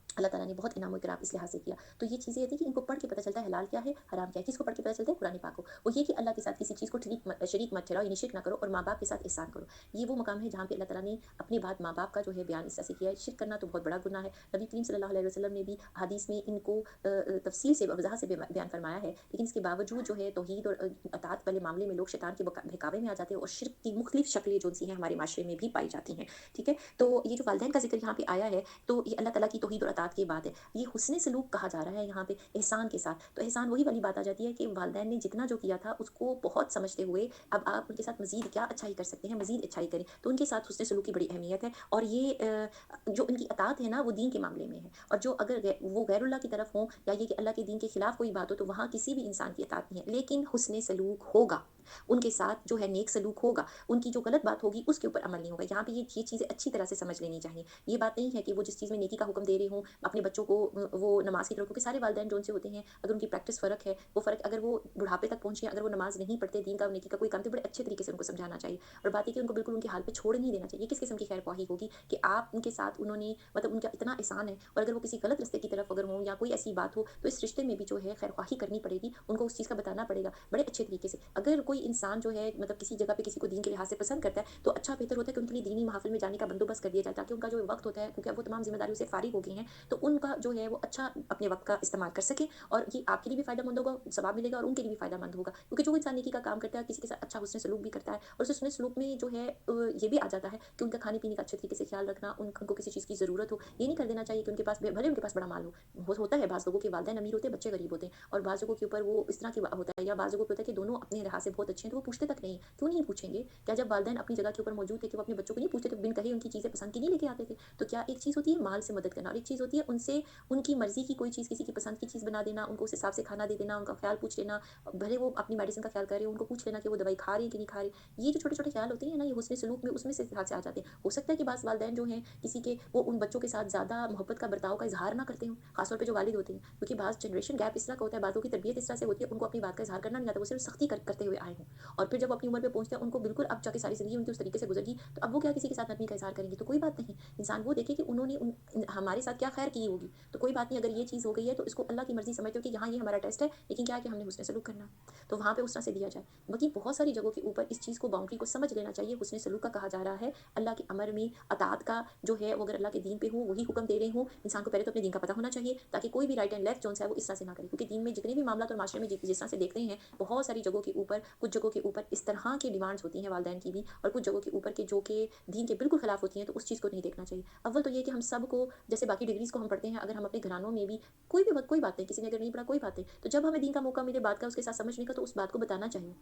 अल्लाह ताला ने बहुत इनाम इकराम इस लिहाज से किया। तो ये चीज़ें थी कि इनको पढ़ के पता चलता है हलाल क्या है, हराम क्या है। किसको पढ़ के पता चलता है? कुरान पाक को। वो ये कि अल्लाह के साथ किसी चीज़ को शरीक मत ठहराओ, यानी शिर्क ना करो, और माँ-बाप के साथ एहसान करो। ये वो मकाम है जहाँ पे अल्लाह ताला ने अपनी बात माँ-बाप का जो है बयान इस तरह से किया है। शिर्क करना तो बहुत बड़ा गुनाह है। नबी करीम सल्लल्लाहु अलैहि वसल्लम ने भी हदीस में इनको तफ़सील से वज़ाहत से बयान फरमाया है। लेकिन इसके बावजूद जो है तौहीद और अतात वाले मामले में लोग शैतान के बहकावे में आ जाते हैं, और शिर्क की मुख्तलिफ शक्लें जो-सी हैं हमारे माशरे में भी पाई जाती हैं। ठीक है? तो ये जो वालिदैन का ज़िक्र यहाँ पे आया है, तो ये अल्लाह ताला की तौहीद और अतात की बात है। ये हुस्न सलूक कहा जा रहा है यहाँ पे एहसान के साथ। तो एहसान वही वाली बात आ जाती है कि वालिदैन ने जितना जो किया था उसको बहुत समझते हुए अब आप उनके साथ मज़ीद क्या अच्छाई कर सकते हैं, मज़ीद अच्छाई करें। तो उनके साथ हुस्न सलूक की बड़ी अहमियत है, और ये जो उनकी अतात है ना वो दीन के मामले में है। और जो अगर वो गैरुल्लाह की तरफ हों, या ये कि अल्लाह के दीन के खिलाफ कोई बात हो, तो वहाँ किसी भी इंसान की अतात नहीं है। लेकिन हुस्न सलूक होगा, उनके साथ जो है नेक सलूक होगा, उनकी जो गलत बात होगी उसके ऊपर अमल नहीं होगा। यहाँ पे ये चीज़ें अच्छी तरह से समझ लेनी चाहिए। ये बात नहीं है कि वो जिस चीज़ में नेकी का हुक्म दे रहे हों अपने बच्चों को वो नमाज़ की तरफ, क्योंकि सारे वालिदैन जो उनसे होते हैं अगर उनकी प्रैक्टिस फ़र्क है, वो फ़र्क अगर वो बुढ़ापे तक पहुँचे, अगर वो नमाज़ नहीं पढ़ते, दीन का और नेकी का कोई काम, तो बड़े अच्छे तरीके से उनको समझाना चाहिए। और बात ये कि उनको बिल्कुल उनके हाल पे छोड़ नहीं देना चाहिए। ये किस किस्म की खैर-ख्वाही होगी कि आप उनके साथ उन्होंने मतलब उनका इतना एहसान है, और अगर वो किसी गलत रास्ते की तरफ अगर हों या कोई ऐसी बात हो, तो इस रिश्ते में भी जो है खैर-ख्वाही करनी पड़ेगी, उनको उस चीज़ का बताना पड़ेगा बड़े अच्छे तरीके से। अगर कोई इंसान जो है मतलब किसी जगह पे किसी को दीन के लिहाज से पसंद करता है, तो अच्छा बेहतर होता है कि उनके लिए दीनी महफ़िल में जाने का बंदोबस्त कर दिया जाए, ताकि उनका जो वक़्त होता है, क्योंकि अब वो तमाम ज़िम्मेदारियों से फ़ारिग हो गए हैं, तो उनका जो है वो अच्छा अपने वक़्त का इस्तेमाल कर सकें, और ये आपके लिए भी फ़ायदेमंद होगा, सवाब मिलेगा, और उनके लिए भी फ़ायदेमंद होगा। क्योंकि जो इंसान नेकी का काम करता है, किसी के साथ अच्छा हुस्न सलूक भी करता है, और उस हुस्न सलूक में जो है ये भी आ जाता है कि उनका खाने-पीने का अच्छे तरीके से ख़्याल रखना, उनको किसी चीज़ की ज़रूरत हो, ये नहीं कर देना चाहिए कि उनके पास भले उनके पास बड़ा माल हो। होता है बाज़ लोगों के वालिदैन अमीर होते हैं, बच्चे गरीब होते हैं, और बाज़ लोगों के ऊपर वो इस तरह की होता है, या बाज़ लोगों को होता है कि दोनों अपने लिहाज से बहुत बहुत अच्छे हैं, तो वो पूछते तक नहीं, क्यों नहीं पूछेंगे? क्या जब वालिदैन अपनी जगह के ऊपर मौजूद थे कि वो अपने बच्चों को नहीं पूछते थे, बिन कहे उनकी चीज़ें पसंद की नहीं लेके आते थे? तो क्या एक चीज़ होती है माल से मदद करना और एक चीज़ होती है उनसे उनकी मर्ज़ी की कोई चीज़, किसी की पसंद की चीज़ बना देना, उनको उस हिसाब से खाना दे देना, उनका ख़्याल पूछ लेना, भले वो अपनी मेडिसिन का ख़्याल कर रहे हो, उनको पूछ लेना कि वो दवाई खा रही है कि नहीं खा रही। ये जो छोटे-छोटे ख़्याल होते हैं ना, ये हुस्न सलूक में उसमें से ध्यान से आ जाते हैं। हो सकता है कि बाज़ वालिदैन जो हैं किसी के, वो उन बच्चों के साथ ज़्यादा मोहब्बत का बर्ताव का इज़हार ना करते हों, ख़ास तौर पे जो वालिद होते हैं। क्योंकि बाज़ जनरेशन गैप इस तरह का होता है, बाज़ों की तरबियत इस तरह से होती है, उनको अपनी बात का इज़हार करना नहीं आता, वो सिर्फ़ सख्ती करते हुए आए हों। और फिर जब वो अपनी उम्र पे पहुँचते हैं, उनको बिल्कुल अब जाके सारी ज़िंदगी उनकी उस तरीके से गुज़र गई, तो अब वो क्या किसी के साथ नरमी का इज़हार करेंगे? तो कोई बात नहीं। इंसान वो देखे कि उन्होंने हमारे साथ क्या खैर की होगी। तो कोई बात नहीं, अगर ये चीज़ हो गई है तो इसको अल्लाह की मर्ज़ी समझते हो कि यहाँ ये हमारा टेस्ट है, लेकिन क्या है कि हमने हुस्न सलूक करना है। तो वहाँ पे उस तरह से दिया जाए। बाकी बहुत सारी जगहों के ऊपर इस चीज़ को, बाउंड्री को समझ लेना चाहिए। हुस्न सलूक का कहा जा रहा है, अल्लाह के अमर में अताअत का जो है, वो अगर अल्लाह के दीन पे हो, वही हुक्म दे रहे हों, इंसान को पहले तो अपने दीन का पता होना चाहिए, ताकि कोई भी राइट एंड लेफ्ट जोन है वो इस तरह से ना करे। क्योंकि दीन में जितने भी मामला और माशरे में जिस तरह से देखते हैं, बहुत सारी जगहों के ऊपर, कुछ जगहों के ऊपर इस तरह की डिमांड्स होती हैं वालिदैन की भी, और कुछ जगहों के ऊपर के जो कि दीन के बिल्कुल खिलाफ होती हैं, तो उस चीज़ को नहीं देखना चाहिए। अव्वल तो ये कि हम सबको, जैसे बाकी डिग्रीज़ को हम पढ़ते हैं, अगर हम अपने घरानों में भी कोई बात नहीं, किसी ने अगर नहीं पढ़ा कोई बात नहीं, तो जब हमें दीन का मौका मिले बात का उसके साथ समझने का, तो उस बात को बताना चाहिए।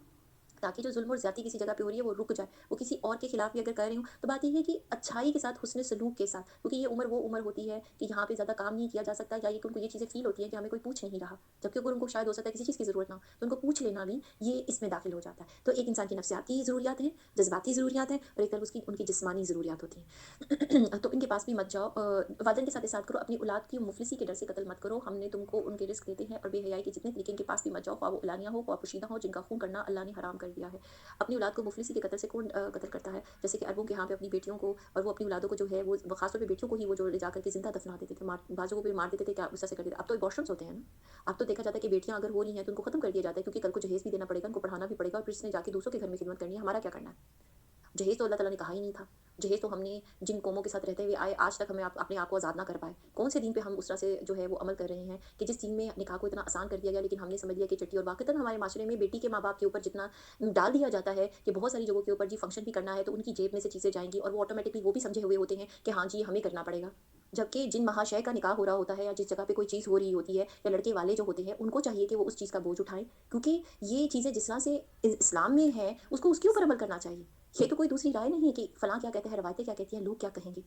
ताकि जो ज़ुल्म और ज़्यादती किसी जगह पे हो रही है वो रुक जाए। वो किसी और के खिलाफ भी अगर कर रही हूँ, तो बात ये है कि अच्छाई के साथ, हुस्न सलूक के साथ, क्योंकि ये उम्र वो उम्र होती है कि यहाँ पे ज़्यादा काम नहीं किया जा सकता, या ये कि उनको ये चीज़ें फ़ील होती हैं कि हमें कोई पूछ नहीं रहा। जबकि अगर उनको शायद हो सकता है किसी चीज़ की ज़रूरत ना हो, तो उनको पूछ लेना भी ये इसमें दाखिल हो जाता है। तो एक इंसान की नफ्सियाती ज़रूरियात हैं, जज़्बाती ज़रूरियात हैं, और एक तरफ उसकी उनकी जिस्मानी ज़रूरियात होती हैं। तो इनके पास भी मत जाओ, वालिदैन के साथ एहसान करो, अपनी औलाद की मुफ़लिसी के डर से कत्ल मत करो। हमने तुमको उनके रिज़्क देते हैं, और बेहयाई के जितने तरीके, इनके पास भी मत जाओ, ख्वाह वो एलानिया हो, ख्वाह पोशीदा हो, जिनका खून करना अल्लाह ने हराम कर दिया है। अपनी औलाद को मुफलिसी के कत्ल से कौन कत्ल करता है? जैसे कि अरबों के यहाँ पे अपनी बेटियों को, और वो अपनी औलादों को जो है, वो ख़ास तौर पे बेटियों को ही वो जो ले जाकर के ज़िंदा दफना देते थे, बाज़ों को भी मार देते थे, क्या उस तरह से कर देते। अब तो एबॉर्शन्स होते हैं ना, अब तो देखा जाता है कि बेटियाँ अगर हो रही हैं तो उनको खत्म कर दिया जाता है, क्योंकि कल को जहेज़ भी देना पड़ेगा, उनको पढ़ाना भी पड़ेगा, और फिर इसने जाके दूसरों के घर में खिदमत करनी है, हमारा क्या करना है? जहेज़ तो अल्लाह ताला ने कहा ही नहीं था। जहेज़ तो हमने जिन कौमों के साथ रहते हुए आए, आज तक हमें अपने आप को आज़ाद ना कर पाए। कौन से दीन पे हम उस तरह से जो है वो अमल कर रहे हैं, कि जिस दीन में निकाह को इतना आसान कर दिया गया, लेकिन हमने समझ लिया कि चट्टी, और वाक़तन हमारे माशरे में बेटी के माँ-बाप के ऊपर जितना डाल दिया जाता है कि बहुत सारी जगहों के ऊपर जी फंक्शन भी करना है, तो उनकी जेब में से चीज़ें जाएँगी, और वो ऑटोमैटिकली वो भी समझे हुए होते हैं कि हाँ जी, ये हमें करना पड़ेगा। जबकि जिन महाशय का निकाह हो रहा होता है, या जिस जगह पे कोई चीज़ हो रही होती है, या लड़के वाले जो होते हैं, उनको चाहिए कि वो उस चीज़ का बोझ उठाएँ, क्योंकि ये चीज़ें जिस तरह से इस्लाम में है, उसको उसके ऊपर अमल करना चाहिए। ये तो कोई दूसरी राय नहीं है कि फलाँ क्या कहते हैं, रवायतें क्या कहती हैं, लोग क्या कहेंगे।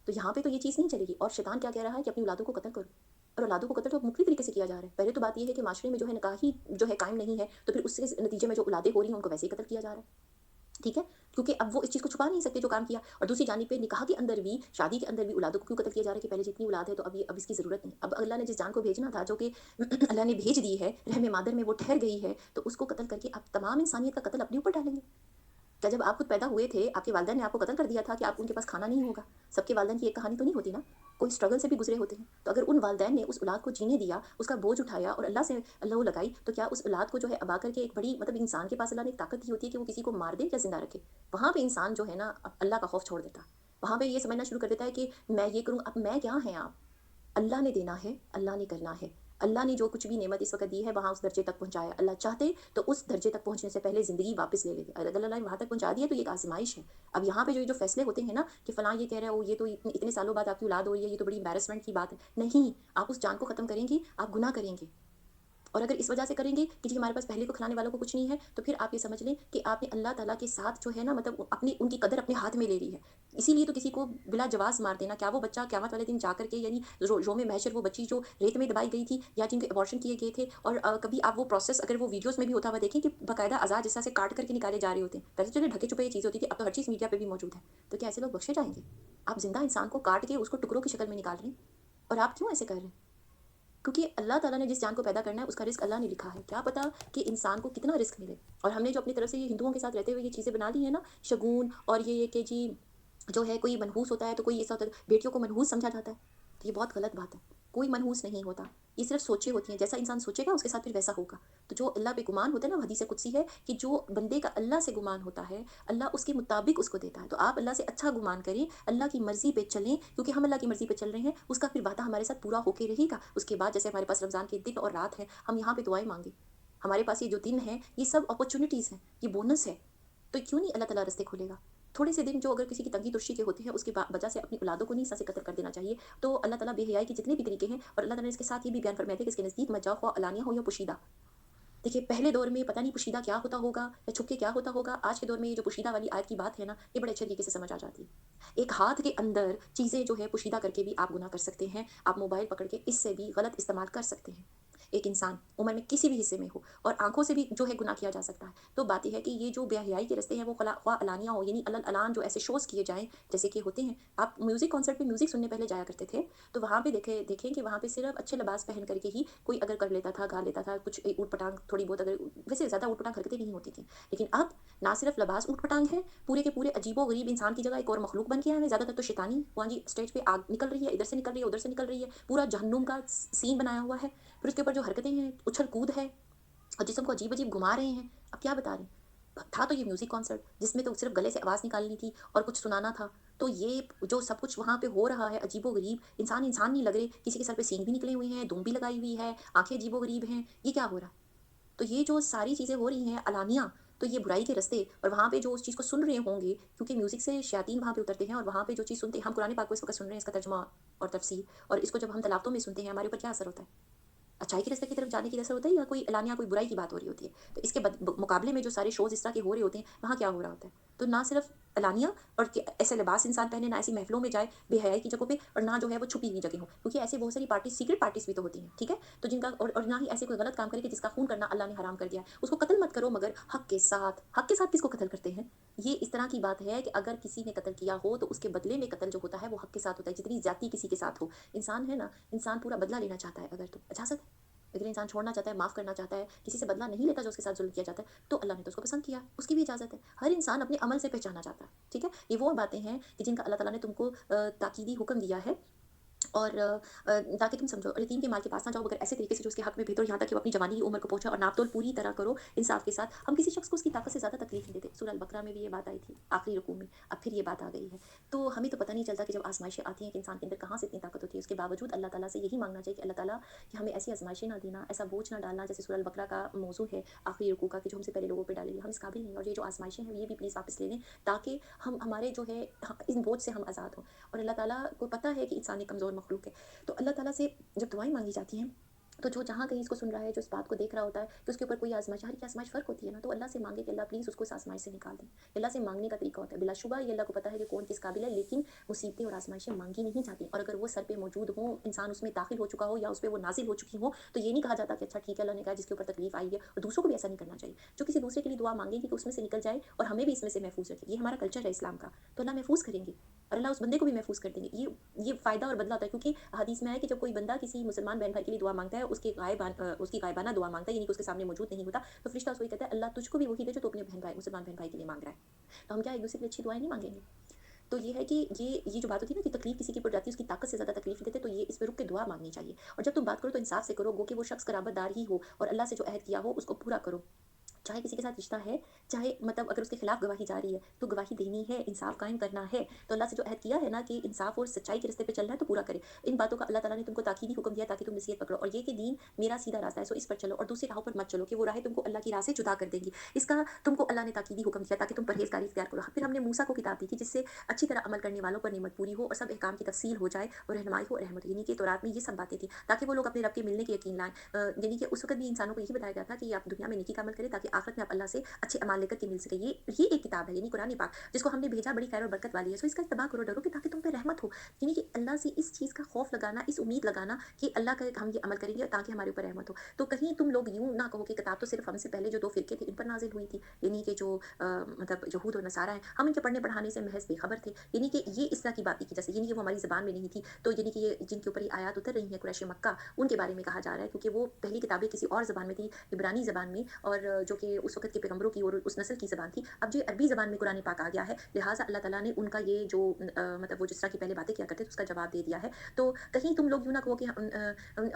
तो यहाँ पे तो ये चीज़ नहीं चलेगी, और शैतान क्या कह रहा है कि अपनी औलादों को कत्ल करो, और औलादों को कत्ल तो मुख्तलिफ तरीके से किया जा रहा है। पहले तो बात ये है कि माशरे में जो है निकाह ही जो है कायम नहीं है, तो फिर उसके नतीजे में जो औलादें हो रही हैं उनको वैसे ही कत्ल किया जा रहा है। ठीक है? क्योंकि अब वो इस चीज़ को छुपा नहीं सकते जो काम किया, और दूसरी जानिब पे निकाह के अंदर भी, शादी के अंदर भी औलादों को क्यों कत्ल किया जा रहा है कि पहले जितनी औलाद है तो अब इसकी ज़रूरत नहीं। अब अल्लाह ने जिस जान को भेजना था, जो कि अल्लाह ने भेज दी है, रहम मादर में वो ठहर गई है, तो उसको कत्ल करके अब तमाम इंसानियत का कत्ल अपने ऊपर डालेंगे। क्या जब आप खुद पैदा हुए थे, आपके वालिदैन ने आपको कत्ल कर दिया था कि आप उनके पास खाना नहीं होगा? सबके वालिदैन की एक कहानी तो नहीं होती ना, कोई स्ट्रगल से भी गुज़रे होते हैं। तो अगर उन वालिदैन ने उस औलाद को जीने दिया, उसका बोझ उठाया और अल्लाह से अल्लाह लगाई, तो क्या उस औलाद को जो है अबा करके एक बड़ी, मतलब इंसान के पास अल्लाह ने एक ताकत दी होती है कि वो किसी को मार दे या ज़िंदा रखे? वहाँ पे इंसान जो है ना, अल्लाह का खौफ छोड़ देता है। वहाँ पे ये समझना शुरू कर देता है कि मैं ये करूँ, अब मैं क्या हैं आप? अल्लाह ने देना है, अल्लाह ने करना है। अल्लाह ने जो कुछ भी नेमत इस वक़्त दी है, वहाँ उस दर्जे तक पहुँचाया। अल्लाह चाहते तो उस दर्जे तक पहुँचने से पहले ज़िंदगी वापस ले लेते। अगर अल्लाह ने वहाँ तक पहुँचा दिया तो ये एक आज़माइश है। अब यहाँ पे जो फ़ैसले होते हैं ना, कि फ़लाँ ये कह रहा है, ओह! ये तो इतने सालों बाद आपकी औलाद हो रही है, ये तो बड़ी एम्बैरेसमेंट की बात है। नहीं, आप उस जान को ख़त्म करेंगी, आप गुनाह करेंगे। और अगर इस वजह से करेंगे कि जी हमारे पास पहले को खिलाने वालों को कुछ नहीं है, तो फिर आप ये समझ लें कि आपने अल्लाह ताला के साथ जो है ना, मतलब अपनी उनकी कदर अपने हाथ में ले ली है। इसीलिए तो किसी को बिला जवाज़ मार देना, क्या वो बच्चा क़यामत वाले दिन जा कर के, यानी योम महशर, वो बच्ची जो रेत में दबाई गई थी, या जिनके अबॉर्शन किए गए थे, और कभी आप वो प्रोसेस अगर वो वीडियोज़ में भी होता हुआ देखें कि बाकायदा अज़ा जिस तरह से काट करके निकाले जा रहे होते हैं। पहले तो चलिए ढके छुपे ये चीज़ होती थी, अब तो हर चीज़ मीडिया पे भी मौजूद है। तो क्या ऐसे लोग बख्शे जाएँगे? आप ज़िंदा इंसान को काट के उसको टुकड़ों की शक्ल में निकाल रहे हैं, और आप क्यों ऐसे कर रहे हैं? क्योंकि अल्लाह ताला ने जिस जान को पैदा करना है, उसका रिज़्क अल्लाह ने लिखा है। क्या पता कि इंसान को कितना रिज़्क मिले। और हमने जो अपनी तरफ से ये हिंदुओं के साथ रहते हुए ये चीज़ें बना ली हैं ना, शगुन, और ये कि जी जो है कोई मनहूस होता है, तो कोई ऐसा होता है, बेटियों को मनहूस समझा जाता है। तो ये बहुत गलत बात है। कोई मनहूस नहीं होता। ये सिर्फ़ सोचें होती हैं, जैसा इंसान सोचेगा उसके साथ फिर वैसा होगा। तो जो अल्लाह पे गुमान होता है ना, वो हदीस कुदसी है कि जो बंदे का अल्लाह से गुमान होता है, अल्लाह उसके मुताबिक उसको देता है। तो आप अल्लाह से अच्छा गुमान करें, अल्लाह की मर्ज़ी पे चलें, क्योंकि हम अल्लाह की मर्ज़ी पे चल रहे हैं, उसका फिर वादा हमारे साथ पूरा होके रहेगा। उसके बाद जैसे हमारे पास रमज़ान के दिन और रात है, हम यहाँ पे दुआएँ माँगे। हमारे पास ये जो दिन है, ये सब अपॉर्च्युनिटीज़ हैं, ये बोनस है। तो क्यों नहीं अल्लाह ताला रास्ते खोलेगा? थोड़े से दिन जो अगर किसी की तंगी तुर्शी के होते हैं, उसकी वजह से अपनी औलादों को नहीं इस तरह से कत्ल कर देना चाहिए। तो अल्लाह ताला बेहयाई के जितने भी तरीके हैं, और अल्लाह ताला ने इसके साथ ये भी बयान फरमाया था कि इसके नज़दीक मत जाओ, ख्वाह अलानिया हो या पोशीदा। देखिए, पहले दौर में पता नहीं पोशीदा क्या होता होगा या छुप के क्या होता होगा, आज के दौर में ये जो पोशीदा वाली आयत की बात है ना, ये बड़े अच्छे तरीके से समझ आ जाती है। एक हाथ के अंदर चीज़ें जो है पोशीदा करके भी आप गुनाह कर सकते हैं, आप मोबाइल पकड़ के इससे भी गलत इस्तेमाल कर सकते हैं। एक इंसान उम्र में किसी भी हिस्से में हो और आँखों से भी जो है गुनाह किया जा सकता है। तो बात ये है कि ये जो बेहयाई के रास्ते हैं वो ख्वा अलानिया हो, यानी अलल अलान जो ऐसे शोज़ किए जाएँ, जैसे कि होते हैं। आप म्यूज़िक कॉन्सर्ट में म्यूज़िक सुनने पहले जाया करते थे, तो वहाँ पे देखें कि वहाँ पे सिर्फ़ अच्छे लिबास पहन करके ही कोई अगर कर लेता था, गा लेता था, कुछ ऊट-पटांग थोड़ी बहुत, अगर वैसे ज़्यादा ऊट-पटांग हरकतें नहीं होती थी। लेकिन अब ना सिर्फ़ लिबास ऊट-पटांग है, पूरे के पूरे अजीबो-गरीब इंसान की जगह एक और मखलूक बन के आए हैं, ज़्यादातर तो शैतानी। वहाँ जी स्टेज पे आग निकल रही है, इधर से निकल रही है, उधर से निकल रही है, पूरा जहन्नुम का सीन बनाया हुआ है। फिर उसके ऊपर जो हरकतें हैं, उछल-कूद है और जिस्म को अजीब-अजीब घुमा रहे हैं। अब क्या बता रहे हैं? था तो ये म्यूज़िक कॉन्सर्ट जिसमें तो सिर्फ़ गले से आवाज़ निकालनी थी और कुछ सुनाना था। तो ये जो सब कुछ वहाँ पे हो रहा है अजीबो-गरीब, इंसान इंसान नहीं लग रहे, किसी के सर पे सींग भी निकले हुए हैं, दुम भी लगाई हुई है, आँखें अजीबो-गरीब हैं, ये क्या हो रहा है? तो ये जो सारी चीज़ें हो रही हैं अलानिया, तो ये बुराई के रास्ते, और वहाँ पे जो उस चीज़ को सुन रहे होंगे, क्योंकि म्यूज़िक से शयातीन वहाँ पे उतरते हैं और वहाँ पे जो चीज़ सुनते हैं, हम कुरान पाक को इस वक़्त सुन रहे हैं, इसका तर्जुमा और तफ़सीर, और इसको जब हम तलावतों में सुनते हैं, हमारे ऊपर क्या असर होता है? अच्छाई के रास्ते की तरफ जाने की असर होता है या कोई एलानिया कोई बुराई की बात हो रही होती है। तो इसके मुकाबले में जो सारे शोज़ इस तरह के हो रहे होते हैं, वहाँ क्या हो रहा होता है? तो ना सिर्फ़ एलानिया और ऐसे लिबास इंसान पहने, ना ऐसी महफ़िलों में जाए बेहयाई की जगहों पे, और ना जो है वो छुपी हुई जगह हो। क्योंकि ऐसे बहुत सारी पार्टीज़, सीक्रेट पार्टीज़ भी तो होती हैं, ठीक है? तो जिनका और ना ही ऐसे कोई गलत काम करे कि जिसका खून करना अल्लाह ने हराम कर दिया है। उसको कत्ल मत करो, मगर हक़ के साथ किसको कत्ल करते हैं? ये इस तरह की बात है कि अगर किसी ने कत्ल किया हो, तो उसके बदले में कत्ल जो होता है वो हक़ के साथ होता है। जितनी ज़्यादती किसी के साथ हो, इंसान है ना, इंसान पूरा बदला लेना चाहता है अगर तो, इजाज़त है। अगर इंसान छोड़ना चाहता है, माफ़ करना चाहता है, किसी से बदला नहीं लेता जो उसके साथ ज़ुल्म किया जाता है, तो अल्लाह ने तो उसको पसंद किया, उसकी भी इजाज़त है। हर इंसान अपने अमल से पहचाना जाता है, ठीक है? ये वो बातें हैं कि जिनका अल्लाह ताला ने तुमको ताकीदी हुक्म दिया है, और ताकि तुम समझो, और यतीम के माल के पास ना जाओ, मगर ऐसे तरीके से जो उसके हक में भेदो, यहाँ तक कि वो अपनी जवानी की उम्र को पहुँचे, और नाप-तोल पूरी तरह करो इंसाफ के साथ। हम किसी शख्स को उसकी ताकत से ज़्यादा तकलीफ नहीं देते। सूरह अल-बकरा में भी ये बात आई थी, आखिरी रुकू में, अब फिर ये बात आ गई है। तो हमें तो पता नहीं चलता कि जब आज़माइशें आती हैं कि इंसान के अंदर कहाँ से इतनी ताकत होती है। उसके बावजूद अल्लाह ताला से यही माँगना चाहिए कि अल्लाह ताला, कि हमें ऐसी आज़माइशें ना देना, ऐसा बोझ ना डालना, जैसे सूरह अल-बकरा का मौज़ू है आखिरी रुकू का, कि जो हमसे पहले लोगों पे डाली है। हम इस काबिल नहीं, और ये जो आज़माइशें हैं, ये भी प्लीज़ वापस ले लें, ताकि हम हमारे जो है इस बोझ से हम आज़ाद हों। और अल्लाह ताला को पता है कि इंसान एक कमज़ोर मखलूक है। तो अल्लाह ताला से जब दुआएँ माँगी जाती हैं, तो जो जहाँ कहीं इसको सुन रहा है, जो इस बात को देख रहा होता है कि उसके ऊपर कोई आज़माइश, हर की आज़माइश फ़र्क होती है ना, तो अल्लाह से माँगे कि अल्लाह प्लीज़ उसको इस आज़माइश से निकाल दें। अल्लाह से माँगने का तरीका होता है, बिलाशुबा ये अल्लाह को पता है कि कौन किस काबिल है, लेकिन मुसीबतें और आज़माइशें माँगी नहीं जाती, और अगर वो सर पे मौजूद हों, इंसान उसमें दाखिल हो चुका हो या उस पे वो नाज़िल हो चुकी हो, तो ये नहीं कहा जाता कि अच्छा ठीक है, अल्लाह ने कहा जिसके ऊपर तकलीफ़ आई है, और दूसरों को भी ऐसा नहीं करना चाहिए। जो किसी दूसरे के लिए दुआ माँगेंगे कि उसमें से निकल जाए और हमें भी इसमें से महफ़ूज़ रखे, ये हमारा कल्चर है इस्लाम का, तो अल्लाह महफ़ूज़ करेंगे, और अल्लाह उस बंदे को भी महफ़ूज़ कर देंगे। ये फ़ायदा और बदला होता है, क्योंकि हदीस में आया कि जब कोई बंदा किसी मुसलमान बहन भाई के लिए दुआ माँगता है, उसकी गायबाना दुआ माँगता है, यानी कि उसके सामने मौजूद नहीं होता, तो फ़रिश्ता उसको ये कहता है, अल्लाह तुझको भी वही दे जो तू अपने मुसलमान बहन भाई के लिए माँग रहा है। तो हम क्या एक-दूसरे के लिए अच्छी दुआएँ नहीं माँगेंगे? तो ये है कि ये जो बात होती है ना कि तकलीफ़ किसी की पड़ जाती है, उसकी ताकत से ज़्यादा तकलीफ़ देते, तो ये इस पे रुक के दुआ माँगनी चाहिए। और जब तुम बात करो तो इंसाफ से करो, गो कि वो शख़्स कराबतदार ही हो, और अल्लाह से जो अहद किया हो उसको पूरा करो। चाहे किसी के साथ रिश्ता है, चाहे मतलब अगर उसके खिलाफ गवाही जा रही है, तो गवाही देनी है, इंसाफ कायम करना है। तो अल्लाह से जो अहद किया है ना कि इंसाफ और सच्चाई के रास्ते पे चलना है, तो पूरा करे। इन बातों का अल्लाह ताला ने तुमको ताकीदी हुक्म दिया ताकि तुम नसीहत पकड़ो, और ये कि दीन मेरा सीधा रास्ता है, सो इस पर चलो, और दूसरी राहों पर मत चलो कि वो राहें तुमको अल्लाह की राह से जुदा कर देंगी। इसका तुमको अल्लाह ने ताकीदी हुक्म दिया ताकि तुम परहेज़गारी इख्तियार करो। फिर हमने मूसा को किताब दी थी जिससे अच्छी तरह अमल करने वालों पर नेमत पूरी हो और सब अहकाम की तफसील हो जाए, और रहनुमाई हो, रहमत हो। यानी कि तौरात में ये सब बातें थी ताकि वो लोग अपने रब के मिलने के यकीन लाएँ। यानी कि उस वक़्त भी इंसानों को यही बताया गया था कि आप दुनिया में नेकी का अमल करें ताकि आखिरत में आप अल्लाह से अच्छे अमाल लेकर के मिल सके। ये एक किताब है, यानी कुरान पाक, जिसको हमने भेजा बड़ी खैर और बरकत वाली है। सो इसका इत्तबा करो, डरो कि ताकि तुम पे रहमत हो। यानी कि अल्लाह से इस चीज़ का खौफ लगाना, इस उम्मीद लगाना कि अल्लाह का हम ये अमल करेंगे ताकि हमारे ऊपर रहमत हो। तो कहीं तुम लोग यूँ ना कहो कि किताब तो सिर्फ़ हमसे पहले जो 2 फ़िरके थे इन पर नाज़िल हुई थी। यानी कि जो मतलब यहूद और नसारा हैं, हम इनके पढ़ने-पढ़ाने से महज़ बेखबर थे। यानी कि ये इस तरह की बात नहीं की जा सकती, यानी कि वो हमारी ज़बान में नहीं थी। तो यानी कि ये जिनके ऊपर ये आयत उतर रही हैं कुरैश मक्का, उनके बारे में कहा जा रहा है, क्योंकि वो पहली किताबें किसी और ज़बान में थी, इब्रानी ज़बान में, और जो कि उस वक़्त के पैगंबरों की और उस नस्ल की ज़बान थी। अब जो अरबी ज़बान में कुरान पाक आ गया है, लिहाज़ा अल्लाह ताला ने उनका ये जो मतलब वो जिस तरह की पहले बातें किया करते थे, उसका जवाब दे दिया है। तो कहीं तुम लोग यूँ ना कहो कि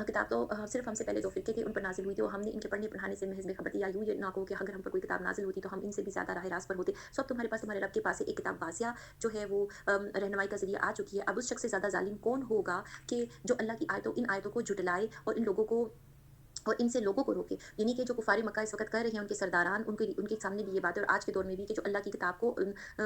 किताब तो सिर्फ़ हमसे पहले 2 फ़िरके थे, उन पर नाज़िल हुई थी और हमने इनके पढ़ने-पढ़ाने से महज़ बेखबर थी, या यूँ ये ना कहो कि अगर हम पर कोई किताब नाज़िल होती तो हम इनसे भी ज़्यादा राह रास्त पर होते। सो अब तुम्हारे पास, तुम्हारे रब के पास से एक किताब वाज़िया जो है वो रहनुमाई का ज़रिया आ चुकी है। अब उस शख़्स से ज़्यादा ज़ालिम कौन होगा कि जो अल्लाह की आयतों इन आयतों को झुटलाए और इन लोगों को और इनसे लोगों को रोके। यानी कि जो कुफ़ार मक्का इस वक़्त कर रहे हैं उनके सरदारान, उनके सामने भी ये बात है और आज के दौर में भी कि जो अल्लाह की किताब को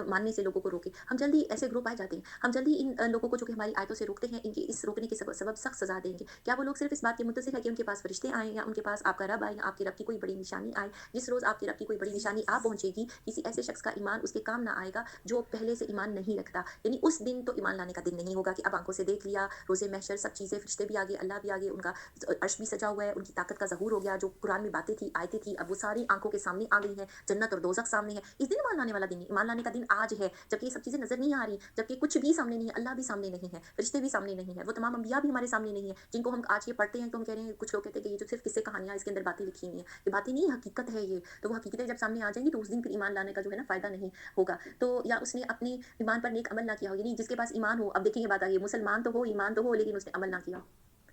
मानने से लोगों को रोके। हम जल्दी ऐसे ग्रुप पाए जाते हैं, हम जल्दी इन लोगों को जो कि हमारी आयतों से रोकते हैं, इनके इस रोकने के सबब सख्त सज़ा देंगे। क्या वो लोग सिर्फ़ इस बात के मुत्तसिर है कि उनके पास फ़रिश्ते आएँ या उनके पास आपका रब आए या आपके रब की कोई बड़ी निशानी आए? जिस रोज़ आपके रब की कोई बड़ी निशानी आ पहुँचेगी, किसी ऐसे शख़्स का ईमान उसके काम ना आएगा जो पहले से ईमान नहीं रखता। यानी उस दिन तो ईमान लाने का दिन नहीं होगा कि अब आँखों से देख लिया, रोज़े महशर सब चीज़ें, फ़रिश्ते भी आ गए, अल्लाह भी आ गए, उनका अर्श भी सजा हुआ है, उनकी ताकत का ज़हूर हो गया, जो कुरान में बातें थी, आयतें थी, अब वो सारी आँखों के सामने आ गई हैं, जन्नत और दोज़ख सामने है। इस दिन ईमान लाने वाला दिन नहीं, ईमान लाने का दिन आज है, जबकि ये सब चीज़ें नज़र नहीं आ रही, जबकि कुछ भी सामने नहीं है, अल्लाह भी सामने नहीं है, फ़रिश्ते भी सामने नहीं है, वो तमाम अंबिया भी हमारे सामने नहीं है, जिनको हम आज ये पढ़ते हैं तो हम कह रहे हैं, कुछ लोग कहते हैं कि ये जो सिर्फ़ किस्से कहानियाँ इसके अंदर बातें लिखी हुई हैं, ये बातें नहीं, हकीकत है ये। तो वो हकीकतें जब सामने आ जाएँगी तो उस दिन फिर ईमान लाने का जो है ना फ़ायदा नहीं होगा। तो या उसने अपने ईमान पर नेक अमल ना किया हो, यानी जिसके पास ईमान हो, अब देखिए ये बात आ गई, मुसलमान तो हो, ईमान तो हो, लेकिन उसने अमल ना किया हो।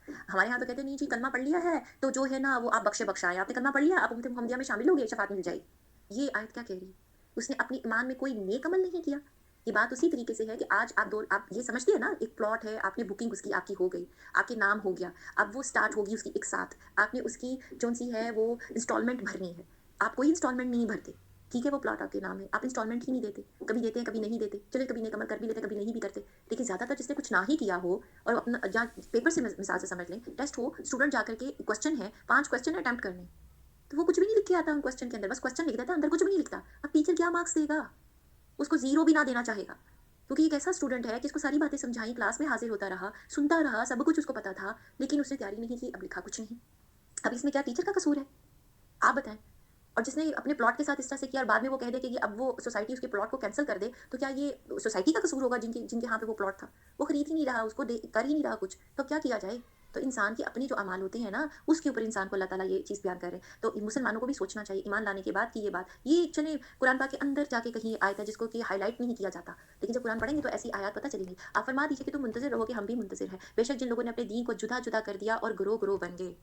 हमारे यहाँ तो कहते हैं नहीं जी कलमा पढ़ लिया है, तो जो है ना वो आप बख्शे बख्शाएँ, आपने कलमा पढ़ लिया, आप उम्मत मुहम्मदिया में शामिल हो गए, शफ़ाअत मिल जाएगी। ये आयत क्या कह रही है? उसने अपने ईमान में कोई नेक अमल नहीं किया। ये बात उसी तरीके से है कि आज आप ये समझती है ना, एक प्लॉट है, आपने बुकिंग उसकी आपकी हो गई, आपके नाम हो गया, अब वो स्टार्ट होगी उसकी एक साथ, आपने उसकी जौन-सी है वो इंस्टॉलमेंट भरनी है। आप कोई इंस्टॉलमेंट नहीं भरते, ठीक है वो प्लॉट आपके नाम है, आप इंस्टॉलमेंट ही नहीं देते, कभी देते हैं, कभी नहीं देते, चलिए कभी नेक अमल कर भी लेते हैं, कभी नहीं भी करते। लेकिन ज़्यादातर जिसने कुछ ना ही किया हो और अपना या पेपर से मिसाल से समझ लें, टेस्ट हो, स्टूडेंट जाकर के क्वेश्चन है, 5 क्वेश्चन अटेम्प्ट करने हैं, तो वो कुछ भी नहीं लिख के आता उन क्वेश्चन के अंदर, बस क्वेश्चन लिख देता है, अंदर कुछ भी नहीं लिखता। अब टीचर क्या मार्क्स देगा? उसको 0 भी ना देना चाहेगा। क्योंकि एक ऐसा स्टूडेंट है कि इसको सारी बातें समझाई, क्लास में हाज़िर होता रहा, सुनता रहा, सब कुछ उसको पता था, लेकिन उसने तैयारी नहीं की, अब लिखा कुछ नहीं। अब इसमें क्या टीचर का कसूर है? आप बताएँ? और जिसने अपने प्लॉट के साथ इस तरह से किया और बाद में वो कह दे कि अब वो सोसाइटी उसके प्लॉट को कैंसल कर दे, तो क्या ये सोसाइटी का कसूर होगा जिनके जिनके यहाँ पे वो प्लॉट था? वो खरीद ही नहीं रहा, उसको दे कर ही नहीं रहा कुछ, तो क्या किया जाए? तो इंसान के अपने जो अमाल होते हैं ना, उसके ऊपर इंसान को अल्लाह ताला ये चीज़ बयान कर रहे हैं। तो मुसलमानों को भी सोचना चाहिए, ईमान लाने के बाद की ये बात, ये चले कुरान पाक के अंदर जाके कहीं ये आयत है जिसको कि हाइलाइट नहीं किया जाता। लेकिन जब कुरान पढ़ेंगे तो ऐसी आयत पता चलेंगी। आप फरमा दीजिए कि तुम मुंतज़िर रहो कि हम भी मुंतज़िर हैं। बेशक जिन लोगों ने अपने दीन को जुदा-जुदा कर दिया और गिरोह-गिरोह बन गए।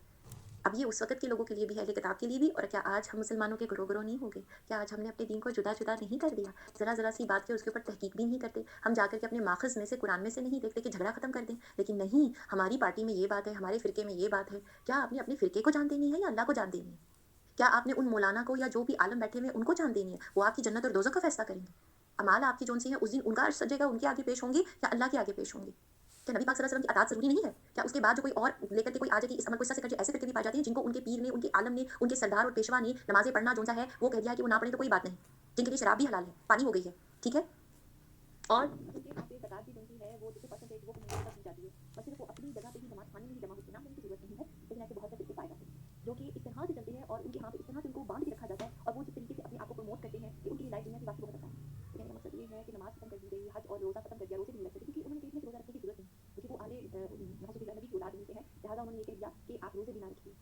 अब ये उस वक़्त के लोगों के लिए भी है, अहले किताब के लिए भी, और क्या आज हम मुसलमानों के गिरोह-गिरोह नहीं हो गए? क्या आज हमने अपने दीन को जुदा-जुदा नहीं कर दिया? ज़रा-ज़रा सी बात पे उसके ऊपर तहकीक भी नहीं करते। हम जाकर के अपने माख़ज़ में से, कुरान में से नहीं देखते कि झगड़ा ख़त्म कर दें। लेकिन नहीं, हमारी पार्टी में ये बात है, हमारे फ़िरके में ये बात है। क्या आपने अपने फ़िरके को जान देनी है या अल्लाह को जान देनी है? क्या आपने उन मौलाना को या जो भी आलिम बैठे हुए हैं उनको जान देनी है? वो आपकी जन्नत और दोज़ख का फ़ैसला करेंगे। अमाल आपकी जौन-सी हैं उस दिन उनका अर्श सजेगा, उनके आगे पेश होंगे या अल्लाह के आगे पेश होंगे? क्या नबी पाक सल्लल्लाहु अलैहि वसल्लम की अतात ज़रूरी नहीं है? क्या उसके बाद जो कोई और लेकर के कोई आ जाए कि इस अमल को इस तरह से कर, ऐसे फ़िरके भी पाए जाते हैं जिनको उनके पीर ने, उनके आलम ने, उनके सरदार और पेशवा ने नमाज़ें पढ़ना जौन-सा है वो कह दिया है कि वो ना पढ़ें तो कोई बात नहीं। जिनके लिए शराब भी हलाल है, पानी हो गई है, ठीक है? और उनके यहाँ पे ज़कात भी जौन-सी है वो देखिए परसेंटेज वो कम्युनिटी तक दी जाती है। बस सिर्फ़ वो अपनी जगह पे ही नमाज़ खाने में ही जमा होती है, नाम लेने की ज़रूरत नहीं है, लेकिन ऐसे बहुत से फ़िरके पाए जाते हैं, जो कि इस तरह से चलते हैं और उनके यहाँ पे इस तरह से उनको बाँध के रखा जाता है और वो जिस तरीके से अपने आप को प्रमोट करते हैं कि उनकी लाइफ़ दुनिया से वाक़ई बहुत आसान है। कहने का मकसद ये है कि नमाज़ खत्म कर दी गई, हज और रोज़ा खत्म कर दिया, रोज़े नहीं रखते थे क्योंकि उन्होंने पेट में से रोज़ा रखने की ज़रूरत नहीं, क्योंकि वो नाउज़ुबिल्लाह नबी की औलाद नहीं से हैं, लिहाज़ा उन्होंने ये कह दिया कि आप रोज़े भी ना रखिए।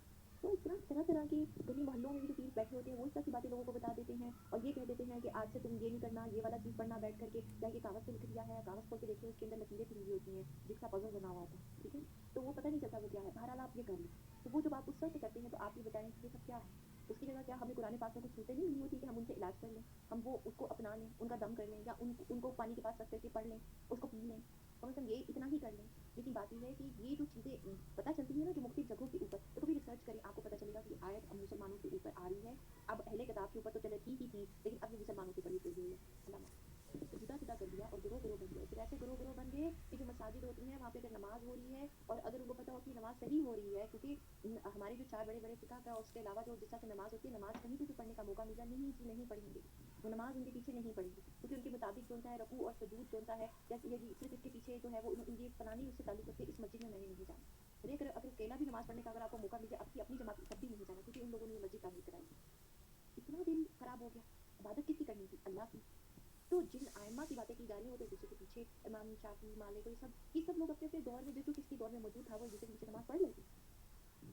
तो इस तरह तरह-तरह के गली मोहल्लों में भी जो पीर बैठे होते हैं वो इस तरह की बातें लोगों को बता देते हैं और ये कह देते हैं कि आज से तुम ये नहीं करना, ये वाला चीज़ पढ़ना बैठ करके, या ये कागज़ पे लिख दिया है, कागज़ खोल के देखिए उसके अंदर लकीरें सी हुई होती हैं, जिसका पज़ल बना हुआ होता है, ठीक है? तो वो पता नहीं चलता वो क्या है, बहरहाल आप ये कर लें। तो वो जब आप उस तरह से करते हैं तो आप ये बताएँ कि ये सब क्या है? उसकी जगह क्या हमें कुरान पाक में कुछ सूरतें नहीं मिली होती कि हम उनसे इलाज कर लें, हम वो उसको अपना लें, उनका दम कर लें या उनको पानी के पास रख करके पढ़ लें, उसको पी लें, कम से कम ये इतना ही कर लें। लेकिन बात ये है कि ये जो चीज़ें पता चलती हैं ना जो मुख्तलिफ जगहों के ऊपर, तो कभी रिसर्च करें, आपको पता चलेगा कि आयत अब मुसलमानों के ऊपर आ रही है। अब अहले किताब के ऊपर तो चले ठीक ही थी, लेकिन अब ये मुसलमानों के ऊपर भी चल रही है। अल्लाह माफ़ तो जुदा-जुदा कर दिया और गिरोह-गिरोह बन गए। फिर ऐसे गिरोह-गिरोह बन गए कि जो मसाजिद होती हैं वहाँ पे अगर नमाज़ हो रही है और अगर उनको पता हो कि नमाज़ सही हो रही है, क्योंकि हमारे जो 4 बड़े-बड़े फ़िक़्ह का उसके अलावा जो जिस तरह से नमाज़ होती है, नमाज़ कहीं पे भी पढ़ने का मौका मिला नहीं जी नहीं पढ़ेंगे। वो नमाज़ उनके पीछे नहीं पढ़ेंगे, क्योंकि उनके मुताबिक जो है रुकू और सुजूद जो है, जैसे ये जी सिर्फ़ इसके पीछे जो है वो ये फलानी उससे ताल्लुक़ रखते इस मस्जिद में मैंने नहीं जाना। अरे अगर अकेला भी नमाज़ पढ़ने का अगर आपको मौका मिल जाए आपकी अपनी जमात में तब भी नहीं जाना, क्योंकि उन लोगों ने ये मस्जिद तामीर कराई है। इतना दिल ख़राब हो गया, इबादत किसकी करनी थी? अल्लाह की। तो जिन आइम्मा की बातें की जा रही हैं वो तो एक दूसरे के पीछे, इमाम शाफी, मालिक, ये सब लोग अपने अपने दौर में जो जो किसके दौर में मौजूद था वो एक दूसरे के पीछे नमाज़ पढ़ लेते।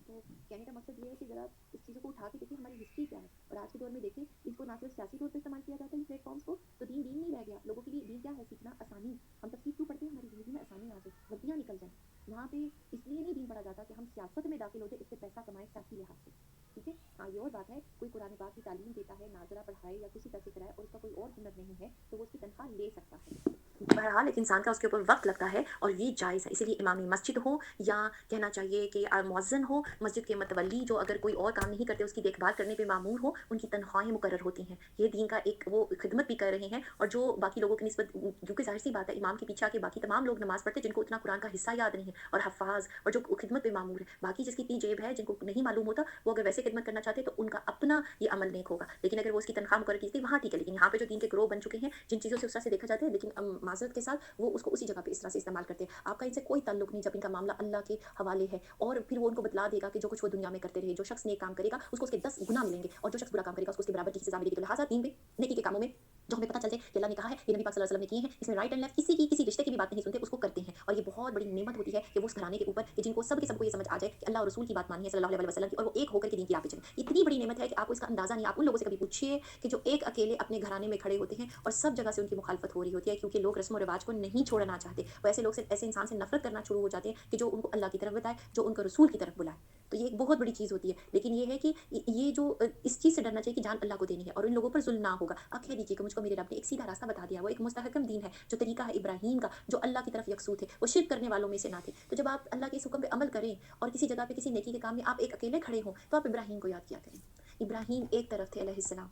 तो कहने का मकसद ये है कि ज़रा इस चीज़ों को उठा के देखिए हमारी हिस्ट्री क्या है, और आज के दौर में देखें इसको ना सिर्फ सियासी तौर पे इस्तेमाल किया जाता है इन प्लेटफॉर्म्स को, तो दीन दीन नहीं रह गया। लोगों के लिए दीन क्या है? सीखना, आसानी। हम तफसीर क्यों पढ़ते हैं? हमारी ज़िंदगी में आसानी आ जाए, गलतियाँ निकल जाएँ। यहाँ पे इसलिए नहीं दीन पढ़ा जाता कि हम सियासत में दाखिल हो जाए, इससे पैसा कमाएँ सियासी लिहाज से, ठीक है? हाँ, ये और बात है कोई कुरान पाक की तालीम देता है, नाज़रा पढ़ाए या किसी तरह से कराए और उसका कोई और हुनर नहीं है, तो वो उसकी तनख्वाह ले सकता है। बहरहाल एक इंसान का उसके ऊपर वक़्त लगता है और ये जायज़ है। इसीलिए इमाम मस्जिद हो या कहना चाहिए कि मुअज़्ज़िन हो, मस्जिद के मतवल्ली जो अगर कोई और काम नहीं करते उसकी देखभाल करने पे मामूर हो, उनकी तनख्वाहें मुकर्रर होती हैं। ये दीन का एक वो खिदमत भी कर रहे हैं और जो बाकी लोगों की निस्बत क्योंकि ज़ाहिर-सी बात है इमाम के पीछे आके बाकी तमाम लोग नमाज़ पढ़ते हैं जिनको उतना कुरान का हिस्सा याद नहीं है और हफ़्फ़ाज़ और जो खिदमत पे मामूर है। बाकी जिसकी इतनी जेब है, जिनको नहीं मालूम होता, वो अगर वैसे खिदमत करना चाहते हैं तो उनका अपना ये अमल नेक होगा। लेकिन अगर वो उसकी तनख्वाह मुकर्रर की थी वहाँ ठीक है, लेकिन यहाँ पे जो दीन के गिरोह बन चुके हैं, जिन चीज़ों से उस तरह से देखा जाता है लेकिन माज़रत के साथ वो उसको उसी जगह पे इस तरह से इस्तेमाल करते हैं। आपका इनसे कोई ताल्लुक नहीं जब इनका मामला अल्लाह के हवाले है और फिर वो उनको बतला देगा कि जो कुछ वो दुनिया में करते रहे, जो शख्स नेक काम करेगा उसको उसके 10 गुना मिलेंगे और जो शख्स बुरा काम करेगा उसको उसके बराबर की सज़ा मिलेगी। तो लिहाज़ा दीन में नेकी के कामों में जो हमें पता चल जाए कि अल्लाह ने कहा है, ये नबी पाक सल्लल्लाहु अलैहि वसल्लम ने किए हैं, इसमें राइट एंड लेफ्ट किसी की किसी रिश्ते की भी बात नहीं सुनते, उसको करते हैं और ये बहुत बड़ी नेमत होती है कि वो उस घराने के ऊपर कि जिनको सब के सबको ये समझ आ जाए कि अल्लाह और रसूल की बात मानी है सल्लल्लाहु अलैहि वसल्लम की और वो एक होकर के दीन की राह पे चलें। इतनी बड़ी नेमत है कि आपको इसका अंदाज़ा नहीं। आप उन लोगों से कभी पूछिए कि जो एक अकेले अपने घराने में खड़े होते हैं और सब जगह से उनकी मुखालफत हो रही होती है क्योंकि लोग रस्म और रिवाज को नहीं छोड़ना चाहते। वो ऐसे लोग से ऐसे इंसान से नफरत करना शुरू हो जाते हैं कि जो उनको अल्लाह की तरफ बताए, जो उनको रसूल की तरफ बुलाए। तो ये एक बहुत बड़ी चीज़ होती है। लेकिन ये है कि ये जो इस चीज़ से डरना चाहिए कि जान अल्लाह को देनी है और इन लोगों पर ज़ुल्म ना होगा। आप कह दीजिए कि मुझको मेरे रब ने एक सीधा रास्ता बता दिया, वो एक मुस्तहकम दीन है, जो तरीका है इब्राहीम का, जो अल्लाह की तरफ यकसू थे, वो शिर्क करने वालों में से ना थे। तो जब आप अल्लाह के इस हुक्म पे अमल करें और किसी जगह पे किसी नेकी के काम में आप एक अकेले खड़े हों, तो आप इब्राहीम को याद किया करें। इब्राहीम एक तरफ थे अलैहिस्सलाम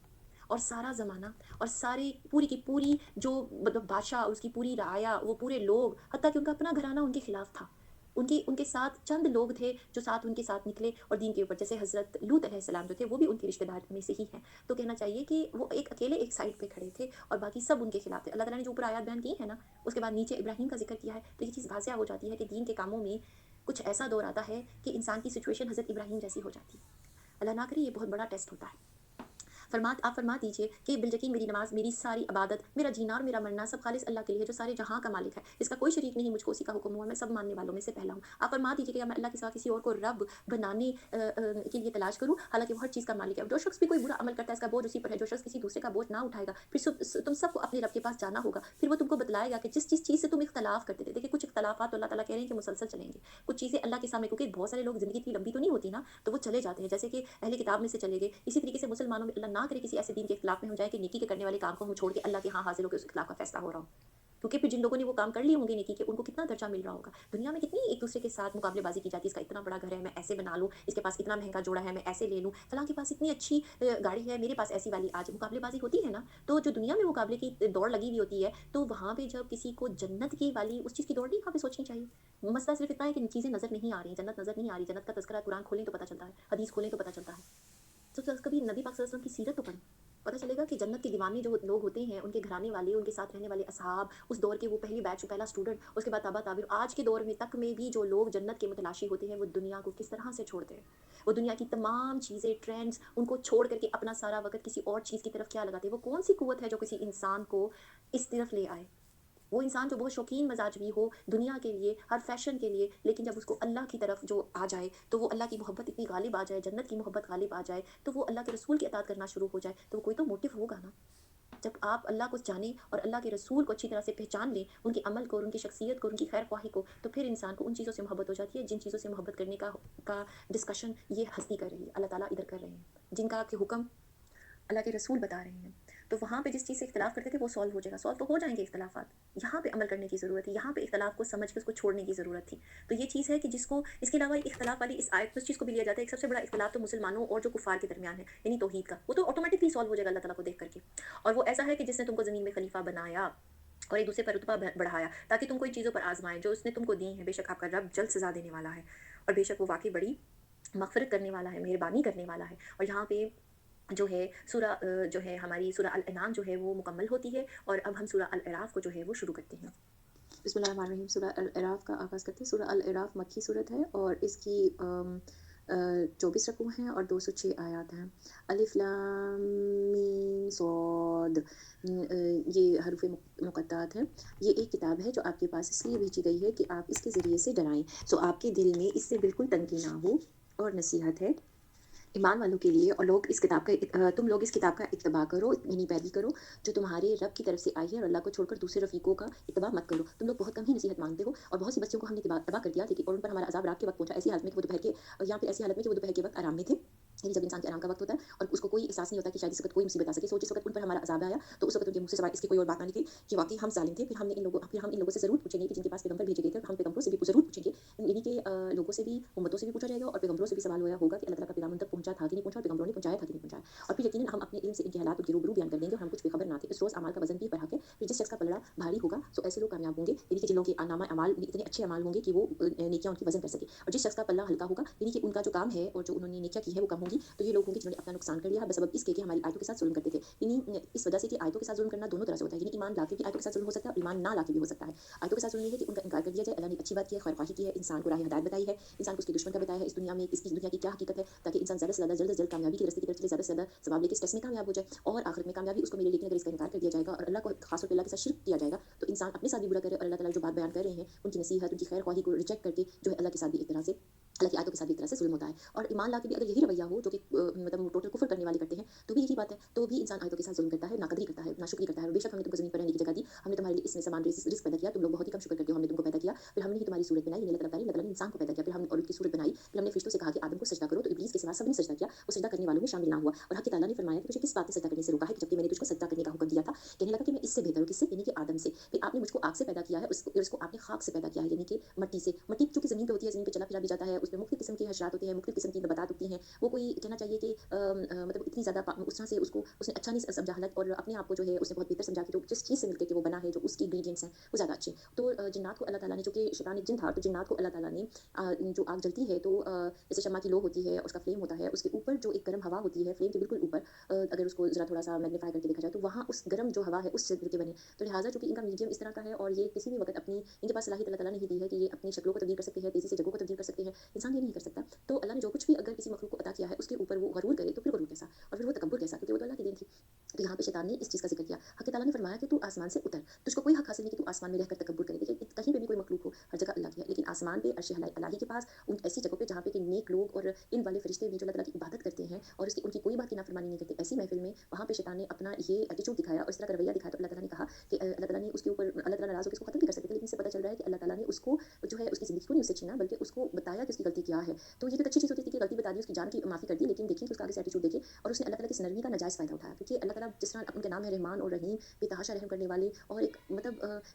और सारा ज़माना और सारी पूरी की पूरी जो मतलब बादशाह, उसकी पूरी राया, वो पूरे लोग, हत्ता कि उनका अपना घराना उनके खिलाफ था। उनके उनके साथ चंद लोग थे जो साथ उनके साथ निकले और दीन के ऊपर जैसे हज़रत लूत अलैहिस्सलाम जो थे वो भी उनके रिश्तेदार में से ही हैं। तो कहना चाहिए कि वो एक अकेले एक साइड पे खड़े थे और बाकी सब उनके खिलाफ थे। अल्लाह ताला ने जो ऊपर आयत बयान की है ना, उसके बाद नीचे इब्राहीम का ज़िक्र किया है, तो ये चीज़ वाज़िह हो जाती है कि दीन के कामों में कुछ ऐसा दौर आता है कि इंसान की सिचुएशन हज़रत इब्राहीम जैसी हो जाती है। अल्लाह ना करे ये बहुत बड़ा टेस्ट होता है। आप फरमा दीजिए कि बिलयकीन मेरी नमाज, मेरी सारी इबादत, मेरा जीना और मेरा मरना सब खालिस अल्लाह के लिए है जो सारे जहाँ का मालिक है। इसका कोई शरीक नहीं, मुझको उसी का हुक्म हुआ, मैं सब मानने वालों में से पहला हूँ। आप फरमा दीजिए कि मैं अल्लाह के सिवा किसी और को रब बनाने के लिए तलाश करूँ, हालाँकि वो हर चीज़ का मालिक है। जो शख्स भी कोई बुरा अमल करता है इसका बोझ उसी पर है, जो शख्स किसी दूसरे का बोझ ना उठाएगा, फिर तुम सबको अपने रब के पास जाना होगा। फिर वो तुमको बतलाएगा कि जिस चीज़ से तुम इख्तलाफ करते थे, देखिए कुछ इख्तलाफात तो अल्लाह ताला कह रहे हैं कि मुसलसल चलेंगे। कुछ चीज़ें अल्लाह के सामने क्योंकि बहुत सारे लोग ज़िंदगी इतनी लंबी तो नहीं होती ना, तो वो चले जाते हैं, जैसे कि अहले किताब में से चले गए। इसी तरीके से मुसलमानों में अल्लाह ना करे किसी ऐसे दीन के इख्तिलाफ में हो जाए कि नेकी के करने वाले काम को हम छोड़ के अल्लाह के यहाँ हाज़िर होकर उस इख्तिलाफ का फैसला हो रहा हो। क्योंकि फिर जिन लोगों ने वो काम कर लिए होंगे नेकी के, उनको कितना दर्जा मिल रहा होगा। दुनिया में कितनी एक-दूसरे के साथ मुकाबलेबाज़ी की जाती है, इसका इतना बड़ा घर है, मैं ऐसे बना लूँ, इसके पास इतना महँगा जोड़ा है, मैं ऐसे ले लूँ, फलाँ के पास इतनी अच्छी गाड़ी है, मेरे पास ऐसी वाली आज मुकाबलेबाज़ी होती है ना, तो जो दुनिया में मुकाबले की दौड़ लगी हुई होती है, तो वहाँ पे जब किसी को जन्नत की वाली उस चीज़ की दौड़ नहीं वहाँ पे सोचनी चाहिए। मसला सिर्फ़ इतना है कि चीज़ें नज़र नहीं आ रही हैं, जन्नत नज़र नहीं आ रही, जन्नत का तज़किरा कुरान खोलें तो पता चलता है, हदीस खोलें तो पता चलता है। तो कभी नबी पाक सल्लल्लाहु अलैहि वसल्लम की सीरत तो पढ़ें, पता चलेगा कि जन्नत के दीवाने जो लोग होते हैं, उनके घराने वाले, उनके साथ रहने वाले असहाब, उस दौर के वो पहली बैच, पहला स्टूडेंट, उसके बाद ताबा ताबीन, आज के दौर में तक में भी जो लोग जन्नत के मुतलाशी होते हैं, वो दुनिया को किस तरह से छोड़ते हैं। वो दुनिया की तमाम चीज़ें, ट्रेंड्स, उनको छोड़ करके अपना सारा वक़्त किसी और चीज़ की तरफ क्या लगाते हैं। वो कौन-सी कुव्वत है जो किसी इंसान को इस तरफ ले आए? वो इंसान जो बहुत शौकीन मज़ाज भी हो दुनिया के लिए, हर फ़ैशन के लिए, लेकिन जब उसको अल्लाह की तरफ जो आ जाए, तो वो अल्लाह की मोहब्बत इतनी गालिब आ जाए, जन्नत की मोहब्बत गालिब आ जाए, तो वो अल्लाह के रसूल की अताअत करना शुरू हो जाए, तो कोई तो मोटिव होगा ना। जब आप अल्लाह को जानें और अल्लाह के रसूल को अच्छी तरह से पहचान लें, उनके अमल को और उनकी शख्सियत को, उनकी खैर ख्वाही को, तो फिर इंसान को उन चीज़ों से मोहब्बत हो जाती है, जिन चीज़ों से मोहब्बत करने का डिस्कशन ये हस्ती कर रही है, अल्लाह ताला इधर कर रहे हैं, जिनका के हुक्म अल्लाह के रसूल बता रहे हैं। तो वहाँ पे जिस चीज़ से इख्तिलाफ़ करते थे वो सॉल्व हो जाएगा, सॉल्व तो हो जाएँगे इख्तिलाफ़ात। यहाँ पे अमल करने की ज़रूरत है, यहाँ पे इख्तिलाफ़ को समझ के उसको छोड़ने की ज़रूरत थी। तो ये चीज़ है कि जिसको इसके अलावा एक इख्तिलाफ़ वाली इस आयत में उस चीज़ को भी लिया जाता है, एक सबसे बड़ा इख्तिलाफ़ तो मुसलमानों और जो कुफ़ार के दरमियान है, यानी तौहीद का। वो तो ऑटोमैटिकली सॉल्व हो जाएगा अल्लाह ताला को देख कर के। और वो ऐसा है कि जिसने तुमको ज़मीन में खलीफ़ा बनाया और एक दूसरे पर रुतबा बढ़ाया ताकि तुमको इन चीज़ों पर आज़माएँ जो उसने तुमको दी हैं। बेशक आपका रब जल्द सज़ा देने वाला है और बेशक वो वाक़ई बड़ी मग़फ़िरत करने वाला है, मेहरबानी करने वाला है। और यहाँ पे जो है जो है हमारी सूरह अल-अनाम जो है वो मुकम्मल होती है और अब हम सूरह अल-अराफ़ को जो है वो शुरू करते हैं। बिस्मिल्लाहिर्रहमानिर्रहीम। सूरह अल-अराफ़ का आगाज़ करते हैं। सूरह अल-अराफ़ मक्की सूरत है और इसकी 24 रकूँ हैं और 206 आयत हैं। अलिफ लाम मीम सॉद ये हरूफ़ मुक़त्तात हैं। ये एक किताब है जो आपके पास इसलिए भेजी गई है कि आप इसके ज़रिए से डराएँ, सो आपके दिल में इससे बिल्कुल तंगी ना हो और नसीहत है। ईमान वालों के लिए और लोग इस किताब का तुम लोग इस किताब का इत्तबा करो, यानी पैरवी करो, जो तुम्हारे रब की तरफ से आई है और अल्लाह को छोड़कर दूसरे रफ़ीकों का इत्तबा मत करो। तुम लोग बहुत कम ही नसीहत माँगते हो और बहुत सी बस्तियों को हमने तबाह कर दिया, लेकिन और उन पर हमारा अज़ाब रात के वक़्त पहुँचा, ऐसी हालत में कि वो दोपहर के या फिर ऐसी हालत में कि वो दोपहर के वक़्त आराम में थे। यानी जब इंसान के आराम का वक़्त होता है और उसको कोई एहसास नहीं होता कि शायद इस वक़्त कोई मुसीबत आ सके। सो जिस वक़्त उन पर हमारा अज़ाब आया, तो उस वक़्त उनके मुँह से सिवाय इसकी कोई और बात ना निकली कि वाक़ई हम ज़ालिम थे। फिर हम इन लोगों से ज़रूर पूछेंगे कि जिनके पास पैगम्बर भेजे गए थे, और हम पैगम्बरों से भी ज़रूर पूछेंगे। इन्हीं के लोगों से भी, उम्मतों से भी पूछा जाएगा और पैगम्बरों से भी सवाल होया होगा कि अल्लाह ताला का पैगाम उन तक पहुँचा था कि नहीं पहुँचा, और पैगम्बरों ने पहुँचाया था कि नहीं पहुँचाया। और फिर यकीनन हम अपने इल्म से इनके हालात उनके रूबरू बयान कर देंगे और हम कुछ बेखबर ना थे। इस रोज़ अमाल का वज़न भी बढ़ा के फिर जिस शख्स का पलड़ा भारी होगा, सो ऐसे लोग कामयाब होंगे, यानी कि जिन लोगों के नामा अमाल इतने अच्छे अमाल होंगे कि वो नेकियां उनकी वज़न कर सके। और जिस शख्स का पल्ला हल्का होगा, यानी कि उनका जो काम है और जो उन्होंने नेकियां की है वो कम होंगी, तो ये लोग होंगे जिन्होंने अपना नुकसान कर लिया है बसबब इसके कि हमारी आयतों के साथ जुल्म करते थे। यानी इस वजह से कि आयतों के साथ जुल्म करना दोनों तरह से होता है, यानी ईमान लाके भी आयतों के साथ जुल्म हो सकता है और ईमान ना लाके भी हो सकता है। आयतों के साथ जुल्म ये है कि उनका इनकार कर दिया जाए, अल्लाह ने अच्छी बात की है, खैर-ख्वाही की है, इंसान को राह हिदायत बताई है, इंसान को उसके दुश्मन का बताया है, इस दुनिया में इसकी दुनिया की क्या हकीकत है, ताकि इंसान ज़्यादा से ज़्यादा जल्द से जल्द कामयाबी के रास्ते की तरफ चले, ज़्यादा से ज़्यादा सवाब लेके इस टेस्ट में कामयाब हो जाए और आखिरत में कामयाबी उसको मिले। लेकिन अगर इसका इनकार कर दिया जाएगा और अल्लाह को खास तौर पे अल्लाह के साथ शिर्क किया जाएगा, तो इंसान अपने साथ भी बुरा करे और अल्लाह ताला जो बात बयान कर रहे हैं, उनकी नसीहत, उनकी खैर-ख्वाही को रिजेक्ट करके जो है अल्लाह के साथ भी एक तरह से, अल्लाह की आयतों के साथ भी एक तरह से ज़ुल्म होता है। और ईमान लाके भी अगर यही रवैया हो जो कि मतलब टोटल कुफ़्र करने वाले करते हैं, तो भी यही बात है, तो भी इंसान आयतों के साथ ज़ुल्म करता है, नाक़दरी करता है, नाशुक्री करता है। बेशक हमने तुमको ज़मीन पर रहने की जगह दी, हमने तुम्हारे लिए इसमें सामान रिज़्क़ पैदा किया, तुम लोग बहुत ही कम शुक्र करते हो, हमने तुमको पैदा किया, फिर हमने ही तुम्हारी सूरत बनाई, यानी अल्लाह ताला ने इंसान को पैदा किया, फिर हमने औरत की सूरत बनाई, फिर हमने फ़रिश्तों से कहा कि आदम को सजदा करो, तो इब्लीस के सिवा सबने सजदा किया, वो सजदा करने वालों में शामिल ना हुआ। और हक़ ताला ने फरमाया कि तुझे किस बात से सजदा करने से रोका है, कि जबकि मैंने तुझको सजदा करने का हुक्म दिया था। कहने लगा कि मैं इससे बेहतर हूँ, किससे? यानी कि आदम से। फिर आपने मुझको आग से पैदा किया है, उसको आपने खाक से पैदा किया है, यानी कि मट्टी से। मट्टी चूँकि ज़मीन पे होती है, ज़मीन पे चला फिरा भी जाता है, उसपे मुख्तलिफ़ किस्म के हशरात होते हैं, मुख्तलिफ़ किस्म की नबातात उगती हैं। वो कोई कहना चाहिए कि मतलब इतनी ज़्यादा उस तरह से उसको उसने अच्छा नहीं समझा हालत, और अपने आप को जो है उसने बहुत बेहतर समझा कि जो जिस चीज़ से मिलके के वो बना है, जो उसकी इंग्रीडिएंट्स हैं, वो ज़्यादा अच्छे हैं। तो जिन्नात को अल्लाह ताला ने, चूँकि शैतान एक जिन था, तो जिन्नात को अल्लाह ताला ने जो आग जलती है, तो जैसे शम्मा की लो होती है, उसका फ्लेम होता है, उसके ऊपर जो एक गर्म हवा होती है, फ्लेम के बिल्कुल ऊपर, अगर उसको ज़रा थोड़ा-सा मैग्नीफाई करके देखा जाए, तो वहाँ उस गर्म जो हवा है, उससे मिलके बने। तो लिहाज़ा चूँकि इनका मीडियम इस तरह का है और ये किसी भी वक़्त अपनी, इनके पास सलाहियत अल्लाह ताला ने ही दी है कि ये अपनी शक्लों को तब्दील कर सकते हैं, तेज़ी से जगहों को तब्दील कर सकते हैं। इंसान ये नहीं कर सकता। तो अल्लाह ने जो कुछ भी अगर किसी मखलूक को अता किया है, उसके ऊपर वो गरूर करे, तो फिर गरूर कैसा और फिर वो तकब्बुर कैसा, क्योंकि वो तो अल्लाह की देन थी। तो यहाँ पे शैतान ने इस चीज़ का ज़िक्र किया। हक़ ताला ने फरमाया कि तू आसमान से उतर, तुझको कोई हक़ हासिल नहीं कि तू आसमान में रहकर तकब्बुर करे। देखिए कहीं पे भी कोई मखलूक हो, हर जगह अल्लाह की है, लेकिन आसमान पे अर्श इलाही के पास, उन ऐसी जगहों पे जहाँ पे कि नेक लोग और इन वाले फरिश्ते भी जो अल्लाह ताला की इबादत करते हैं और उसकी उनकी कोई बात की नाफरमानी नहीं करते, ऐसी महफ़िल में वहाँ पे शैतान ने अपना ये एटीट्यूड दिखाया और इस तरह का रवैया दिखाया। तो अल्लाह ताला ने कहा कि अल्लाह ताला ने उसके ऊपर, अल्लाह ताला नाराज़ होकर इसको ख़त्म भी कर सकते थे, लेकिन इससे पता चल रहा है कि अल्लाह ताला ने उसको जो है उसकी ज़िंदगी को नहीं उससे छीना, बल्कि उसको बताया कि उसकी गलती क्या है। तो ये तो अच्छी चीज़ होती थी कि गलती बता दी, उसकी जान की माफ़ी कर दी, लेकिन देखिए कि उसका आगे से एटीट्यूड देखिए, और उसने अल्लाह ताला की इस नरमी का नाजायज़ फ़ायदा उठाया, क्योंकि अल्लाह ताला जिस तरह उनके नाम है रहमान और रहीम, बेतहाशा रहम करने वाले, और एक मतलब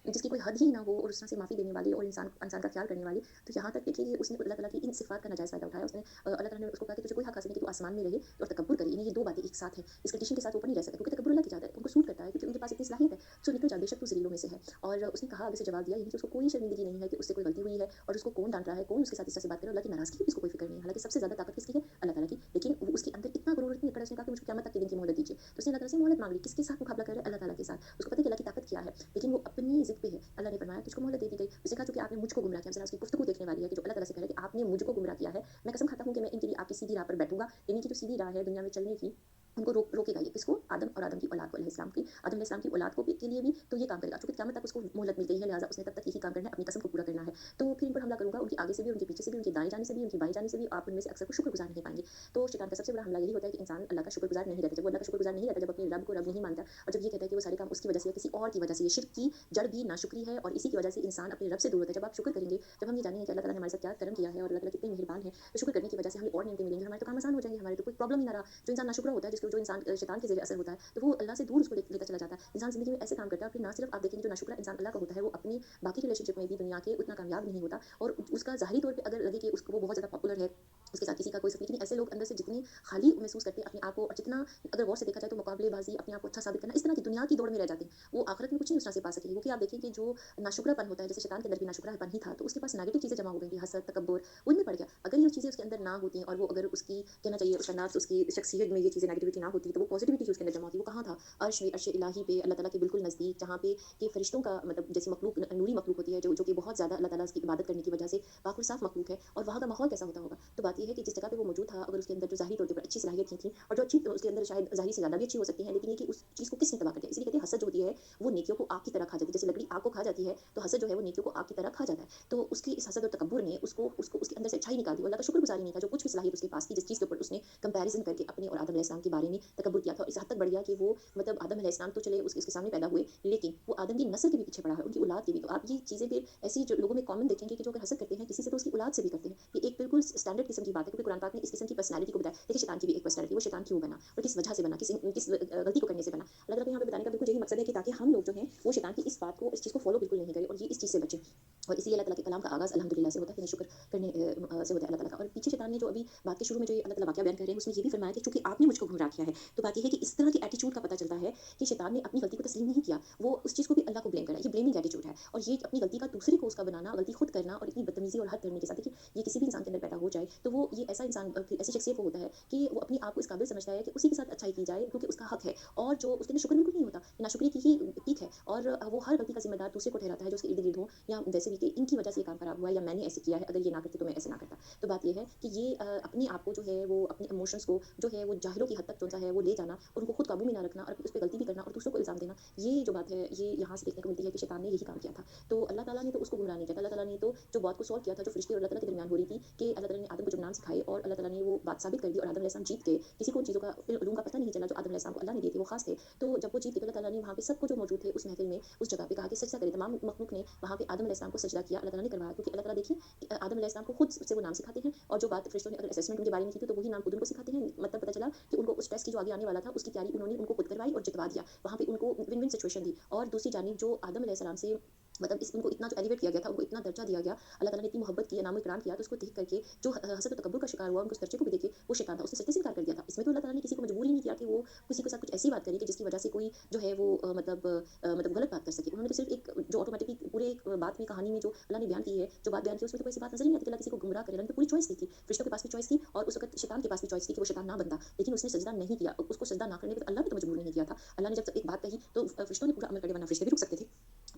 जिसकी कोई हद ही ना हो, और उस तरह से माफ़ी देने वाले और इंसान का ख्याल करने वाले। तो यहाँ तक देखिए कि उसने अल्लाह ताला की इन सिफ़ात का नाजायज़ फ़ायदा उठाया। उसने अल्लाह ताला ने उसको कहा कि तुझे कोई हक़ हासिल नहीं कि तू आसमान में रहे और तकब्बुर करे, यानी ये 2 बातें एक साथ हैं। इस कंडीशन के साथ ऊपर नहीं रह सकता, क्योंकि तकब्बुर अल्लाह की ज़ात है, उनको सूट करता है, क्योंकि उनके पास इतनी सलाहियत है। सो निकल जा, बेशक तू ज़लीलों में से है। और उसने कहा, आगे से जवाब दिया, यानी कि उसको कोई शर्मिंदगी नहीं है कि उससे कोई गलती हुई है और उसको कौन डाँट रहा है, कौन उसके साथ इस तरह से बात कर रहा है, अल्लाह की नाराज़गी की इसको कोई फ़िक्र नहीं है। हालाँकि सबसे ज़्यादा ताकत किसकी है? अल्लाह ताला की। लेकिन वो उसके अंदर इतना गुरूर, इतनी अकड़, उसने कहा कि मुझको क़यामत तक के दिन की मोहलत दीजिए। तो उसने अल्लाह ताला से मोहलत माँग ली। किसके साथ मुकाबला कर रहा है? अल्लाह ताला के साथ। उसको पता है कि अल्लाह की ताकत क्या है, लेकिन वो अपनी ज़िद पे है। अल्लाह ने फरमाया तुझको मोहलत दे दी गई। उसने कहा चूँकि आपने मुझको गुमराह किया, ज़रा उसकी गुफ्तगू देखने वाली है कि जो अल्लाह ताला से कह रहा है कि आपने मुझको गुमराह किया है, मैं कसम खाता हूँ कि मैं इनके लिए आपकी सीधी राह पर बैठूँगा, यानी कि जो सीधी राह है दुनिया में चलने की, उनको रोकेगा ये। किसको? आदम और आदम की औलाद को, अलैहिस्सलाम की, आदम अलैहिस्सलाम की औलाद को भी, के लिए भी तो ये काम करेगा। चूँकि क़यामत तक उसको मोहलत मिल गई है, लिहाज़ा उसने तब तक यही काम करना है, अपनी कसम को पूरा करना है। तो फिर इन पर हमला करूँगा, उनके आगे से भी, उनके पीछे से भी, उनके दाएँ जाने से भी, उनकी बाएँ जाने से भी, आप उनमें से अक्सर को शुक्रगुज़ार नहीं पाएँगे। तो शैतान का सबसे बड़ा हमला यही होता है कि इंसान अल्लाह का शुक्रगुज़ार नहीं रहता। जब वो अल्लाह का शुक्रगुज़ार नहीं रहता, जब अपने रब को रब नहीं मानता, और जब ये कहता है कि वो सारे काम उसकी वजह से या किसी और की वजह से, ये शिर्क की जड़ भी नाशुक्री है और इसी की वजह से इंसान अपने रब से दूर होता है। जब आप शुक्र करेंगे, जब हम ये जानेंगे कि अल्लाह ताला ने हमारे साथ क्या करम किया है और अल्लाह ताला कितने मेहरबान है, तो शुक्र करने की वजह से हमें और नेमतें मिलेंगी, हमारे तो काम आसान हो जाएँगे, हमारे तो कोई प्रॉब्लम ही ना रहा। जो इंसान नाशुक्र होता है, जिसको जो इंसान शैतान के ज़रिए असर होता है, तो वो अल्लाह से दूर उसको लेता चला जाता है। इंसान ज़िंदगी में ऐसे काम करता है, फिर ना सिर्फ आप देखेंगे जो नाशुक्र इंसान अल्लाह का होता है, वो अपनी बाकी रिलेशनशिप में भी दुनिया के उतना कामयाब नहीं होता, और उसका ज़ाहिरी तौर पे अगर लगे कि उसको वो बहुत ज़्यादा पॉपुलर है, उसके साथ किसी का कोई, लेकिन ऐसे लोग अंदर से जितनी खाली महसूस करते हैं अपने आप को, और जितना अगर गौर से देखा जाए तो मुकाबलेबाज़ी, अपने आप को अच्छा साबित करना, इस तरह की दुनिया की दौड़ में रह जाते हैं, वो आखिरत में कुछ नहीं उस तरह से पा सकेंगे। क्योंकि आप देखें कि जो नाशुक्रापन होता है, जैसे शैतान के अंदर भी नाशुक्रापन ही था, तो उसके पास नेगेटिव चीज़ें जमा हो गई थी, हसद, तकब्बुर, वो इनमें पड़ गया। अगर ये चीज़ें उसके अंदर ना होती, और वो अगर उसकी कहना चाहिए उसका नफ्स, उसकी शख्सियत में ये चीज़ें नेगेटिविटी नेगेटिविटी ना होती तो वो पॉजिटिविटी जो उसके अंदर जमा होती वो कहाँ था? अर्श में, अर्श इलाही पे, अल्लाह ताला के बिल्कुल नज़दीक, जहाँ पे कि फ़रिश्तों का मतलब जैसे मखलूक नूरी मखलूक होती है जो कि बहुत ज़्यादा अल्लाह ताला की इबादत करने की वजह से पाक और साफ़ मखलूक है, और वहाँ का माहौल कैसा होता होगा? तो बात ये है कि जिस जगह पे वो मौजूद था, अगर उसके अंदर जो ज़ाहिरी तौर पे अच्छी सलाहियत थी और जो अच्छी उसके अंदर शायद ज़ाहिर से ज़्यादा भी अच्छी हो सकती है, लेकिन ये कि उस चीज़ को किसने तबाह कर दिया? इसलिए कहते हैं हसद जो होती है वो नेकियों को आग की तरह खा जाती है। जैसे लकड़ी आग को खा जाती है, तो हसद जो है वो नेकियों को आग की तरह खा जाता है। तो उसकी इस हसद और तकब्बुर ने उसको उसको उसके अंदर से अच्छाई निकाल दी। वो अल्लाह का शुक्रगुज़ार ही नहीं था, जो कुछ भी सलाहियत उसके पास थी, जिस चीज़ के ऊपर उसने कंपैरिज़न करके अपने और आदम अलैहिस्सलाम के बारे में तकब्बुर किया था, और इस हद तक बढ़ गया कि वो मतलब आदम अलैहिस्सलाम तो चले उसके सामने पैदा हुए, लेकिन वो आदम की नस्ल के भी पीछे पड़ा है, उनकी औलाद के भी। तो आप ये चीज़ें फिर ऐसी जो लोगों में कॉमन देखेंगे कि जो अगर हसद करते हैं किसी से तो उसकी औलाद से भी करते हैं। ये एक बिल्कुल स्टैंडर्ड किस्म की बात है, क्योंकि कुरान पाक ने इस किस्म की पर्सनैलिटी को बताया। देखिए शैतान की भी एक पर्सनैलिटी, वो शैतान क्यों बना और किस वजह से बना, किस गलती को करने से बना। अल्लाह ताला का यहाँ पे बताने का बिल्कुल यही मकसद है कि ताकि हम लोग जो हैं वो शैतान की इस बात को, इस चीज़ को फॉलो बिल्कुल नहीं करें और ये इस चीज़ से बचें। और इसीलिए अल्लाह ताला के कलाम का आगाज़ अल्हम्दुलिल्लाह से होता है, कि शुक्र करने से होता है अल्लाह ताला का। और पीछे शैतान ने जो अभी बात के शुरू में जो ये अल्लाह ताला वाक़या बयान कर रहे हैं, उसमें ये भी फरमाया कि चूँकि आपने मुझको गुमराह किया है, तो बात ये है कि इस तरह के एटीट्यूड का पता चलता है कि शैतान ने अपनी गलती को तस्लीम नहीं किया, वो उस चीज़ को भी अल्लाह को ब्लेम कर रहा है। ये ब्लेमिंग एटीट्यूड है, और ये अपनी गलती का दूसरे को उसका बनाना, गलती खुद करना और इतनी बदतमीज़ी और हद करने के साथ, देखिए ये किसी भी इंसान के अंदर पैदा हो जाए, तो वो ये ऐसा इंसान ऐसी शख्सियत वो होता है कि वो अपने आप को इस काबिल समझता है कि उसी के साथ अच्छाई की जाए, क्योंकि उसका हक है, और जो उसके अंदर शुक्र बिल्कुल नहीं होता, नाशुक्री की ही पीक है, और वो हर गलती का ज़िम्मेदार दूसरे को ठहराता है जो उसके इर्द-गिर्द हो, या वैसे भी कि इनकी वजह से ये काम खराब हुआ है, या मैंने ऐसे किया है, अगर ये ना करते तो मैं ऐसे ना करता। तो बात ये है कि ये अपने आप को जो है वो अपने इमोशंस को जो है वो ज़ाहिरों की हद तक जो है वो ले जाना, और उनको खुद काबू में ना रखना, और उस पे गलती भी करना और दूसरों को इल्ज़ाम देना, ये जो बात है ये यहाँ से देखने को मिलती है कि शैतान ने यही काम किया था। तो अल्लाह ताला ने तो उसको गुमराह नहीं किया था, अल्लाह ताला ने तो जो बात को सॉल्व किया था, जो फरिश्ते और अल्लाह ताला के दरमियान हो रही थी, कि अल्लाह ताला ने आदम को जब नाम सिखाए और अल्लाह ताला ने वो बात साबित कर दी, और आदम अलैहिस्सलाम जीत गए। किसी को उन चीज़ों का उलूम का पता नहीं चला जो आदम अलैहिस्सलाम को अल्लाह ने दिए थे, वो खास थे। तो जब वो जीत गए, अल्लाह ताला ने वहाँ पे सबको जो मौजूद थे उस महफिल में, उस जगह पे कहा कि सजदा करें। तमाम मखलूक ने वहाँ पे आदम अलैहिस्सलाम को सजदा किया, अल्लाह ताला ने करवाया, क्योंकि अल्लाह ताला देखिए आदम अलैहिस्सलाम को खुद से वो नाम सिखाते हैं, और जो बात फरिश्तों ने अगर असेसमेंट उनके बारे में की थी, तो वही नाम खुद उनको सिखाते हैं। मतलब पता चला कि उनको उस टेस्ट की जो आगे आने वाला था उसकी तैयारी उन्होंने उनको खुद करवाई और जितवा दिया। वहाँ पे उनको विन-विन सिचुएशन दी, और दूसरी जानिब जो आदम अलैहिस्सलाम से मतलब इस उनको इतना जो एलिवेट किया गया था, उनको इतना दर्जा दिया गया, अल्लाह ताला ने इतनी मोहब्बत की, इनाम इकराम किया, तो उसको देख करके जो हसद और तकब्बुर का शिकार हुआ, उनको उस दर्जे को भी देखे वो शैतान था, उसने सजदे से इनकार कर दिया था। इसमें तो अल्लाह ताला ने किसी को मजबूर ही नहीं किया कि वो किसी के साथ कुछ ऐसी बात करे कि जिसकी वजह से कोई जो है वो मतलब गलत बात कर सके। उन्होंने तो सिर्फ एक जो ऑटोमेटिकली पूरे एक बात में, कहानी में जो अल्लाह ने बयान की है, जो बात बयान की है, उसमें तो कोई ऐसी बात नज़र ही नहीं आती कि अल्लाह किसी को गुमराह करे। अल्लाह ने तो पूरी चॉइस दी थी, फरिश्तों के पास भी चॉइस थी और उस वक़्त शैतान के पास भी चॉइस थी कि वो शैतान ना बनता, लेकिन उसने सजदा नहीं किया। उसको सजदा ना करने पे अल्लाह भी तो मजबूर नहीं किया था। अल्लाह ने जब एक बात कही तो फरिश्तों ने पूरा अमल कर लिया, वरना फरिश्ते भी रुक सकते थे।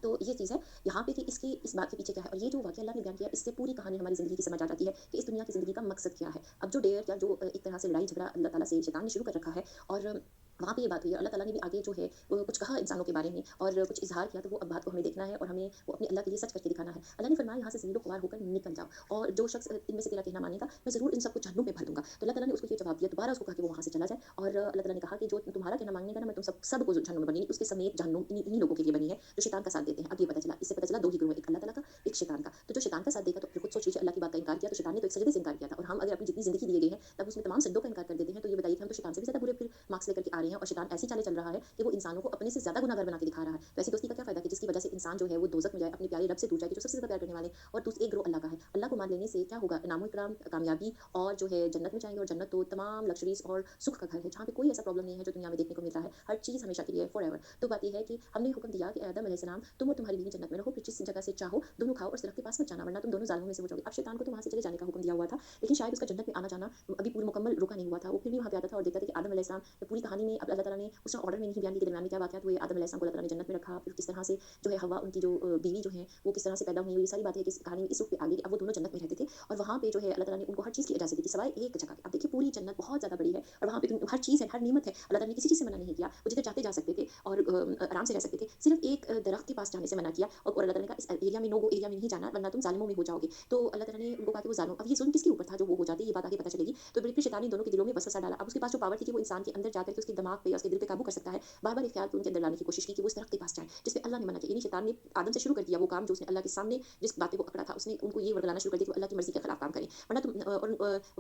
तो ये चीज़ है यहाँ पे कि इसकी इस बात के पीछे क्या है, और ये जो वाक़या अल्लाह ने बयान किया, इससे पूरी कहानी हमारी ज़िंदगी की समझ आ जाती है कि इस दुनिया की ज़िंदगी का मकसद क्या है। अब जो डेयर या जो एक तरह से लड़ाई झगड़ा अल्लाह ताला से शैतान ने शुरू कर रखा है, और वहाँ पे ये बात हुई है, अल्लाह ताला ने भी आगे जो है वो कुछ कहा इंसानों के बारे में और कुछ इज़हार किया, तो वो अब बात को हमें देखना है और हमें वो अपने अल्लाह के लिए सच करके दिखाना है। अल्लाह ने फरमाया यहाँ से ज़मीनो ख़ुमार होकर निकल जाओ, और जो शख्स इनमें से तेरा कहना मानेगा मैं ज़रूर इन सबको जहन्नुम में भर दूँगा। तो अल्लाह ताला ने उसको ये जवाब दिया, दोबारा उसको कहा कि वो वहाँ से चला जाए, और अल्लाह ताला ने कहा कि जो तुम्हारा कहना मानेगा ना, मैं तुम सबको जहन्नुम में बनी, उसके समेत जहन्नुम इन्हीं लोगों के लिए बनी है जो शैतान का साथ देते हैं। अब ये पता चला, इससे पता चला दो ही ग्रोह, एक अल्लाह ताला का, एक शैतान का। तो जो शैतान का साथ देगा, तो फिर खुद सोच लीजिए, अल्लाह की बात का इनकार किया, तो शैतान ने तो एक सजदे से इनकार किया था, और हम अगर अपनी जितनी ज़िंदगी दिए गए हैं तब उसमें तमाम सजदों का इनकार कर देते हैं, तो ये बताइए कि हम तो शैतान से भी ज़्यादा बुरे फिर मार्क्स लेकर के आ रहे हैं, और शैतान ऐसी चालें चल रहा है कि वो इंसानों को अपने से ज़्यादा गुनाहगार बना के दिखा रहा है। तो ऐसी दोस्ती का क्या फ़ायदा कि जिसकी वजह से इंसान जो है वो दोज़ख में जाए, अपने प्यारे रब से दूर जाए, कि जो सबसे ज़्यादा प्यार करने वाले हैं, और दूसरा एक ग्रोह अल्लाह का है। अल्लाह को मान लेने से क्या होगा, इनाम इकराम, कामयाबी, और जो है जन्नत में जाएँगे, और जन्नत तो तमाम लग्ज़रीज़ और सुख का घर है, जहाँ पे कोई ऐसा प्रॉब्लम नहीं है जो दुनिया में देखने को मिल रहा है। हर चीज़ हमेशा के लिए फॉरएवर। तो बात ये है कि हमने हुक्म दिया कि आदम अलैहिस्सलाम, तुम और तुम्हारी बीवी जन्नत में रहो, फिर जिस जगह से चाहो दोनों खाओ, और इस दरख़्त के पास मत जाना, वरना तुम दोनों ज़ालिमों में से हो जाओगे। अब शैतान को तो वहाँ से चले जाने का हुक्म दिया हुआ था, लेकिन शायद उसका जन्नत में आना जाना अभी पूरी मुकम्मल रुका नहीं हुआ था। वो फिर भी वहाँ पे आता था और देखता था कि आदम अलैहिस्सलाम पूरी कहानी में, अब अल्लाह ताला ने उस ऑर्डर में नहीं बयान किया कि दरमियान में क्या वाक़यात हुए। आदम अलैहिस्सलाम को अल्लाह ताला ने जन्नत में रखा, फिर किस तरह से जो है हव्वा उनकी जो बीवी जो है वो किस तरह से पैदा हुई, ये सारी बातें किस कहानी में इस रुख पे आ गई कि अब वो दोनों जन्नत में रहते थे, और वहाँ पे जो है अल्लाह ताला ने उनको हर चीज़ की इजाज़त दी थी, सिवाय एक जगह के। अब देखिए पूरी जन्नत बहुत ज़्यादा बड़ी है, और वहाँ पे हर चीज़ है, हर नेमत है, अल्लाह ताला ने किसी चीज़ से मना नहीं किया। वो जिधर चाहते जा सकते थे और आराम से रह सकते थे, सिर्फ एक दरख्त के पास जाने से मना किया, और अल्लाह ताला ने कहा इस एरिया में नो गो, एरिया में नहीं जाना, वरना तुम ज़ालिमों में हो जाओगे। तो अल्लाह ताला ने उनको कहा कि वो ज़ालिम, अब ये ज़ुल्म किसके ऊपर था जो वो हो जाते, ये बात आगे पता चलेगी। तो फिर शैतान ने दोनों के दिलों में वसवसा डाला। अब उसके पास जो पावर थी कि वो इंसान के अंदर जाकर के उसके दिमाग पे या उसके दिल पे काबू कर सकता है, बार-बार ख्याल को उनके अंदर लाने की कोशिश की कि वो इस दरख्त के पास जाएँ, जिस पे अल्लाह ने मना किया। यानी शैतान ने आदम से शुरू कर दिया वो काम जो उसने अल्लाह के सामने जिस बातें को पकड़ा था, उसने उनको ये वर्गलाना शुरू कर दिया कि वो अल्लाह की मर्ज़ी के खिलाफ काम करें, वरना तुम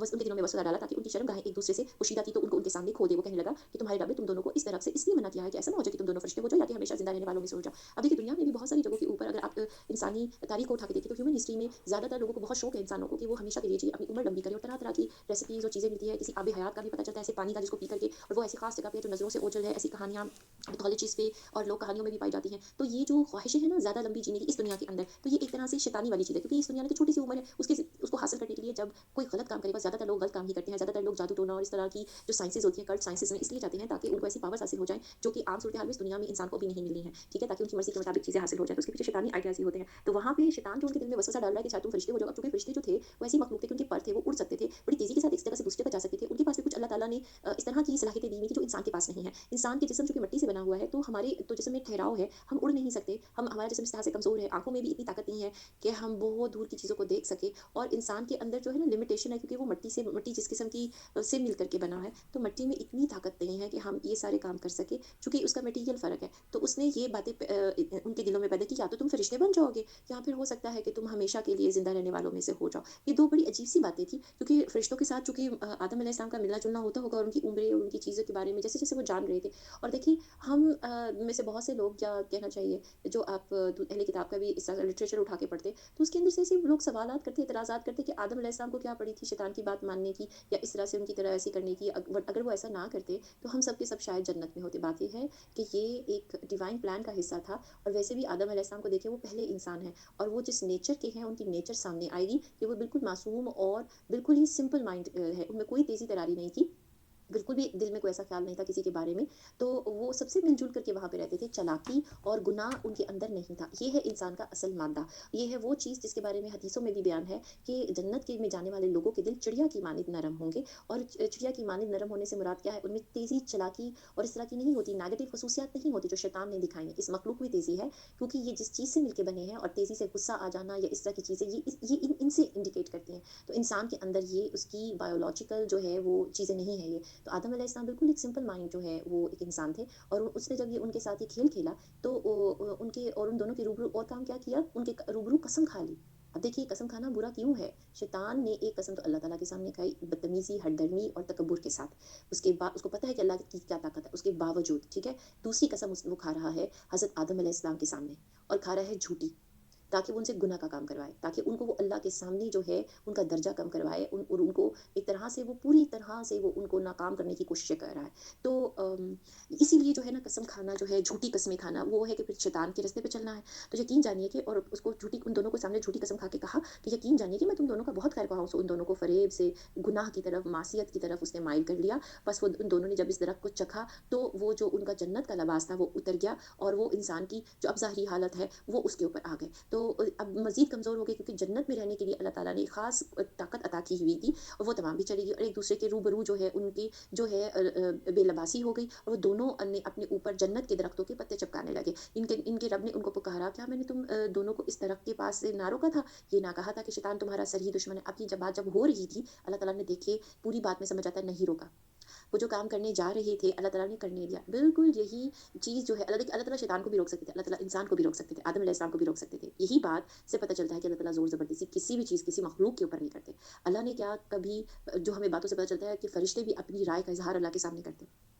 बस उनके दिलों में वसवसा डाला ताकि उनकी शर्मगाहें एक दूसरे से पोशीदा थी, तो उनको उनके सामने खो दे। वो कहने लगा कि तुम्हारे रब ने तुम दोनों को इस तरह से इसलिए मना किया है कि ऐसा ना हो जाए कि तुम दोनों फरिश्ते हो जाओ, या कि हमेशा ज़िंदा रहने वालों में से हो जाओ। अब देखिए दुनिया में भी बहुत सारी जगहों के ऊपर अगर आप इंसानी तारीख को उठा के देखें, तो ह्यूमन हिस्ट्री में ज़्यादातर लोगों को बहुत शौक है इंसानों को कि वो हमेशा के लिए जिए, अपनी उम्र लंबी करे, और तरह-तरह की रेसिपीज़ और चीज़ें मिलती है। किसी आब हयात का भी पता चलता है, ऐसे पानी का जिसको पी करके, और वो ऐसी खास जगह पे जो नज़रों से ओझल है, ऐसी कहानियाँ मिथोलॉजीज़ पे और लोक कहानियों में भी पाई जाती हैं। तो ये जो ख्वाहिशें हैं ना ज़्यादा लंबी जीने की इस दुनिया के अंदर, तो ये एक तरह से शैतानी वाली चीज़ है, क्योंकि इस दुनिया में तो छोटी-सी उम्र है, उसको हासिल करने के लिए जब कोई गलत काम करेगा, ज़्यादातर लोग गलत काम ही करते हैं, ज़्यादातर लोग जादू टोना और इस तरह की जो साइंसेज़ होती हैं, कल्ट साइंसेज़ में इसलिए जाते हैं ताकि उनको ऐसी पावर्स हासिल हो जाएँ, जो कि आम सूरत-ए-हाल में इस दुनिया में इंसान को भी नहीं मिलनी है, ठीक है? ताकि उनकी मर्ज़ी के मुताबिक चीज़ें हासिल हो जाएँ, तो उसके पीछे शैतानी आइडियाज़ ही होते हैं। तो वहाँ पे शैतान जो उनके दिल में वसवसा डाल रहा है कि शायद तुम फरिश्ते हो जाओ। अब चूँकि फरिश्ते जो थे, वो ऐसी मखलूक थे कि उनके पर थे, वो उड़ सकते थे, बड़ी तेज़ी के साथ एक जगह से दूसरी जगह जा सकते थे। उनके पास भी कुछ अल्लाह ताला ने इस तरह की सलाहियतें दी हुई थी जो इंसान के पास नहीं है। इंसान के जिस्म चूँकि मिट्टी से बना हुआ है, तो हमारे तो जिस्म में ठहराव है, हम उड़ नहीं सकते, हमारा जिस्म इस तरह से कमज़ोर है, आँखों में भी इतनी ताकत नहीं है कि हम बहुत दूर की चीज़ों को देख सकें, और इंसान के अंदर जो है ना लिमिटेशन है, क्योंकि वो मिट्टी जिस किस्म की से मिल कर के बना है, तो मिट्टी में इतनी ताकत नहीं है कि हम ये सारे काम कर सकें, चूँकि उसका मटीरियल फ़र्क है। तो उसने ये बातें उनके दिलों में पैदा की, या तो तुम फरिश्ते बन जाओगे, या फिर हो सकता है कि तुम हमेशा के लिए ज़िंदा रहने वालों में से हो जाओ। ये 2 बड़ी अजीब-सी बातें थी, क्योंकि फरिश्तों के साथ चूँकि आदम अलैहिस्सलाम का मिलना-जुलना होता होगा, और उनकी उम्रें और उनकी चीज़ों के बारे में जैसे-जैसे वो जान रहे थे। और देखिए, हम में से बहुत से लोग, या कहना चाहिए, जो आप अहले किताब का भी इस तरह का लिटरेचर उठा के पढ़ते, तो उसके अंदर से ऐसे लोग सवालात करते, एतराज़ात करते कि आदम अलैहिस्सलाम को क्या पड़ी थी शैतान की बात मानने की, या इस तरह से उनकी तरह ऐसे करने की। अगर वो ऐसा ना करते, तो हम सब के सब शायद जन्नत में होते। बात ये है कि ये एक डिवाइन प्लान का हिस्सा था, और वैसे भी आदम अलैहिस्सलाम को देखिए, वो पहले इंसान हैं, और वो जिस नेचर के हैं, उनकी नेचर सामने आएगी कि वो बिल्कुल मासूम और बिल्कुल ही सिंपल माइंड है, उनमें कोई तेज़ी तरारी नहीं थी। बिल्कुल भी दिल में कोई ऐसा ख़्याल नहीं था किसी के बारे में, तो वो सबसे मिल-जुल करके वहाँ पे रहते थे। चालाकी और गुनाह उनके अंदर नहीं था। ये है इंसान का असल मादा। ये है वो चीज़ जिसके बारे में हदीसों में भी बयान है कि जन्नत के में जाने वाले लोगों के दिल चिड़िया की मानिंद नरम होंगे, और चिड़िया की मानिंद नरम होने से मुराद क्या है? उनमें तेज़ी, चालाकी और इस तरह की नहीं होती, नेगेटिव ख़ुसूसियात नहीं होती जो शैतान ने दिखाई हैं। इस मख़लूक में तेज़ी है, क्योंकि ये जिस चीज़ से मिलके बने हैं, और तेज़ी से गुस्सा आ जाना या इस तरह की चीज़ें, ये इनसे इंडिकेट करती हैं। तो इंसान के अंदर ये उसकी बायोलॉजिकल जो है वो चीज़ें नहीं है ये। तो आदम अलैहिस्सलाम बिल्कुल एक सिंपल माइंड जो है वो एक इंसान थे, और उसने जब ये उनके साथ ये खेल खेला, तो उनके और उन दोनों के रूबरू और काम क्या किया, उनके रूबरू कसम खा ली। अब देखिए, कसम खाना बुरा क्यों है? शैतान ने एक कसम तो अल्लाह ताला के सामने खाई, बदतमीज़ी, हठधर्मी और तकब्बुर के साथ। उसके बाद उसको पता है कि अल्लाह की क्या ताकत है, उसके बावजूद, ठीक है? दूसरी कसम वो खा रहा है हज़रत आदम अलैहिस्सलाम के सामने, और खा रहा है झूठी। ताकि वो उनसे गुनाह का काम करवाए, ताकि उनको वो अल्लाह के सामने जो है उनका दर्जा कम करवाए, और उनको एक तरह से वो पूरी तरह से वो उनको नाकाम करने की कोशिशें कर रहा है। तो इसीलिए जो है ना, कसम खाना जो है, झूठी कस्में खाना, वो है कि फिर शैतान के रास्ते पे चलना है। तो यकीन जानिए कि, और उसको झूठी, उन दोनों को सामने झूठी कसम खा के कहा कि यकीन जानिए कि मैं तुम दोनों का बहुत खैरख्वाह हूँ। सो उन दोनों को फ़रेब से गुनाह की तरफ, मासियत की तरफ उसने माइल कर लिया। बस वो उन दोनों ने जब इस दरख़्त को चखा, तो वो जो उनका जन्नत का लिबास था वो उतर गया, और वो इंसान की जो अब ज़ाहिरी हालत है वो उसके ऊपर आ गए। तो अब मज़ीद कमज़ोर हो गए, क्योंकि जन्नत में रहने के लिए अल्लाह ताला ने ख़ास ताकत अता की हुई थी, और वो तमाम भी चली गई, और एक दूसरे के रूबरू जो है उनकी जो है बेलबासी हो गई, और वो दोनों ने अपने ऊपर जन्नत के दरख्तों के पत्ते चिपकाने लगे। इनके इनके रब ने उनको पुकारा, क्या मैंने तुम दोनों को इस दरख्त के पास से ना रोका था? ये ना कहा था कि शैतान तुम्हारा सर ही दुश्मन है? अब ये जब बात जब हो रही थी, अल्लाह ताला ने देखिए पूरी बात में समझ आता है, नहीं रोका। वो जो काम करने जा रहे थे, अल्लाह ताला ने करने दिया। बिल्कुल यही चीज़ जो है, अल्लाह ताला शैतान को भी रोक सकते थे, अल्लाह ताला इंसान को भी रोक सकते थे, आदम अलैहिस्सलाम को भी रोक सकते थे। यही बात से पता चलता है कि अल्लाह ताला ज़ोर ज़बरदस्ती किसी भी चीज़, किसी मखलूक के ऊपर नहीं करते। अल्लाह ने क्या कभी, जो हमें बातों से पता चलता है कि फरिश्ते भी अपनी राय का इज़हार अल्लाह के सामने करते हैं।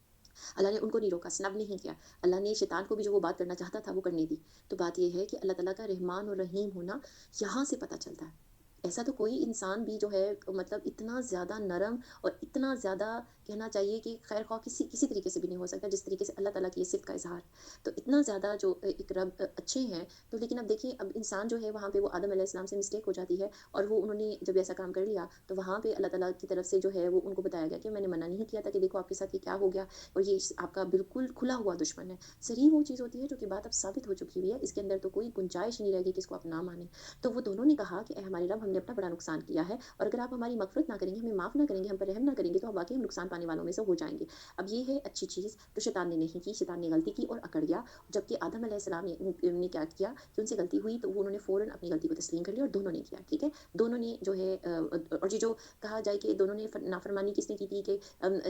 अल्लाह ने उनको नहीं रोका, स्नब नहीं किया। अल्लाह ने शैतान को भी जो वो बात करना चाहता था, वो करने दी। तो बात ये है कि अल्लाह ताला का रहमान और रहीम होना यहाँ से पता चलता है। ऐसा तो कोई इंसान भी जो है, मतलब इतना ज़्यादा नरम और इतना ज़्यादा, कहना चाहिए कि खैर-ख़्वाह किसी किसी तरीके से भी नहीं हो सकता, जिस तरीके से अल्लाह ताला की ये सिफ़त का इज़हार। तो इतना ज़्यादा जो एक रब अच्छे हैं, तो लेकिन अब देखिए, अब इंसान जो है वहाँ पे वो आदम अलैहिस्सलाम से मिस्टेक हो जाती है, और वो उन्होंने जब ऐसा काम कर लिया, तो वहाँ पे अल्लाह ताला की तरफ से जो है वो उनको बताया गया कि मैंने मना नहीं किया था कि देखो आपके साथ ये क्या हो गया, और ये आपका बिल्कुल खुला हुआ दुश्मन है। सरी वो चीज़ होती है जो कि बात अब साबित हो चुकी हुई है, इसके अंदर तो कोई गुंजाइश नहीं रहेगी कि इसको आप ना मानें। तो वो दोनों ने कहा कि ऐ हमारे रब, हमने अपना बड़ा नुकसान किया है, और अगर आप हमारी मग़फ़िरत ना करेंगे, हमें माफ़ ना करेंगे, हम पर रहम ना करेंगे, तो वाक़ई हम नुकसान पाने वालों में से हो जाएँगे। अब ये है अच्छी चीज़, तो शैतान ने नहीं की, शैतान ने गलती की और अकड़ गया। जबकि आदम अलैहिस्सलाम ने क्या किया कि उनसे गलती हुई, तो वो उन्होंने फ़ौरन अपनी गलती को तस्लीम कर लिया, और दोनों ने किया, ठीक है? दोनों ने जो है और ये जो कहा जाए कि दोनों ने नाफ़रमानी किसने की थी, कि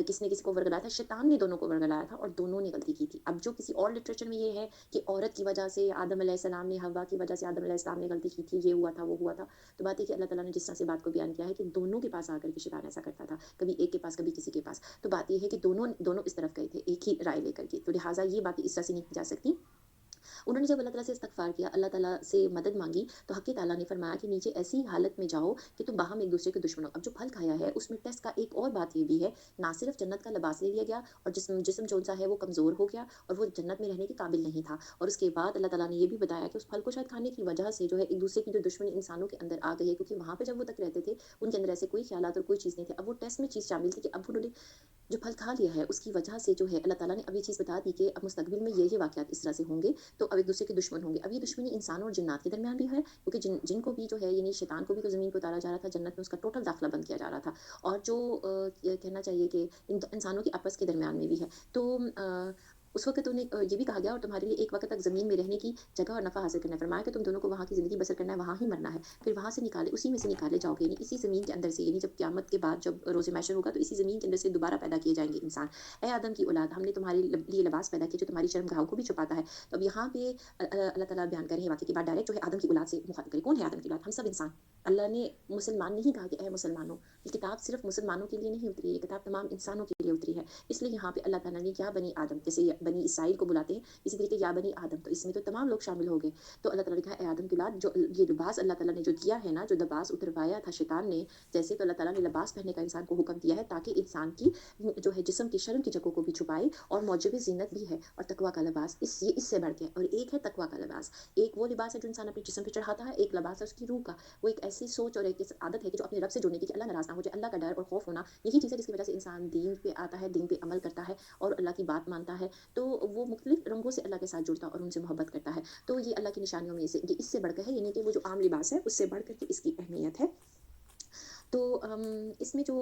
किसने किसी को वर्गलाया था, शैतान ने दोनों को वर्गलाया था, और दोनों ने गलती की थी। अब जो किसी और लिटरेचर में ये है कि औरत की वजह से आदम अलैहिस्सलाम ने, हव्वा की वजह से आदम अलैहिस्सलाम ने गलती की थी, ये हुआ था, वो हुआ था। तो बात है कि अल्लाह ताला ने जिस तरह से बात को बयान किया है कि दोनों के पास आकर के शैतान ऐसा करता था, कभी एक के पास, कभी किसी के पास। तो बात ये है कि दोनों दोनों इस तरफ गए थे, एक ही राय लेकर के, तो लिहाज़ा ये बातें इस तरह से नहीं की जा सकती उन्होंने जब अल्लाह ताला से इस्तग़फ़ार किया, अल्लाह ताला से मदद माँगी, तो हक़ ताला ने फरमाया कि नीचे ऐसी हालत में जाओ कि तुम बाहम एक-दूसरे के दुश्मन हो। अब जो फल खाया है, उसमें टेस्ट का एक और बात ये भी है, ना सिर्फ़ जन्नत का लिबास ले लिया गया और जिस्म जिस्म जो-सा है वो कमज़ोर हो गया और वो जन्नत में रहने के काबिल नहीं था। और उसके बाद अल्लाह ताला ने ये भी बताया कि उस फल को शायद खाने की वजह से जो है एक-दूसरे की जो दुश्मनी इंसानों के अंदर आ गई है, क्योंकि वहाँ पे जब वो तक रहते थे, उनके अंदर ऐसे कोई ख़्यालात और कोई चीज़ नहीं थे। अब वो टेस्ट में चीज़ शामिल थी कि अब उन्होंने जो फल खा लिया है, उसकी वजह से जो है अल्लाह ताला ने अब ये चीज़ बता दी कि अब मुस्तक़बिल में ये वाक़यात इस तरह से होंगे, तो अब एक-दूसरे के दुश्मन होंगे। अब ये दुश्मनी इंसानों और जिन्नात के दरमियान भी है, क्योंकि जिन को भी जो है यानी शैतान को भी तो ज़मीन पे उतारा जा रहा था, जन्नत में उसका टोटल दाखिला बंद किया जा रहा था। और जो ये कहना चाहिए कि इंसानों के आपस के दरमियान में भी है। तो उस वक़्त उन्हें ये भी कहा गया और तुम्हारे लिए एक वक़्त तक ज़मीन में रहने की जगह और नफ़ा हासिल करना है। फरमाया कि तुम दोनों को वहाँ की ज़िंदगी बसर करना है, वहाँ ही मरना है। फिर वहाँ से निकाले उसी में से निकाले जाओगे, यानी इसी ज़मीन के अंदर से, यानी जब क़यामत के बाद जब रोज़े महशर होगा, तो इसी ज़मीन के अंदर से दोबारा पैदा किए जाएँगे इंसान। ऐ आदम की औलाद, हमने तुम्हारे लिए लिबास पैदा किया जो तुम्हारी शर्मगाहों को भी छुपाता है। तो अब यहाँ पे अल्लाह ताला बयान कर रहे हैं वाक़ये की बात, डायरेक्ट जो है आदम की औलाद से मुख़ातब करें। कौन है आदम की औलाद? हम सब इंसान। अल्लाह ने मुसलमान नहीं कहा कि ऐ मुसलमानों, ये किताब सिर्फ़ मुसलमानों के लिए नहीं उतरी है, ये किताब तमाम इंसानों के लिए उतरी है। इसलिए यहाँ पे अल्लाह ताला ने या बनी आदम, जैसे बनी इसराइल को बुलाते हैं, इसी तरीके या बनी आदम, तो इसमें तो तमाम लोग शामिल हो गए। तो अल्लाह ताला ने कहा, "ए आदम की औलाद, जो ये लिबास अल्लाह ताला ने जो दिया है ना, जो लिबास उतरवाया था शैतान ने, जैसे तो अल्लाह ताला ने लिबास पहनने का इंसान को हुक्म दिया है ताकि इंसान की जो है जिस्म की शर्म की जगहों को भी छुपाए, और मौजूब ज़ीनत भी है, और तकवा का लिबास ये इससे बढ़ के है। और एक है तकवा का लिबास, एक वो लिबास है जो इंसान अपने जिस्म पे चढ़ाता है, एक लिबास है उसकी रूह का। वो एक ऐसी सोच और एक ऐसी आदत है कि जो अपने रब से जुड़ने की, कि अल्लाह नाराज़ ना हो जाए, अल्लाह का डर और खौफ होना, यही चीज़ है जिसकी वजह से इंसान दीन पे आता है, दीन पे अमल करता है और अल्लाह की बात मानता है। तो वो मुख्तलिफ रंगों से अल्लाह के साथ जुड़ता है और उनसे मोहब्बत करता है। तो ये अल्लाह की निशानियों में से ये इससे बढ़कर है, यानी कि वो जो आम लिबास है उससे बढ़ कर के इसकी अहमियत है। तो इसमें जो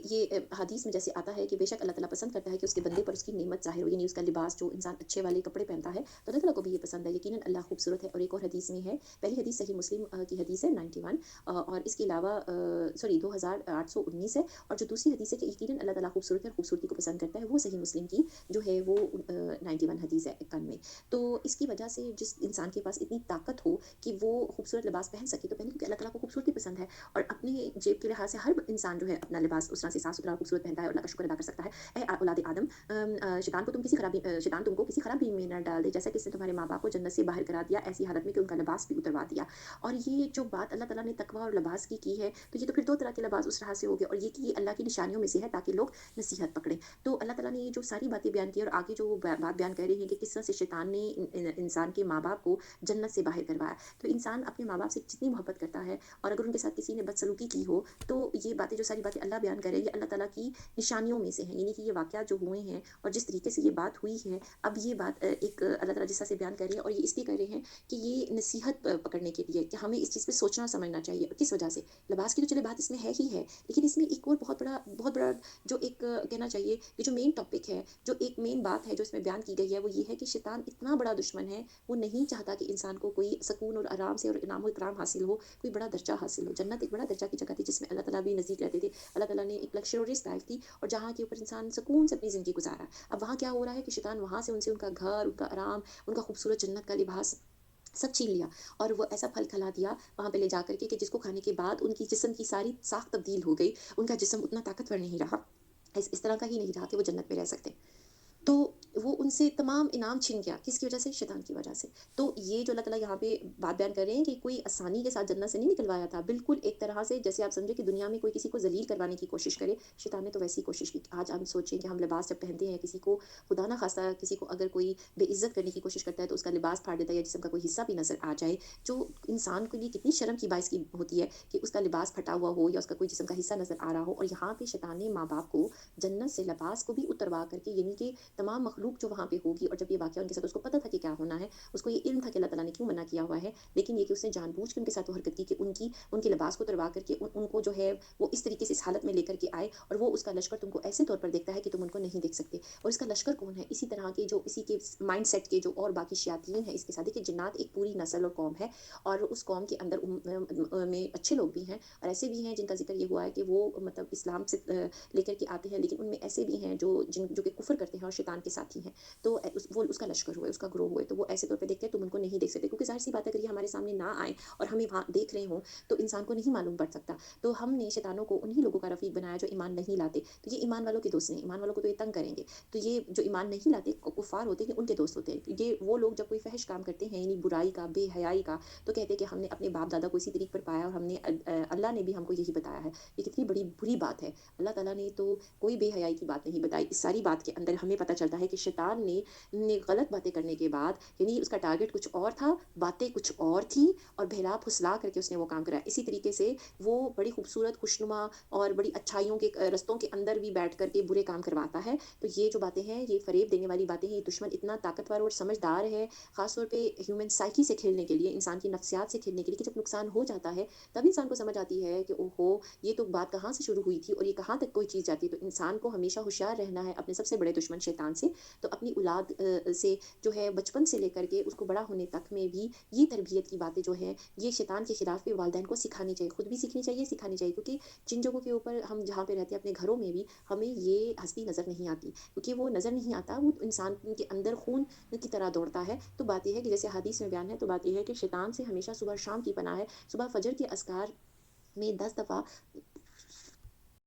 ये हदीस में जैसे आता है कि बेशक अल्लाह ताला पसंद करता है कि उसके बंदे पर उसकी नेमत ज़ाहिर हो, यानी उसका लिबास, जो इंसान अच्छे वाले कपड़े पहनता है, तो अल्लाह ताला को भी ये पसंद है। यकीनन अल्लाह खूबसूरत है। और एक और हदीस में है, पहली हदीस सही मुस्लिम की हदीस है 91, और इसके अलावा सॉरी 2819 है, और जो दूसरी हदीस है कि यकीनन अल्लाह ताला खूबसूरत है और खूबसूरती को पसंद करता है, वो सही मुस्लिम की जो है वो 91 हदीस है 91। तो इसकी वजह से जिस इंसान के पास इतनी ताकत हो कि वो खूबसूरत लिबास पहन सके, तो पहले क्योंकि अल्लाह ताला को खूबसूरती पसंद है, और अपनी जेब के लिहाज से हर इंसान जो है अपना लिबास उस तरह से साफ-सुथरा और खूबसूरत पहनता है और अल्लाह का शुक्र अदा कर सकता है। औलाद आदम, शैतान तुमको किसी खराबी में न डाल दे, जैसा कि इसने तुम्हारे माँ-बाप को जन्नत से बाहर करा दिया, ऐसी हालत में कि उनका लिबास भी उतरवा दिया। और ये जो बात अल्लाह ताला ने तकवा और लिबास की है, तो ये तो फिर 2 तरह के लिबास उस राह से हो गए, और ये कि ये अल्लाह की निशानियों में से है ताकि लोग नसीहत पकड़ें। तो अल्लाह ताला ने ये जो सारी बातें बयान की, और आगे जो वो बात बयान कर रही है कि किस तरह से शैतान ने इंसान के माँ-बाप को जन्नत से बाहर करवाया। तो इंसान अपने माँ-बाप से जितनी मोहब्बत करता है, और अगर उनके साथ किसी ने बदसलूकी की हो, तो ये बातें, जो सारी बातें अल्लाह बयान कर रहे हैं, ये अल्लाह ताला की निशानियों में से हैं। यानी कि ये वाक़यात जो हुए हैं और जिस तरीके से ये बात हुई है, अब ये बात एक अल्लाह ताला जिस तरह से बयान कर रहे हैं, और ये इसलिए कर रहे हैं कि ये नसीहत पकड़ने के लिए, कि हमें इस चीज़ पे सोचना समझना चाहिए। किस वजह से? लिबास की तो चलिए बात इसमें है ही है, लेकिन इसमें एक और बहुत बड़ा जो एक कहना चाहिए कि जो मेन टॉपिक है, जो एक मेन बात है जो इसमें बयान की गई है, वो ये है कि शैतान इतना बड़ा दुश्मन है, वो नहीं चाहता कि इंसान को कोई सुकून और आराम से और इनाम और इकराम हासिल हो, कोई बड़ा दर्जा हासिल हो। जन्नत एक बड़ा दर्जा की जगह थी जिसमें अल्लाह ताला भी नज़दीक रहते थे। अल्लाह ताला ने एक लग्ज़रियस लाइफ़ दी, और जहाँ के ऊपर इंसान सुकून से अपनी ज़िंदगी गुज़ारा। अब वहाँ क्या हो रहा है कि शैतान वहाँ से उनसे उनका घर, उनका आराम, उनका खूबसूरत जन्नत का लिबास सब छीन लिया, और वो ऐसा फल खिला दिया वहाँ पे ले जाकर के, कि जिसको खाने के बाद उनकी जिस्म की सारी साख तब्दील हो गई। उनका जिस्म उतना ताकतवर नहीं रहा। इस तरह का ही नहीं रहा कि वो जन्नत में रह सकते। तो वो उनसे तमाम इनाम छीन गया, किसकी वजह से? शैतान की वजह से। तो ये जो अल्लाह ताला यहाँ पे बात बयान कर रहे हैं कि कोई आसानी के साथ जन्नत से नहीं निकलवाया था। बिल्कुल एक तरह से जैसे आप समझे कि दुनिया में कोई किसी को ज़लील करवाने की कोशिश करे, शैतान ने तो वैसी कोशिश की। आज हम सोचें कि हम लिबास जब पहनते हैं, किसी को खुदा ना ख़ास्ता किसी को अगर कोई बेइज़्ज़त करने की कोशिश करता है, तो उसका लिबास फाड़ देता है, या जिस्म का कोई हिस्सा भी नज़र आ जाए, जो इंसान के लिए कितनी शर्म की बाइस की होती है कि उसका लिबास फटा हुआ हो, या उसका कोई जिस्म का हिस्सा नज़र आ रहा हो। और यहाँ पे शैतान ने माँ-बाप को जन्नत से लिबास को भी उतरवा करके, यानी कि तमाम मखलूक जो वहाँ पे होगी, और जब ये वाक़या उनके साथ, उसको पता था कि क्या होना है, उसको ये इल्म था कि अल्लाह ताला ने क्यों मना किया हुआ है, लेकिन ये कि उसने जानबूझ के उनके साथ वो हरकत की कि उनके लिबास को उतरवा करके उनको जो है वो इस तरीके से इस हालत में लेकर के आए, और वो उसका लश्कर तुमको ऐसे तौर पर देखता है कि तुम उनको नहीं देख सकते। और इसका लश्कर कौन है? इसी तरह के जो इसी के माइंडसेट के जो और बाकी शयातीन हैं इसके साथ। देखिए, जिन्नात एक पूरी नस्ल और कौम है, और उस कौम के अंदर में अच्छे लोग भी हैं, और ऐसे भी हैं जिनका ज़िक्र ये हुआ है कि वो मतलब इस्लाम से लेकर के आते हैं, लेकिन उनमें ऐसे भी हैं जो कि कुफ़्र करते हैं और शिर्क शैतान के साथी हैं, तो वो उसका लश्कर हुए, उसका ग्रोह हुए, तो वो ऐसे तौर पे देखते हैं, तुम उनको नहीं देख सकते, क्योंकि ज़ाहिर-सी बात है, अगर ये हमारे सामने ना आएँ और हमें वहाँ देख रहे हों, तो इंसान को नहीं मालूम पड़ सकता। तो हमने शैतानों को उन्हीं लोगों का रफ़ीक बनाया जो ईमान नहीं लाते। तो ये ईमान वालों के दोस्त नहीं, ईमान वालों को तो ये तंग करेंगे। तो ये जो ईमान नहीं लाते, कुफ़ार होते हैं, ये उनके दोस्त होते हैं। ये वो लोग जब कोई फ़हश काम करते हैं, यानी बुराई का, बेहयाई का, तो कहते हैं कि हमने अपने बाप-दादा को इसी तरीक़ पर पाया और अल्लाह ने भी हमको यही बताया है। ये कितनी बड़ी बुरी बात है। अल्लाह ताला ने तो कोई बेहयाई की बात नहीं बताई। इस सारी बात के अंदर हमें पता चलता है कि शैतान ने गलत बातें करने के बाद, यानी उसका टारगेट कुछ और था, बातें कुछ और थी और बहला-फुसला करके उसने वो काम कराया। इसी तरीके से वो बड़ी खूबसूरत, खुशनुमा और बड़ी अच्छाइयों के रस्तों के अंदर भी बैठ कर के बुरे काम करवाता है। तो ये जो बातें हैं, ये फ़रेब देने वाली बातें हैं, ये दुश्मन इतना ताकतवर और समझदार है, ख़ास तौर पे ह्यूमन साइकी से खेलने के लिए, इंसान की नफ्सियात से खेलने के लिए, कि जब नुकसान हो जाता है, तब इंसान को समझ आती है कि ओहो! ये तो बात कहाँ से शुरू हुई थी और ये कहाँ तक कोई चीज़ जाती है। तो इंसान को हमेशा होशियार रहना है अपने सबसे बड़े दुश्मन शैतान से। तो अपनी औलाद से जो है, बचपन से लेकर के उसको बड़ा होने तक में भी ये तरबियत की बातें जो हैं, ये शैतान के खिलाफ भी वालिदैन को सिखानी चाहिए, खुद भी सीखनी चाहिए, सिखानी चाहिए, क्योंकि जिन जगहों के ऊपर हम जहाँ पे रहते हैं, अपने घरों में भी हमें ये हस्ती नज़र नहीं आती, क्योंकि वो नज़र नहीं आता, वो इंसान के अंदर खून की तरह दौड़ता है। तो बात ये है कि जैसे हदीस में बयान है, तो बात ये है कि शैतान से हमेशा सुबह शाम की पनाह है। सुबह फजर के अस्कार में 10 दफ़ा